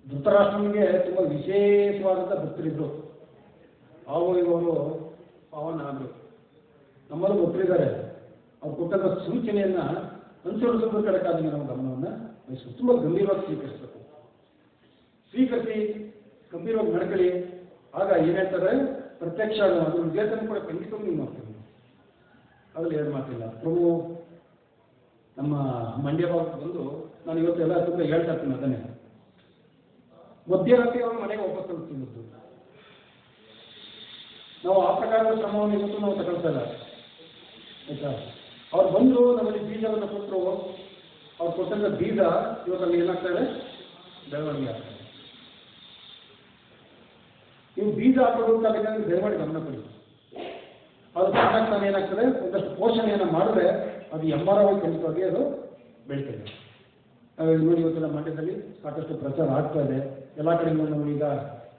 ಧೃತರಾಷ್ಟ್ರನಿಗೆ ತುಂಬ ವಿಶೇಷವಾದಂಥ ಭಕ್ತರಿದ್ದರು. ಇವರು ಪಾವನ ಆದರು. ನಮ್ಮಲ್ಲೂ ಭಕ್ತರಿದ್ದಾರೆ. ಅವ್ರು ಕೊಟ್ಟಂಥ ಸೂಚನೆಯನ್ನು ಅನುಸರಿಸೋದ್ರ ಕಡೆಕಾಗಿ ನಾವು ಗಮನವನ್ನು ವಹಿಸಬೇಕು. ತುಂಬ ಗಂಭೀರವಾಗಿ ಸ್ವೀಕರಿಸಬೇಕು. ಸ್ವೀಕರಿಸಿ ಗಂಭೀರವಾಗಿ ನಡ್ಕೊಳ್ಳಿ. ಆಗ ಏನು ಹೇಳ್ತಾರೆ, ಪ್ರತ್ಯಕ್ಷ ಅದ್ರ ವೇತನ ಕೂಡ ಖಂಡಿತವಾಗಿ ನೀವು ಮಾಡ್ತೀವಿ. ಅದ್ರಲ್ಲಿ ಎರಡು ಮಾತಿಲ್ಲ. ಪ್ರಭು ನಮ್ಮ ಮಂಡ್ಯ ಭಾಗಕ್ಕೆ ಬಂದು ನಾನು ಇವತ್ತೆಲ್ಲ ತುಂಬ ಹೇಳ್ತಾ ಇರ್ತೀನಿ ಅದನ್ನೇ. ಮಧ್ಯರಾತ್ರಿ ಅವರು ಮನೆಗೆ ವಾಪಸ್ ತಲುಪ್ತಿದ್ದು. ನಾವು ಆ ಪ್ರಕಾರದ ಶ್ರಮವನ್ನು ಇವತ್ತು ನಾವು ತಗೊಳ್ತಾ ಇಲ್ಲ, ಆಯ್ತಾ? ಅವ್ರು ಬಂದು ನಮ್ಮಲ್ಲಿ ಬೀಜವನ್ನು ಕೊಟ್ಟರು. ಅವ್ರು ಕೊಟ್ಟಂಥ ಬೀಜ ಇವತ್ತಲ್ಲಿ ಏನಾಗ್ತದೆ, ಬೆಳವಣಿಗೆ ಆಗ್ತದೆ. ನೀವು ಬೀಜ ಹಾಕೋಬೇಕಾದ್ರೆ ದಯಮಾಡಿ ಗಮನ ಕೊಡಿ. ಅದು ತಾನಾಗ್ತಾನೆ ಏನಾಗ್ತದೆ, ಒಂದಷ್ಟು ಪೋಷಣೆಯನ್ನು ಮಾಡಿದ್ರೆ ಅದು ಎಮ್ಮರವಾಗಿ ಖಂಡಿತವಾಗಿ ಅದು ಬೆಳೀತದೆ. ನೋಡಿ, ಇವತ್ತೆಲ್ಲ ಮಂಡ್ಯದಲ್ಲಿ ಸಾಕಷ್ಟು ಪ್ರಚಾರ ಆಗ್ತಾ ಇದೆ. ಎಲ್ಲ ಕಡೆಯಿಂದ ನಾವು ಈಗ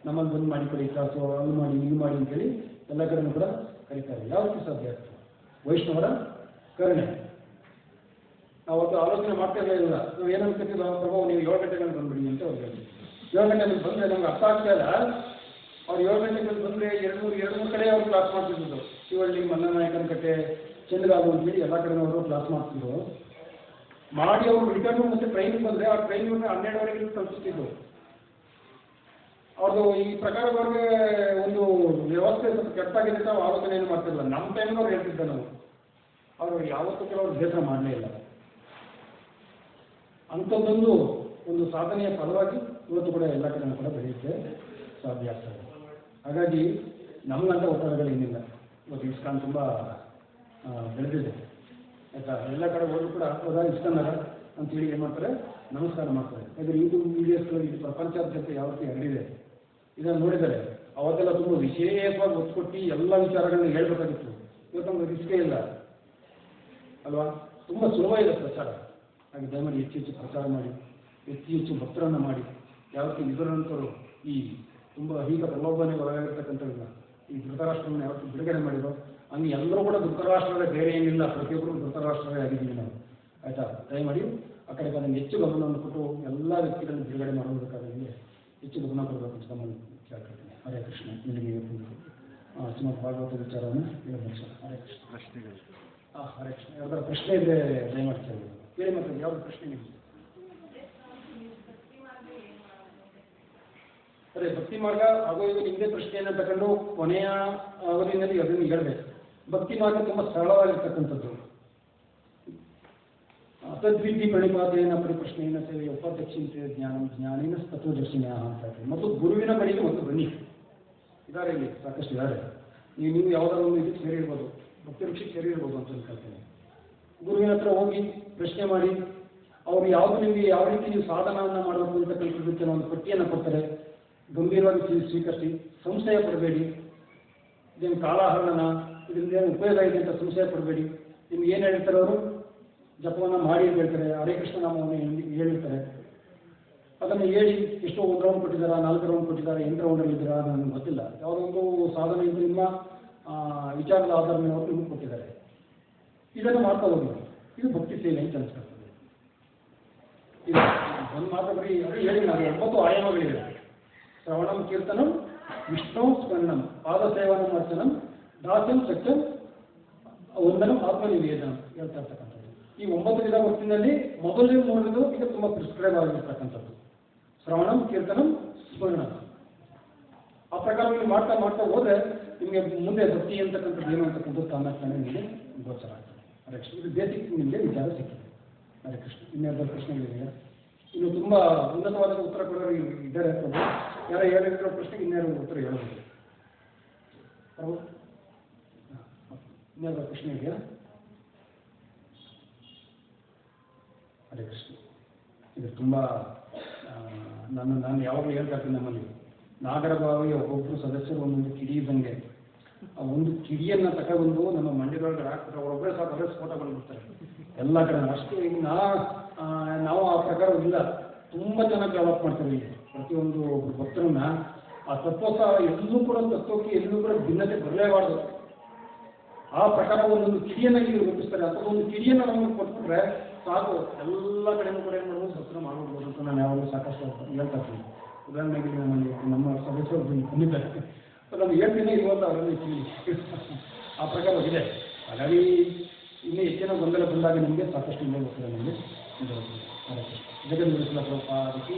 ನಮ್ಮನ್ನು ಬಂದು ಮಾಡಿಕೊಡಿ ಕ್ಲಾಸು, ಅಲ್ಲಿ ಮಾಡಿ ಇಲ್ಲಿ ಮಾಡಿ ಅಂತೇಳಿ ಎಲ್ಲ ಕಡೆನೂ ಕೂಡ ಕರೀತಾರೆ. ಯಾವತ್ತೂ ಸಾಧ್ಯ ಆಗ್ತದೆ? ವೈಷ್ಣವರ ಕರುಣೆ. ನಾವು ಅದು ಆಲೋಚನೆ ಮಾಡ್ತಾ ಇಲ್ಲ. ನಾವು ಏನಂತೀವಿ, ಪ್ರಭು ನೀವು 7 ಗಂಟೆಗೆ ಬಂದ್ಬಿಡಿ ಅಂತ ಅವ್ರು ಹೇಳಿ. 7 ಗಂಟೆಗೆ ಬಂದರೆ ನಮ್ಗೆ ಅರ್ಥ ಆಗ್ತಾ ಇಲ್ಲ. ಅವ್ರು 7 ಗಂಟೆಗೆ ಬಂದರೆ 2-3 ಕಡೆ ಅವ್ರು ಕ್ಲಾಸ್ ಮಾಡ್ತಿದ್ರು. ಶಿವಳ್ಳಿ, ಮಲ್ಲನಾಯಕನ ಕಟ್ಟೆ, ಚಂದ್ರಗಾಲು ಅಂತೇಳಿ ಎಲ್ಲ ಕಡೆನವರು ಕ್ಲಾಸ್ ಮಾಡ್ತಿದ್ರು. ಮಾಡಿ ಅವರು ರಿಟರ್ನ್ ಮತ್ತೆ ಟ್ರೈನಿಗೆ ಬಂದರೆ ಆ ಟ್ರೈನಿಂಗ್ 12ವರೆಗೆ ತಲುಪಿಸ್ತಿದ್ರು. ಅವ್ರದ್ದು ಈ ಪ್ರಕಾರದವ್ರಿಗೆ ಒಂದು ವ್ಯವಸ್ಥೆ ಸ್ವಲ್ಪ ಕೆಟ್ಟಾಗಿದೆ ಅಂತ ಆಲೋಚನೆ ಏನು ಮಾಡ್ತಿರಲಿಲ್ಲ. ನಮ್ಮ ಟೈಮ್ಗೆ ಅವ್ರು ಹೇಳ್ತಿದ್ದ ನಾವು. ಅವರು ಯಾವತ್ತೂ ಕೆಲವರು ಬೇಸರ ಮಾಡಲೇ ಇಲ್ಲ. ಅಂಥದ್ದೊಂದು ಒಂದು ಸಾಧನೆಯ ಫಲವಾಗಿ ಇವತ್ತು ಕೂಡ ಎಲ್ಲ ಕಡೆ ಕೂಡ ಬೆಳೆಯುತ್ತೆ ಸಾಧ್ಯ ಆಗ್ತದೆ. ಹಾಗಾಗಿ ನಮಗಂತ ಒತ್ತಡಗಳೇನಿಲ್ಲ. ಇವತ್ತು ಇಸ್ಕಾನ್ ತುಂಬ ಬೆಳೆದಿದೆ, ಆಯಿತಾ? ಎಲ್ಲ ಕಡೆ ಹೋದ್ರು ಕೂಡ ಹೋದಾಗ ಇಸ್ಕಾನರ ಅಂತೇಳಿ ಏನು ಮಾಡ್ತಾರೆ, ನಮಸ್ಕಾರ ಮಾಡ್ತಾರೆ. ಯಾಕಂದರೆ ಯೂಟ್ಯೂಬ್ ವೀಡಿಯೋಸ್ಗಳು ಇದು ಪ್ರಪಂಚಾದ್ಯಂತ ಯಾವ ರೀತಿ ಹರಡಿದೆ ಇದನ್ನು ನೋಡಿದ್ದಾರೆ. ಅವತ್ತೆಲ್ಲ ತುಂಬ ವಿಶೇಷವಾಗಿ ಒತ್ತು ಕೊಟ್ಟು ಎಲ್ಲ ವಿಚಾರಗಳನ್ನ ಹೇಳ್ಬೇಕಾಗಿತ್ತು. ಇವತ್ತು ನಮ್ಗೆ ರಿಸ್ಕೇ ಇಲ್ಲ ಅಲ್ವಾ? ತುಂಬ ಸುಲಭ ಇದೆ ಪ್ರಚಾರ. ಹಾಗೆ ದಯಮಾಡಿ ಹೆಚ್ಚು ಪ್ರಚಾರ ಮಾಡಿ, ಹೆಚ್ಚು ಭಕ್ತರನ್ನು ಮಾಡಿ. ಯಾವತ್ತು ಇದರಂತರು ಈ ತುಂಬ ಈಗ ಪ್ರಲೋಭನೆ ಒಳಗಾಗಿರ್ತಕ್ಕಂಥವ್ರನ್ನ ಈ ಧೃತರಾಷ್ಟ್ರವನ್ನು ಯಾವತ್ತು ಬಿಡುಗಡೆ ಮಾಡಿರೋ ಹಂಗೆ ಎಲ್ಲರೂ ಕೂಡ ಧೃತರಾಷ್ಟ್ರವೇ, ಬೇರೆ ಏನಿಲ್ಲ. ಪ್ರತಿಯೊಬ್ಬರು ಧೃತರಾಷ್ಟ್ರವೇ ಆಗಿದ್ದೀವಿ ನಾವು, ಆಯಿತಾ? ದಯಮಾಡಿ ಆ ಕಡೆಗೆ ಅದನ್ನು ಹೆಚ್ಚು ಗಮನವನ್ನು ಕೊಟ್ಟು ಎಲ್ಲ ವ್ಯಕ್ತಿಗಳನ್ನು ಬಿಡುಗಡೆ ಮಾಡೋದಕ್ಕಾಗಿ ಹೆಚ್ಚು ಗಮನ ಕೊಡಬೇಕು ಅಂತ ನಮ್ಮನ್ನು ಕೇಳ್ಕೊಳ್ತೀನಿ. ಹರೇ ಕೃಷ್ಣ. ನಿಮಗೆ ಶ್ರೀಮದ್ ಭಾಗವತ ವಿಚಾರವನ್ನು ಹೇಳಬೇಕು ಸರ್. ಹರೇ ಕೃಷ್ಣ. ಪ್ರಶ್ನೆಗಳು? ಹರೇ ಕೃಷ್ಣ. ಯಾವ್ದಾದ್ರು ಪ್ರಶ್ನೆ ಇದ್ದರೆ ದಯಮಾಡಿ ಕೇಳಿ. ಕೇಳಿ ಮತ್ತೆ ಯಾವ್ದು ಪ್ರಶ್ನೆ ನಿಮಗೆ? ಅದೇ ಭಕ್ತಿ ಮಾರ್ಗ ಆಗೋದು ನಿಮ್ಮದೇ ಪ್ರಶ್ನೆಯನ್ನು ತಗೊಂಡು ಕೊನೆಯ ಅವಧಿಯಲ್ಲಿ ಅದನ್ನು ಹೇಳಬೇಕು. ಭಕ್ತಿ ಮಾರ್ಗ ತುಂಬ ಸರಳವಾಗಿರ್ತಕ್ಕಂಥದ್ದು. ತದ್ವಿಧಿ ಪ್ರಣಿಪಾದೇನ ಪರಿಪ್ರಶ್ನೆಯನ್ನು ಸೇವೆ ಉಪಾಧ್ಯಕ್ಷಿಂತೆ ಜ್ಞಾನಿನ ತತ್ವದರ್ಶಿನ ಅಂತ ಹೇಳ್ತೀವಿ. ಮತ್ತು ಗುರುವಿನ ಬಳಿಗೆ ಒಂದು ಬನ್ನಿ. ಇದ್ದಾರೆ ಇಲ್ಲಿ ಸಾಕಷ್ಟು ಇದ್ದಾರೆ. ನೀವು ಯಾವುದಾದ್ರು ಒಂದು ಇದಕ್ಕೆ ಸೇರಿರ್ಬೋದು, ಭಕ್ತಿ ವೃಕ್ಷಕ್ಕೆ ಸೇರಿರ್ಬೋದು ಅಂತ ಅನ್ಕೊಳ್ತೇನೆ. ಗುರುವಿನ ಹತ್ರ ಹೋಗಿ ಪ್ರಶ್ನೆ ಮಾಡಿ, ಅವರು ಯಾವುದು ನಿಮಗೆ ಯಾವ ರೀತಿ ನೀವು ಸಾಧನವನ್ನು ಮಾಡಬೇಕು ಅಂತ ಕಲ್ಪಿಸುತ್ತೆ ಒಂದು ಪಟ್ಟಿಯನ್ನು ಕೊಡ್ತಾರೆ. ಗಂಭೀರವಾಗಿ ಸ್ವೀಕರಿಸಿ, ಸಂಶಯ ಪಡಬೇಡಿ. ಇದೇನು ಕಾಲಹರಣ, ಇದರಿಂದ ಏನು ಉಪಯೋಗ ಇದೆ ಅಂತ ಸಂಶಯ ಪಡಬೇಡಿ. ನಿಮ್ಗೆ ಏನು ಹೇಳ್ತಾರೆ ಅವರು, ಜಪವನ್ನು ಮಾಡಿ ಅಂತ ಹೇಳ್ತಾರೆ, ಹರೇ ಕೃಷ್ಣ ನಾಮವನ್ನು ಹೇಳಿರ್ತಾರೆ. ಅದನ್ನು ಹೇಳಿ ಎಷ್ಟೋ 1 ರೌಂಡ್ ಕೊಟ್ಟಿದ್ದಾರೆ, 4 ರೌಂಡ್ ಕೊಟ್ಟಿದ್ದಾರೆ, 8 ರೌಂಡಲ್ಲಿದ್ದೀರಾ, ಅದು ನನಗೆ ಗೊತ್ತಿಲ್ಲ. ಯಾವುದೊಂದು ಸಾಧನೆ ಇದ್ದು ನಿಮ್ಮ ವಿಚಾರದ ಆಧಾರದ ಮೇಲೆ ಅವರು ನಿಮಗೆ ಕೊಟ್ಟಿದ್ದಾರೆ. ಇದನ್ನು ಮಾಡ್ತಾ ಹೋಗಿ. ಇದು ಭಕ್ತಿ ಸೇವೆ ಅಂತ ಅನಿಸ್ಕೊಳ್ತದೆ. ಇದು ಒಂದು ಮಾತ್ರ ಬರೀ ಅದು ಹೇಳಿ ನಾನು 9 ಆಯಾಮಗಳಿವೆ. ಶ್ರವಣಂ ಕೀರ್ತನಂ ವಿಷ್ಣು ಸ್ಮರಣಂ ಪಾದಸೇವನಂ ಅರ್ಚನಂ ದಾಸ್ಯಂ ಸತ್ಯಂ ವಂದನಂ ಆತ್ಮನಿವೇದನಂ ಹೇಳ್ತಾ ಇರ್ತಕ್ಕಂಥದ್ದು. ಈ 9 ವಿಧ ಭಕ್ತಿನಲ್ಲಿ ಮೊದಲನೇ 3 ಈಗ ತುಂಬ ಪ್ರಿಸ್ಕ್ರೈಬ್ ಆಗಿರ್ತಕ್ಕಂಥದ್ದು. ಶ್ರವಣಂ ಕೀರ್ತನಂ ಸ್ಮರಣಂ. ಆ ಪ್ರಕಾರ ನೀವು ಮಾಡ್ತಾ ಮಾಡ್ತಾ ಹೋದರೆ ನಿಮಗೆ ಮುಂದೆ ಭಕ್ತಿ ಅಂತಕ್ಕಂಥದ್ದು ಏನು ಅಂತಕ್ಕಂಥದ್ದು ತಾನೇ ನಿಮಗೆ ಗೋಚರ ಆಗ್ತದೆ. ಹರೇ ಕೃಷ್ಣ. ಇದು ಬೇಸಿಕ್ ನಿಮಗೆ ವಿಚಾರ ಸಿಕ್ಕಿದೆ. ಹರೇ ಕೃಷ್ಣ. ಇನ್ನೆರಡು ಪ್ರಶ್ನೆಗಳಿವೆ. ಇನ್ನು ತುಂಬ ಉನ್ನತವಾದ ಉತ್ತರ ಕೊಡೋರು ಇದ್ದಾರೆ. ಯಾರೋ ಹೇಳಿರೋ ಪ್ರಶ್ನೆಗೆ ಇನ್ನೇನು ಉತ್ತರ ಹೇಳಬಹುದು. ಇನ್ನೆರಡು ಪ್ರಶ್ನೆ ಇದೆಯಾ? ಹರೇ ಕೃಷ್ಣ. ಇದು ತುಂಬ ನಾನು ಯಾವಾಗಲೂ ಹೇಳ್ತಾ ಇರ್ತೀನಿ, ನಮ್ಮಲ್ಲಿ ನಾಗರಭಾವಿಯ ಒಬ್ಬೊಬ್ಬರು ಸದಸ್ಯರು ಒಂದೊಂದು ಕಿಡಿ ಇದ್ದಂಗೆ. ಆ ಒಂದು ಕಿಡಿಯನ್ನು ತಗೊಬಂದು ನಮ್ಮ ಮಂಡ್ಯದೊಳಗೆ ಹಾಕ್ಬಿಟ್ಟು ಅವರೊಬ್ಬರೇ ಸಾಕು ಅವರೇ ಸ್ಫೋಟ ಬಂದ್ಬಿಡ್ತಾರೆ ಎಲ್ಲ ಕಡೆ. ಅಷ್ಟು ಈಗ ನಾವು ಆ ಪ್ರಕಾರ ಇಲ್ಲ, ತುಂಬ ಚೆನ್ನಾಗಿ ಡೆವಲಪ್ ಮಾಡ್ತಾರೆ ಇಲ್ಲಿ. ಪ್ರತಿಯೊಂದು ಭಕ್ತರನ್ನ ಆ ತತ್ವೋತ್ಸವ ಎಲ್ಲೂ ಕೂಡ ತತ್ವಕ್ಕೆ ಎಲ್ಲೂ ಕೂಡ ಭಿನ್ನತೆ ಬರಲೇಬಾರ್ದು. ಆ ಪ್ರಕಾರ ಒಂದೊಂದು ಕಿಡಿಯನ್ನು ಇಲ್ಲಿ ರೂಪಿಸ್ತಾರೆ. ಅಂಥದ್ದೊಂದು ಕಿಡಿಯನ್ನು ನಮಗೆ ಕೊಟ್ಬಿಟ್ರೆ ಸಾಕು, ಎಲ್ಲ ಕಡೆಯೂ ಕೂಡ ಏನು ಮಾಡ್ಬೋದು, ಭಕ್ತರು ಮಾಡ್ಬೋದು ಅಂತ ನಾನು ಯಾವಾಗಲೂ ಸಾಕಷ್ಟು ಹೇಳ್ತಾ ಇರ್ತೀನಿ. ಉದಾಹರಣೆಗೆ ನನಗೆ ನಮ್ಮ ಸದಸ್ಯರು ಬಂದಿದ್ದಾರೆ, ನಮ್ಗೆ ಹೇಳ್ತೀನಿ ಇವತ್ತು ಅವರಲ್ಲಿ ಕೇಳಿ ಆ ಪ್ರಕಾರ ಇದೆ. ಹಾಗಾಗಿ ಇನ್ನೂ ಹೆಚ್ಚಿನ ಗೊಂದಲ ಬಂದಾಗ ನಿಮಗೆ ಸಾಕಷ್ಟು ಇನ್ನೂ ಗೊತ್ತಿದೆ ನಮಗೆ. ಜಗನ್ನಿಸಲ ಪ್ರಭುಪಾದಕ್ಕೆ